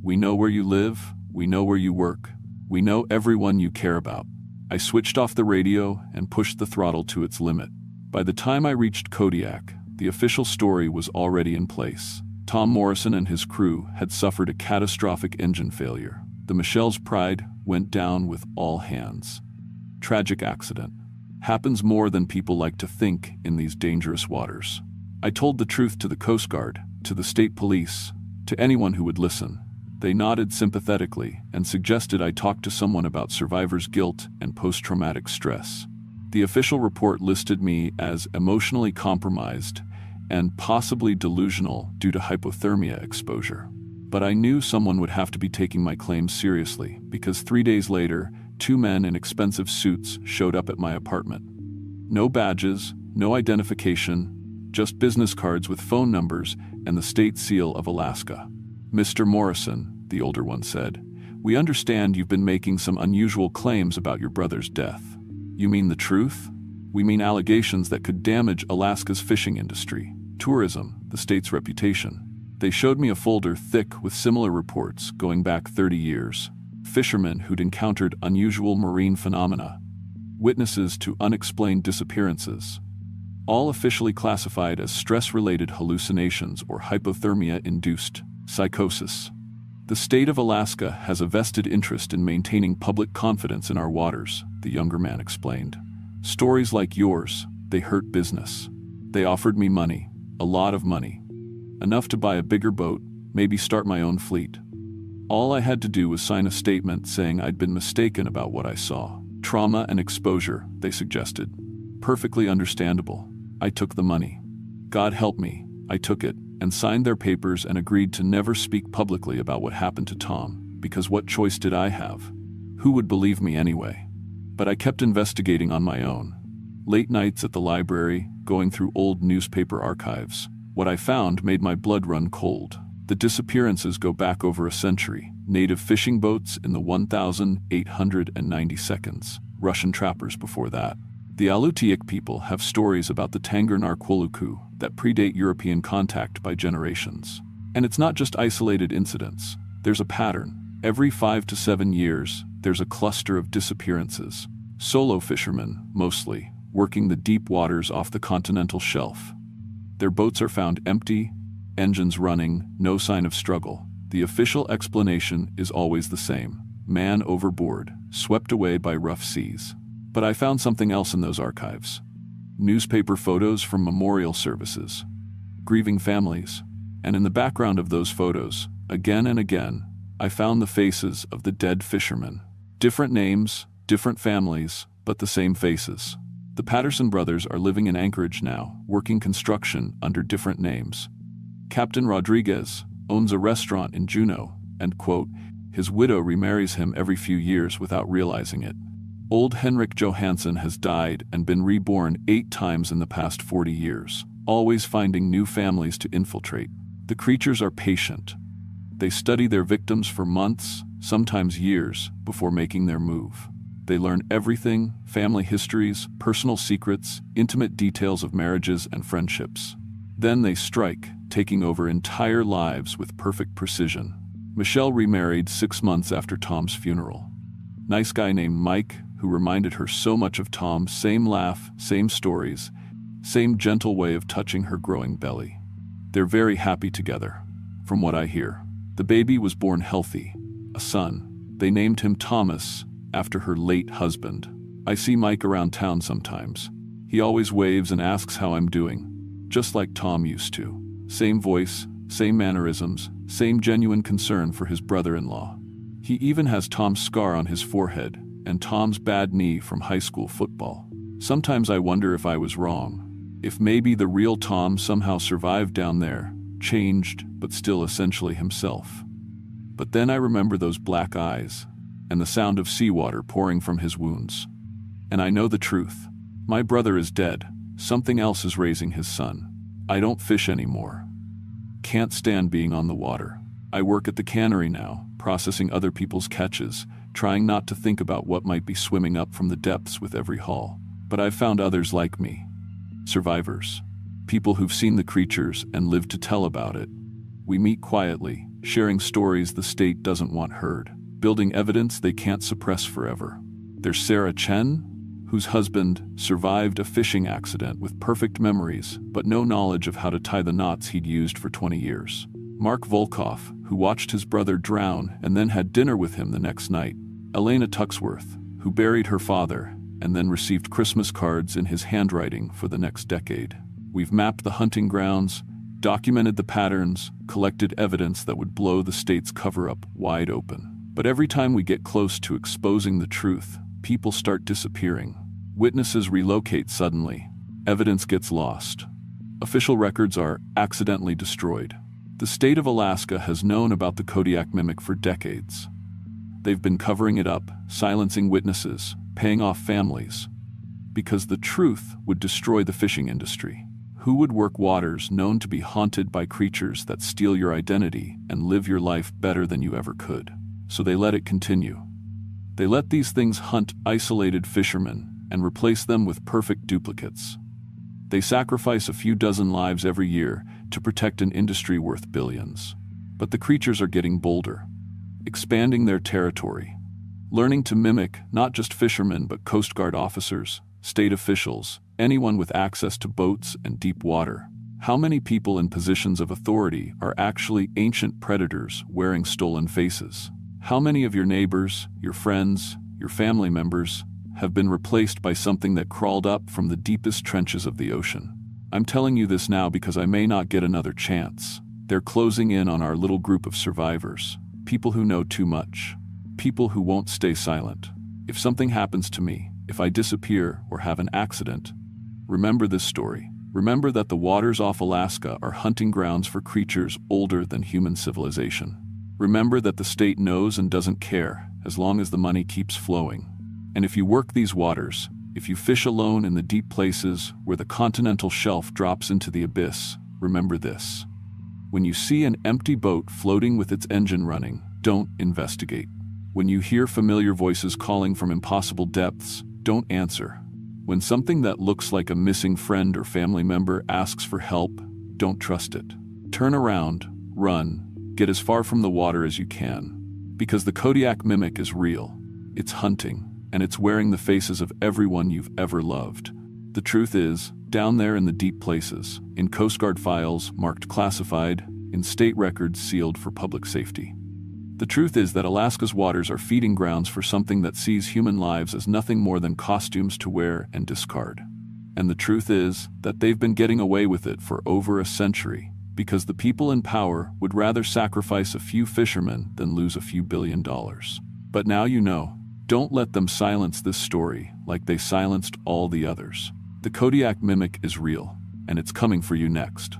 We know where you live, we know where you work, we know everyone you care about. I switched off the radio and pushed the throttle to its limit. By the time I reached Kodiak, the official story was already in place. Tom Morrison and his crew had suffered a catastrophic engine failure. The Michelle's Pride went down with all hands. Tragic accident. Happens more than people like to think in these dangerous waters. I told the truth to the Coast Guard, to the state police, to anyone who would listen. They nodded sympathetically and suggested I talk to someone about survivor's guilt and post-traumatic stress. The official report listed me as emotionally compromised and possibly delusional due to hypothermia exposure. But I knew someone would have to be taking my claims seriously because 3 days later, 2 men in expensive suits showed up at my apartment. No badges, no identification, just business cards with phone numbers and the state seal of Alaska. Mr. Morrison, the older one said, we understand you've been making some unusual claims about your brother's death. You mean the truth? We mean allegations that could damage Alaska's fishing industry, tourism, the state's reputation. They showed me a folder thick with similar reports going back 30 years. Fishermen who'd encountered unusual marine phenomena. Witnesses to unexplained disappearances. All officially classified as stress-related hallucinations or hypothermia-induced psychosis. The state of Alaska has a vested interest in maintaining public confidence in our waters, the younger man explained. Stories like yours, they hurt business. They offered me money, a lot of money. Enough to buy a bigger boat, maybe start my own fleet. All I had to do was sign a statement saying I'd been mistaken about what I saw. Trauma and exposure, they suggested. Perfectly understandable. I took the money. God help me, I took it, and signed their papers and agreed to never speak publicly about what happened to Tom, because what choice did I have? Who would believe me anyway? But I kept investigating on my own. Late nights at the library, going through old newspaper archives. What I found made my blood run cold. The disappearances go back over a century. Native fishing boats in the 1,890 seconds. Russian trappers before that. The Alutiiq people have stories about the Tangar-Narquoluku that predate European contact by generations. And it's not just isolated incidents. There's a pattern. Every 5 to 7 years, there's a cluster of disappearances. Solo fishermen, mostly, working the deep waters off the continental shelf. Their boats are found empty, engines running, no sign of struggle. The official explanation is always the same. Man overboard, swept away by rough seas. But I found something else in those archives. Newspaper photos from memorial services. Grieving families. And in the background of those photos, again and again, I found the faces of the dead fishermen. Different names, different families, but the same faces. The Patterson brothers are living in Anchorage now, working construction under different names. Captain Rodriguez owns a restaurant in Juneau, and, quote, his widow remarries him every few years without realizing it. Old Henrik Johansson has died and been reborn 8 times in the past 40 years, always finding new families to infiltrate. The creatures are patient. They study their victims for months, sometimes years, before making their move. They learn everything, family histories, personal secrets, intimate details of marriages and friendships. Then they strike, taking over entire lives with perfect precision. Michelle remarried 6 months after Tom's funeral. Nice guy named Mike, who reminded her so much of Tom, same laugh, same stories, same gentle way of touching her growing belly. They're very happy together, from what I hear. The baby was born healthy, a son. They named him Thomas, after her late husband. I see Mike around town sometimes. He always waves and asks how I'm doing. just like Tom used to. Same voice, same mannerisms, same genuine concern for his brother-in-law. He even has Tom's scar on his forehead and Tom's bad knee from high school football. Sometimes I wonder if I was wrong. If maybe the real Tom somehow survived down there, changed, but still essentially himself. But then I remember those black eyes, and the sound of seawater pouring from his wounds. And I know the truth. My brother is dead. Something else is raising his son. I don't fish anymore. Can't stand being on the water. I work at the cannery now, processing other people's catches, trying not to think about what might be swimming up from the depths with every haul. But I've found others like me. Survivors. People who've seen the creatures and lived to tell about it. We meet quietly, sharing stories the state doesn't want heard, building evidence they can't suppress forever. There's Sarah Chen, whose husband survived a fishing accident with perfect memories but no knowledge of how to tie the knots he'd used for 20 years. Mark Volkoff, who watched his brother drown and then had dinner with him the next night. Elena Tuxworth, who buried her father and then received Christmas cards in his handwriting for the next decade. We've mapped the hunting grounds, documented the patterns, collected evidence that would blow the state's cover-up wide open. But every time we get close to exposing the truth, people start disappearing. Witnesses relocate suddenly. Evidence gets lost. Official records are accidentally destroyed. The state of Alaska has known about the Kodiak mimic for decades. They've been covering it up, silencing witnesses, paying off families, because the truth would destroy the fishing industry. Who would work waters known to be haunted by creatures that steal your identity and live your life better than you ever could? So they let it continue. They let these things hunt isolated fishermen and replace them with perfect duplicates. They sacrifice a few dozen lives every year to protect an industry worth billions. But the creatures are getting bolder, expanding their territory, learning to mimic not just fishermen but Coast Guard officers, state officials, anyone with access to boats and deep water. How many people in positions of authority are actually ancient predators wearing stolen faces? How many of your neighbors, your friends, your family members have been replaced by something that crawled up from the deepest trenches of the ocean? I'm telling you this now because I may not get another chance. They're closing in on our little group of survivors, people who know too much, people who won't stay silent. If something happens to me, if I disappear or have an accident, remember this story. Remember that the waters off Alaska are hunting grounds for creatures older than human civilization. Remember that the state knows and doesn't care as long as the money keeps flowing. And if you work these waters, if you fish alone in the deep places where the continental shelf drops into the abyss, remember this. When you see an empty boat floating with its engine running, don't investigate. When you hear familiar voices calling from impossible depths, don't answer. When something that looks like a missing friend or family member asks for help, don't trust it. Turn around, run, get as far from the water as you can. Because the Kodiak mimic is real. It's hunting, and it's wearing the faces of everyone you've ever loved. The truth is, down there in the deep places, in Coast Guard files marked classified, in state records sealed for public safety. The truth is that Alaska's waters are feeding grounds for something that sees human lives as nothing more than costumes to wear and discard. And the truth is that they've been getting away with it for over a century, because the people in power would rather sacrifice a few fishermen than lose a few $1 billion. But now you know. Don't let them silence this story like they silenced all the others. The Kodiak mimic is real, and it's coming for you next.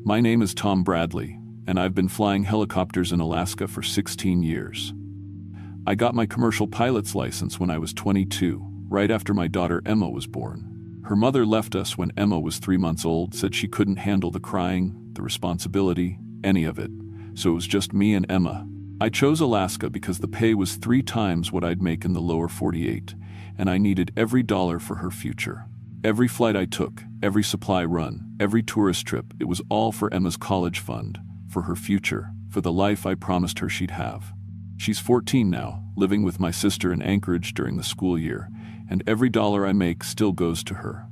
My name is Tom Bradley, and I've been flying helicopters in Alaska for 16 years. I got my commercial pilot's license when I was 22, right after my daughter Emma was born. Her mother left us when Emma was 3 months old, said she couldn't handle the crying, the responsibility, any of it, so it was just me and Emma. I chose Alaska because the pay was 3 times what I'd make in the lower 48, and I needed every dollar for her future. Every flight I took, every supply run, every tourist trip, it was all for Emma's college fund, for her future, for the life I promised her she'd have. She's 14 now, living with my sister in Anchorage during the school year, and every dollar I make still goes to her.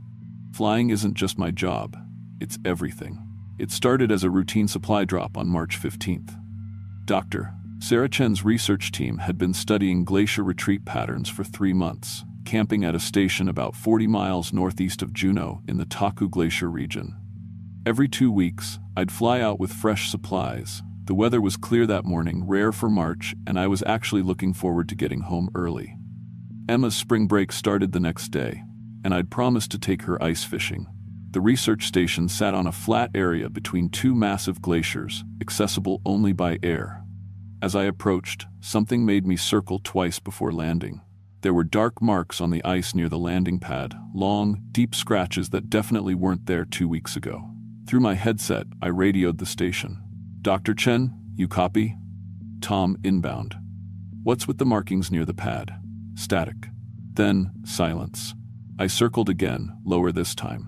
Flying isn't just my job, it's everything. It started as a routine supply drop on March 15th. Doctor, Sarah Chen's research team had been studying glacier retreat patterns for 3 months, camping at a station about 40 miles northeast of Juneau in the Taku Glacier region. Every 2 weeks, I'd fly out with fresh supplies. The weather was clear that morning, rare for March, and I was actually looking forward to getting home early. Emma's spring break started the next day, and I'd promised to take her ice fishing. The research station sat on a flat area between 2 massive glaciers, accessible only by air. As I approached, something made me circle twice before landing. There were dark marks on the ice near the landing pad, long, deep scratches that definitely weren't there 2 weeks ago. Through my headset, I radioed the station. "Dr. Chen, you copy?" "Tom, inbound." "What's with the markings near the pad?" "Static." Then, silence. I circled again, lower this time.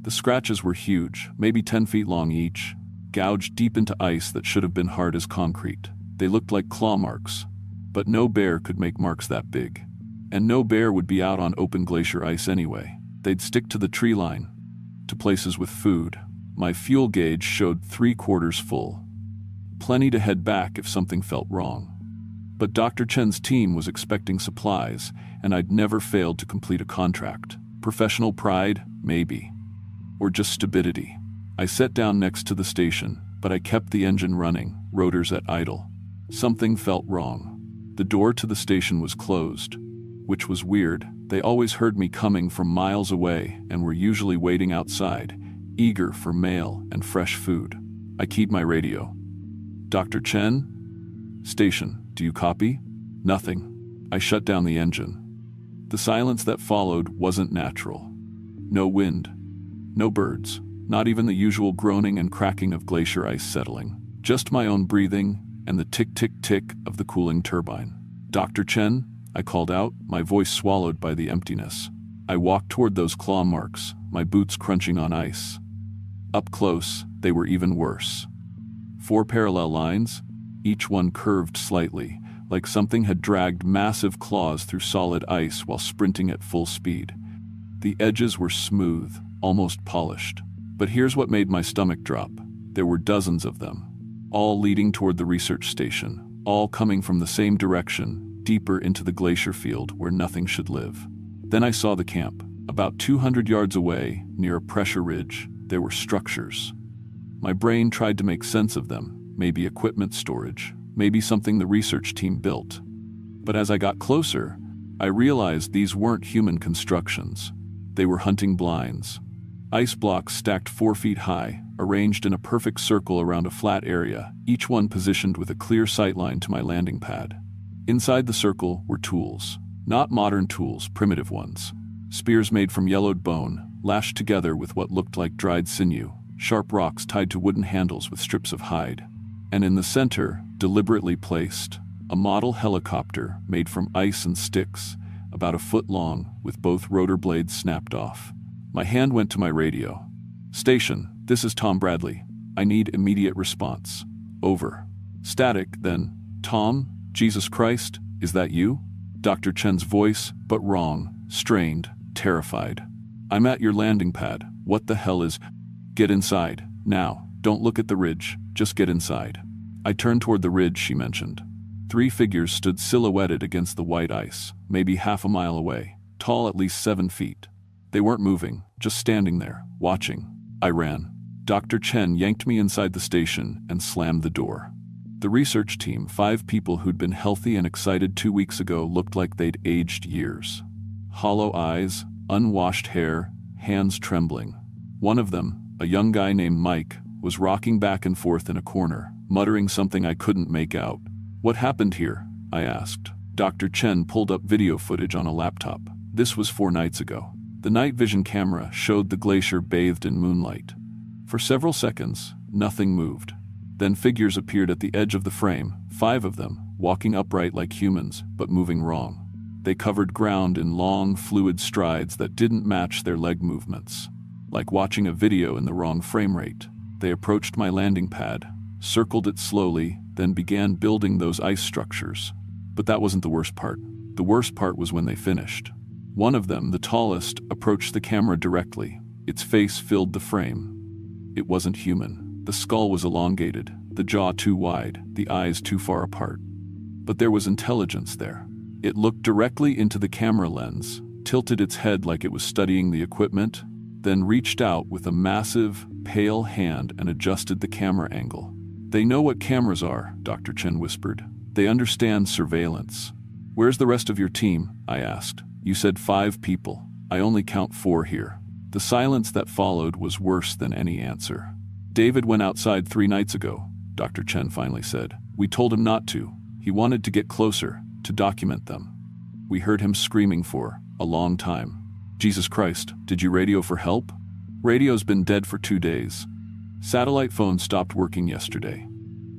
The scratches were huge, maybe 10 feet long each, gouged deep into ice that should have been hard as concrete. They looked like claw marks. But no bear could make marks that big. And no bear would be out on open glacier ice anyway. They'd stick to the tree line, to places with food. My fuel gauge showed 3/4 full. Plenty to head back if something felt wrong. But Dr. Chen's team was expecting supplies, and I'd never failed to complete a contract. Professional pride? Maybe. Or just stupidity. I sat down next to the station, but I kept the engine running, rotors at idle. Something felt wrong. The door to the station was closed, which was weird. They always heard me coming from miles away and were usually waiting outside, eager for mail and fresh food. I keyed my radio. "Dr. Chen? Station, do you copy?" "Nothing." I shut down the engine. The silence that followed wasn't natural. No wind. No birds. Not even the usual groaning and cracking of glacier ice settling. Just my own breathing and the tick-tick-tick of the cooling turbine. "Dr. Chen?" I called out, my voice swallowed by the emptiness. I walked toward those claw marks, my boots crunching on ice. Up close, they were even worse. 4 parallel lines, each one curved slightly, like something had dragged massive claws through solid ice while sprinting at full speed. The edges were smooth, almost polished. But here's what made my stomach drop. There were dozens of them, all leading toward the research station, all coming from the same direction, deeper into the glacier field where nothing should live. Then I saw the camp. About 200 yards away, near a pressure ridge, there were structures. My brain tried to make sense of them, maybe equipment storage, maybe something the research team built. But as I got closer, I realized these weren't human constructions. They were hunting blinds. Ice blocks stacked 4 feet high, arranged in a perfect circle around a flat area, each one positioned with a clear sightline to my landing pad. Inside the circle were tools. Not modern tools, primitive ones. Spears made from yellowed bone, lashed together with what looked like dried sinew, sharp rocks tied to wooden handles with strips of hide. And in the center, deliberately placed, a model helicopter made from ice and sticks, about a foot long, with both rotor blades snapped off. My hand went to my radio. "Station, this is Tom Bradley. I need immediate response." "Over." Static, then, "Tom, Jesus Christ, is that you?" Dr. Chen's voice, but wrong, strained, terrified. "I'm at your landing pad. What the hell is—" "Get inside, now. Don't look at the ridge, just get inside." I turned toward the ridge she mentioned. 3 figures stood silhouetted against the white ice, maybe half a mile away, tall at least 7 feet. They weren't moving, just standing there, watching. I ran. Dr. Chen yanked me inside the station and slammed the door. The research team, 5 people who'd been healthy and excited 2 weeks ago, looked like they'd aged years. Hollow eyes, unwashed hair, hands trembling. One of them, a young guy named Mike, was rocking back and forth in a corner, muttering something I couldn't make out. "What happened here?" I asked. Dr. Chen pulled up video footage on a laptop. This was 4 nights ago. The night vision camera showed the glacier bathed in moonlight. For several seconds, nothing moved. Then figures appeared at the edge of the frame, 5 of them, walking upright like humans, but moving wrong. They covered ground in long, fluid strides that didn't match their leg movements. Like watching a video in the wrong frame rate. They approached my landing pad, circled it slowly, then began building those ice structures. But that wasn't the worst part. The worst part was when they finished. One of them, the tallest, approached the camera directly. Its face filled the frame. It wasn't human. The skull was elongated, the jaw too wide, the eyes too far apart. But there was intelligence there. It looked directly into the camera lens, tilted its head like it was studying the equipment, then reached out with a massive, pale hand and adjusted the camera angle. "They know what cameras are," Dr. Chen whispered. "They understand surveillance." "Where's the rest of your team?" I asked. "You said 5 people. I only count 4 here." The silence that followed was worse than any answer. "David went outside 3 nights ago," Dr. Chen finally said. "We told him not to. He wanted to get closer, to document them. We heard him screaming for a long time." "Jesus Christ, did you radio for help?" "Radio's been dead for 2 days. Satellite phones stopped working yesterday.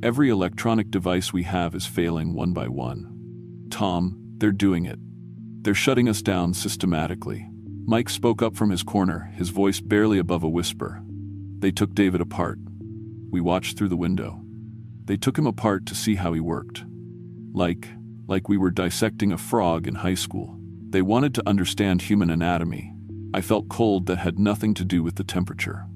Every electronic device we have is failing one by one. Tom, they're doing it. They're shutting us down systematically." Mike spoke up from his corner, his voice barely above a whisper. "They took David apart. We watched through the window. They took him apart to see how he worked. Like we were dissecting a frog in high school. They wanted to understand human anatomy. I felt cold that had nothing to do with the temperature.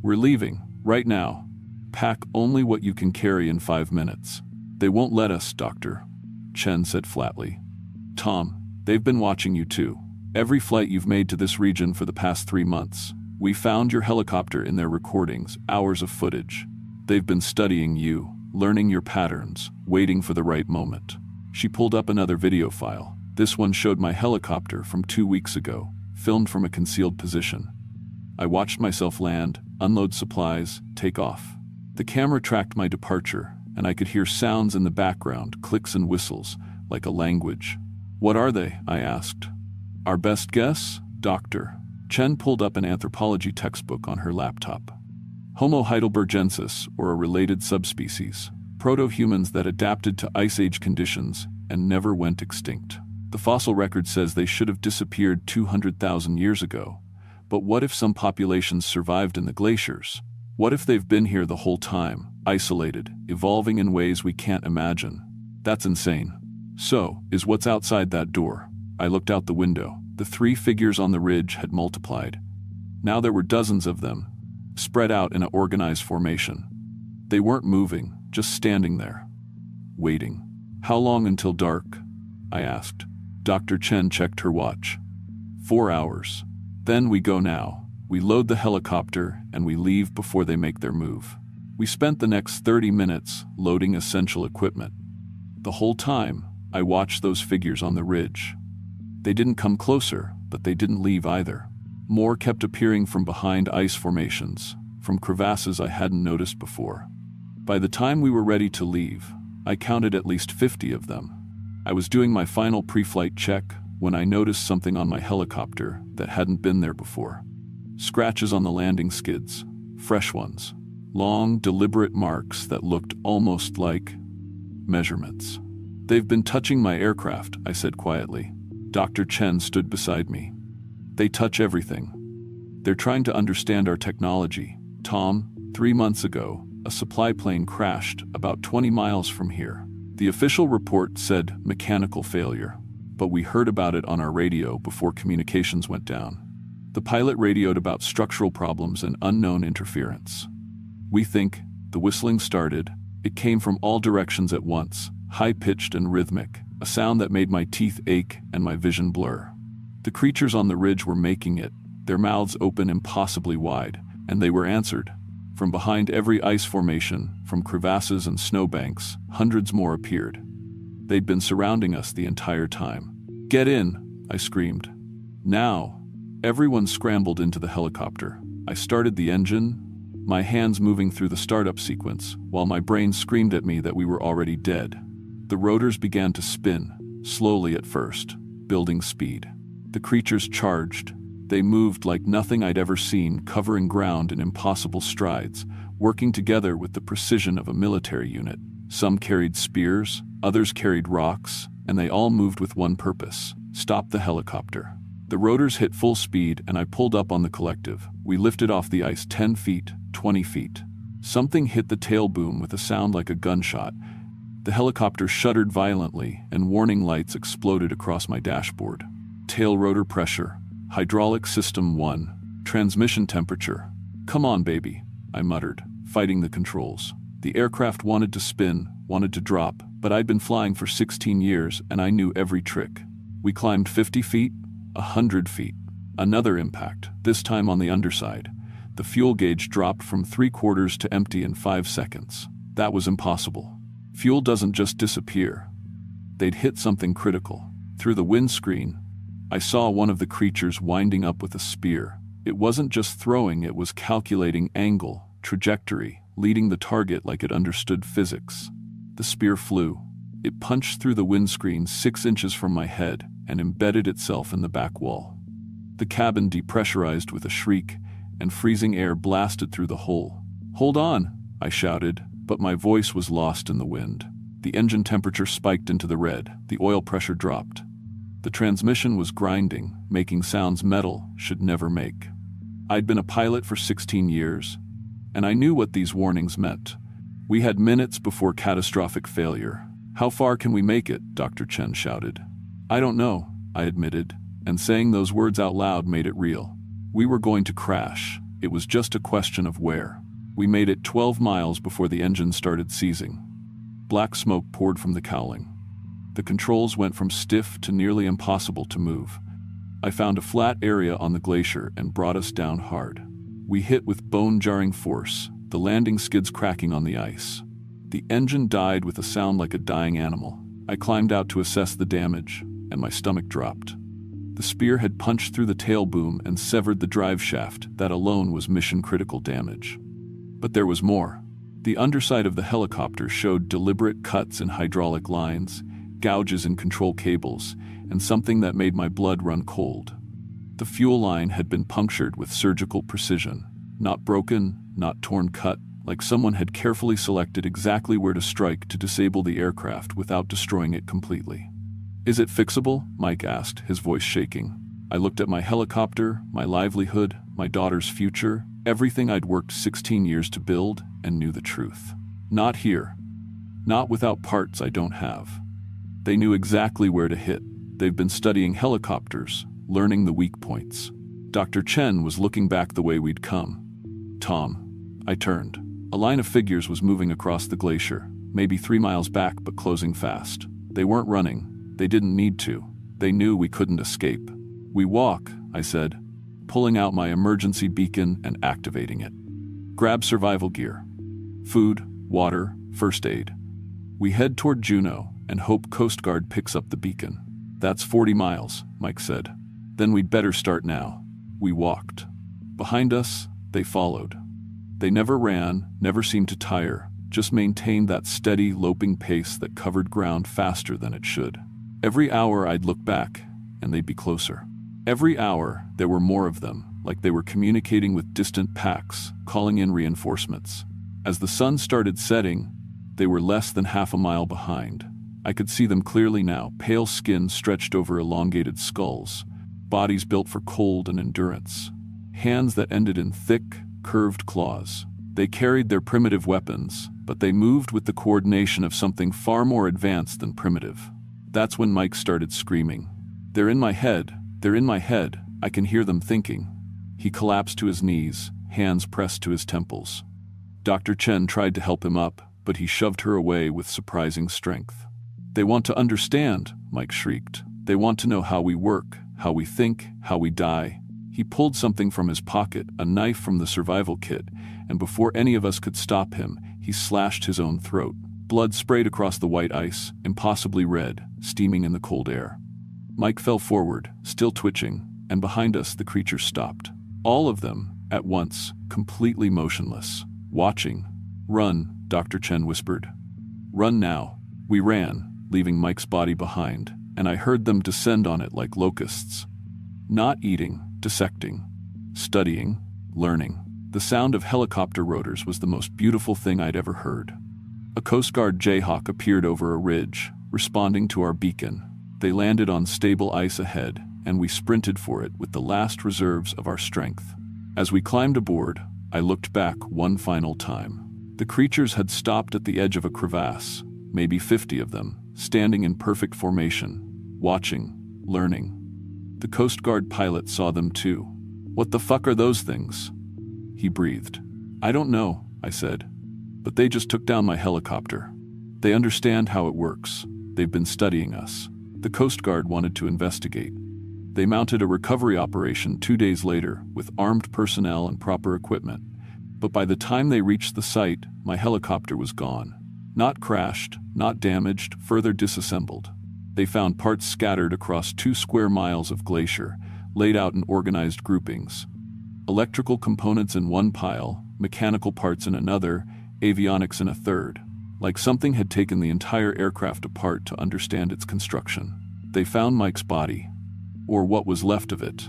We're leaving, right now. Pack only what you can carry in 5 minutes." "They won't let us, Doctor," Chen said flatly. "Tom, they've been watching you too. Every flight you've made to this region for the past 3 months. We found your helicopter in their recordings, hours of footage. They've been studying you, learning your patterns, waiting for the right moment." She pulled up another video file. This one showed my helicopter from 2 weeks ago, filmed from a concealed position. I watched myself land, unload supplies, take off. The camera tracked my departure, and I could hear sounds in the background, clicks and whistles, like a language. "What are they?" I asked. "Our best guess, Doctor." Chen pulled up an anthropology textbook on her laptop. "Homo heidelbergensis, or a related subspecies. Proto-humans that adapted to Ice Age conditions and never went extinct. The fossil record says they should have disappeared 200,000 years ago. But what if some populations survived in the glaciers? What if they've been here the whole time, isolated, evolving in ways we can't imagine? That's insane." "So, is what's outside that door?" I looked out the window. The 3 figures on the ridge had multiplied. Now there were dozens of them, spread out in an organized formation. They weren't moving, just standing there, waiting. "How long until dark?" I asked. Dr. Chen checked her watch. 4 hours. "Then we go now. We load the helicopter and we leave before they make their move." We spent the next 30 minutes loading essential equipment. The whole time, I watched those figures on the ridge. They didn't come closer, but they didn't leave either. More kept appearing from behind ice formations, from crevasses I hadn't noticed before. By the time we were ready to leave, I counted at least 50 of them. I was doing my final pre-flight check when I noticed something on my helicopter that hadn't been there before. Scratches on the landing skids, fresh ones. Long, deliberate marks that looked almost like measurements. "They've been touching my aircraft," I said quietly. Dr. Chen stood beside me. "They touch everything. They're trying to understand our technology. Tom, 3 months ago, a supply plane crashed about 20 miles from here. The official report said mechanical failure, but we heard about it on our radio before communications went down. The pilot radioed about structural problems and unknown interference. We think," the whistling started. It came from all directions at once, high-pitched and rhythmic, a sound that made my teeth ache and my vision blur. The creatures on the ridge were making it, their mouths open impossibly wide, and they were answered. From behind every ice formation, from crevasses and snowbanks, hundreds more appeared. They'd been surrounding us the entire time. "Get in!" I screamed. "Now!" Everyone scrambled into the helicopter. I started the engine, my hands moving through the startup sequence, while my brain screamed at me that we were already dead. The rotors began to spin, slowly at first, building speed. The creatures charged. They moved like nothing I'd ever seen, covering ground in impossible strides, working together with the precision of a military unit. Some carried spears, others carried rocks, and they all moved with one purpose: stop the helicopter. The rotors hit full speed and I pulled up on the collective. We lifted off the ice 10 feet, 20 feet. Something hit the tail boom with a sound like a gunshot. The helicopter shuddered violently and warning lights exploded across my dashboard. Tail rotor pressure. Hydraulic system 1. Transmission temperature. "Come on, baby," I muttered, fighting the controls. The aircraft wanted to spin, wanted to drop, but I'd been flying for 16 years and I knew every trick. We climbed 50 feet, 100 feet. Another impact, this time on the underside. The fuel gauge dropped from 3/4 to empty in 5 seconds. That was impossible. Fuel doesn't just disappear. They'd hit something critical. Through the windscreen, I saw one of the creatures winding up with a spear. It wasn't just throwing, it was calculating angle, trajectory, leading the target like it understood physics. The spear flew. It punched through the windscreen 6 inches from my head and embedded itself in the back wall. The cabin depressurized with a shriek, and freezing air blasted through the hole. "Hold on," I shouted, but my voice was lost in the wind. The engine temperature spiked into the red, the oil pressure dropped. The transmission was grinding, making sounds metal should never make. I'd been a pilot for 16 years, and I knew what these warnings meant. We had minutes before catastrophic failure. "How far can we make it?" Dr. Chen shouted. "I don't know," I admitted, and saying those words out loud made it real. We were going to crash. It was just a question of where. We made it 12 miles before the engine started seizing. Black smoke poured from the cowling. The controls went from stiff to nearly impossible to move. I found a flat area on the glacier and brought us down hard. We hit with bone-jarring force, the landing skids cracking on the ice. The engine died with a sound like a dying animal. I climbed out to assess the damage, and my stomach dropped. The spear had punched through the tail boom and severed the drive shaft. That alone was mission-critical damage. But there was more. The underside of the helicopter showed deliberate cuts in hydraulic lines, gouges in control cables, and something that made my blood run cold. The fuel line had been punctured with surgical precision. Not broken, not torn cut, like someone had carefully selected exactly where to strike to disable the aircraft without destroying it completely. "Is it fixable?" Mike asked, his voice shaking. I looked at my helicopter, my livelihood, my daughter's future, everything I'd worked 16 years to build, and knew the truth. Not here. Not without parts I don't have. They knew exactly where to hit. They've been studying helicopters, learning the weak points. Dr. Chen was looking back the way we'd come. "Tom." I turned. A line of figures was moving across the glacier, maybe 3 miles back but closing fast. They weren't running. They didn't need to. They knew we couldn't escape. "We walk," I said, pulling out my emergency beacon and activating it. "Grab survival gear. Food, water, first aid. We head toward Juneau and hope Coast Guard picks up the beacon." "That's 40 miles, Mike said. "Then we'd better start now." We walked. Behind us, they followed. They never ran, never seemed to tire, just maintained that steady, loping pace that covered ground faster than it should. Every hour I'd look back, and they'd be closer. Every hour, there were more of them, like they were communicating with distant packs, calling in reinforcements. As the sun started setting, they were less than half a mile behind. I could see them clearly now, pale skin stretched over elongated skulls, bodies built for cold and endurance, hands that ended in thick, curved claws. They carried their primitive weapons, but they moved with the coordination of something far more advanced than primitive. That's when Mike started screaming. "They're in my head. They're in my head. I can hear them thinking." He collapsed to his knees, hands pressed to his temples. Dr. Chen tried to help him up, but he shoved her away with surprising strength. "They want to understand," Mike shrieked. "They want to know how we work, how we think, how we die." He pulled something from his pocket, a knife from the survival kit, and before any of us could stop him, he slashed his own throat. Blood sprayed across the white ice, impossibly red, steaming in the cold air. Mike fell forward, still twitching, and behind us the creatures stopped. All of them, at once, completely motionless, watching. "Run," Dr. Chen whispered. "Run now." We ran, leaving Mike's body behind, and I heard them descend on it like locusts. Not eating, dissecting, studying, learning. The sound of helicopter rotors was the most beautiful thing I'd ever heard. A Coast Guard Jayhawk appeared over a ridge, responding to our beacon. They landed on stable ice ahead, and we sprinted for it with the last reserves of our strength. As we climbed aboard, I looked back one final time. The creatures had stopped at the edge of a crevasse, maybe 50 of them, standing in perfect formation, watching, learning. The Coast Guard pilot saw them too. "What the fuck are those things?" He breathed. "I don't know," I said. But they just took down my helicopter. They understand how it works. They've been studying us. The Coast Guard wanted to investigate. They mounted a recovery operation 2 days later with armed personnel and proper equipment. But by the time they reached the site, my helicopter was gone. Not crashed, not damaged, further disassembled. They found parts scattered across 2 square miles of glacier, laid out in organized groupings. Electrical components in one pile, mechanical parts in another, avionics in a third. Like something had taken the entire aircraft apart to understand its construction. They found Mike's body, or what was left of it.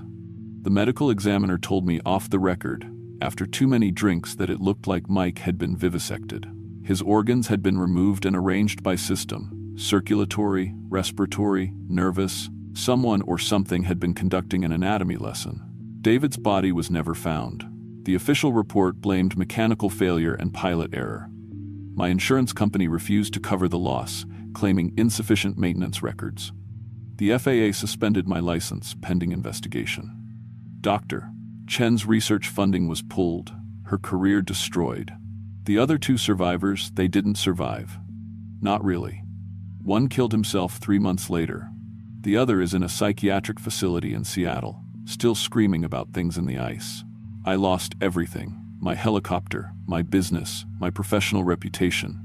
The medical examiner told me off the record, after too many drinks, that it looked like Mike had been vivisected. His organs had been removed and arranged by system: circulatory, respiratory, nervous. Someone or something had been conducting an anatomy lesson. David's body was never found. The official report blamed mechanical failure and pilot error. My insurance company refused to cover the loss, claiming insufficient maintenance records. The FAA suspended my license pending investigation. Dr. Chen's research funding was pulled, her career destroyed. The other 2 survivors, they didn't survive. Not really. One killed himself 3 months later. The other is in a psychiatric facility in Seattle, still screaming about things in the ice. I lost everything: my helicopter, my business, my professional reputation.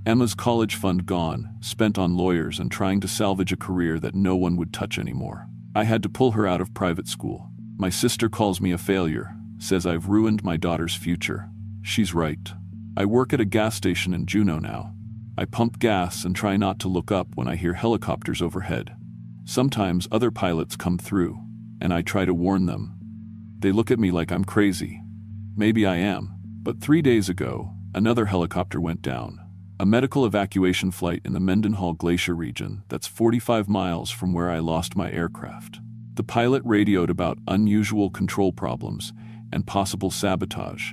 Emma's college fund gone, spent on lawyers and trying to salvage a career that no one would touch anymore. I had to pull her out of private school. My sister calls me a failure, says I've ruined my daughter's future. She's right. I work at a gas station in Juneau now. I pump gas and try not to look up when I hear helicopters overhead. Sometimes other pilots come through, and I try to warn them. They look at me like I'm crazy. Maybe I am. But 3 days ago, another helicopter went down. A medical evacuation flight in the Mendenhall Glacier region that's 45 miles from where I lost my aircraft. The pilot radioed about unusual control problems and possible sabotage.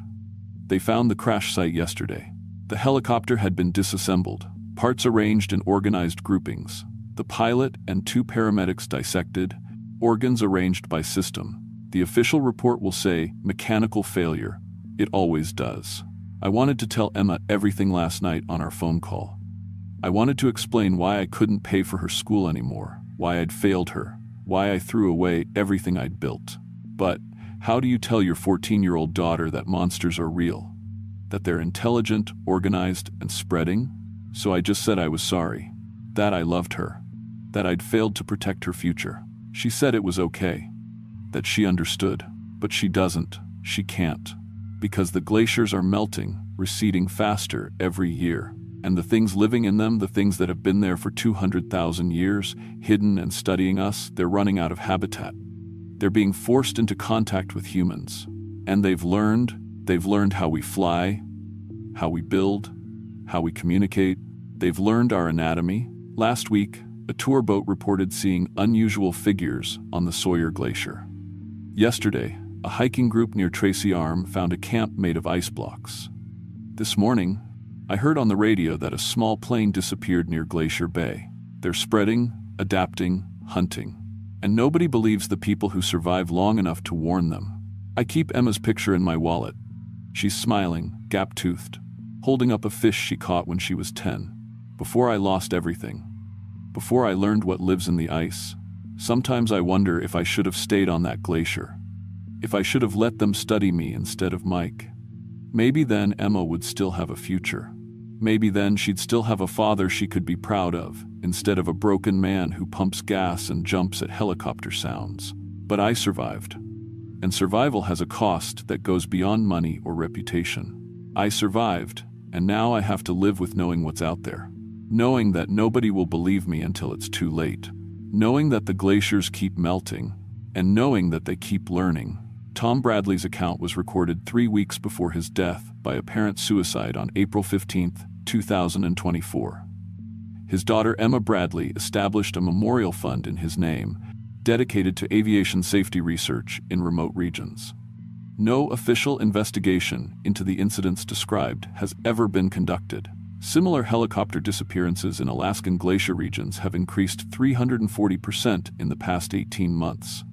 They found the crash site yesterday. The helicopter had been disassembled, parts arranged in organized groupings. The pilot and 2 paramedics dissected, organs arranged by system. The official report will say mechanical failure. It always does. I wanted to tell Emma everything last night on our phone call. I wanted to explain why I couldn't pay for her school anymore, why I'd failed her, why I threw away everything I'd built. But how do you tell your 14-year-old daughter that monsters are real? That they're intelligent, organized, and spreading? So I just said I was sorry. That I loved her. That I'd failed to protect her future. She said it was okay. That she understood. But she doesn't. She can't. Because the glaciers are melting, receding faster every year. And the things living in them, the things that have been there for 200,000 years, hidden and studying us, they're running out of habitat. They're being forced into contact with humans. And they've learned how we fly, how we build, how we communicate. They've learned our anatomy. Last week, a tour boat reported seeing unusual figures on the Sawyer Glacier. Yesterday, a hiking group near Tracy Arm found a camp made of ice blocks. This morning, I heard on the radio that a small plane disappeared near Glacier Bay. They're spreading, adapting, hunting. And nobody believes the people who survive long enough to warn them. I keep Emma's picture in my wallet. She's smiling, gap-toothed, holding up a fish she caught when she was 10. Before I lost everything. Before I learned what lives in the ice. Sometimes I wonder if I should have stayed on that glacier. If I should have let them study me instead of Mike. Maybe then Emma would still have a future. Maybe then she'd still have a father she could be proud of, instead of a broken man who pumps gas and jumps at helicopter sounds. But I survived. And survival has a cost that goes beyond money or reputation. I survived, and now I have to live with knowing what's out there. Knowing that nobody will believe me until it's too late. Knowing that the glaciers keep melting, and knowing that they keep learning. Tom Bradley's account was recorded 3 weeks before his death by apparent suicide on April 15, 2024. His daughter Emma Bradley established a memorial fund in his name, dedicated to aviation safety research in remote regions. No official investigation into the incidents described has ever been conducted. Similar helicopter disappearances in Alaskan glacier regions have increased 340% in the past 18 months.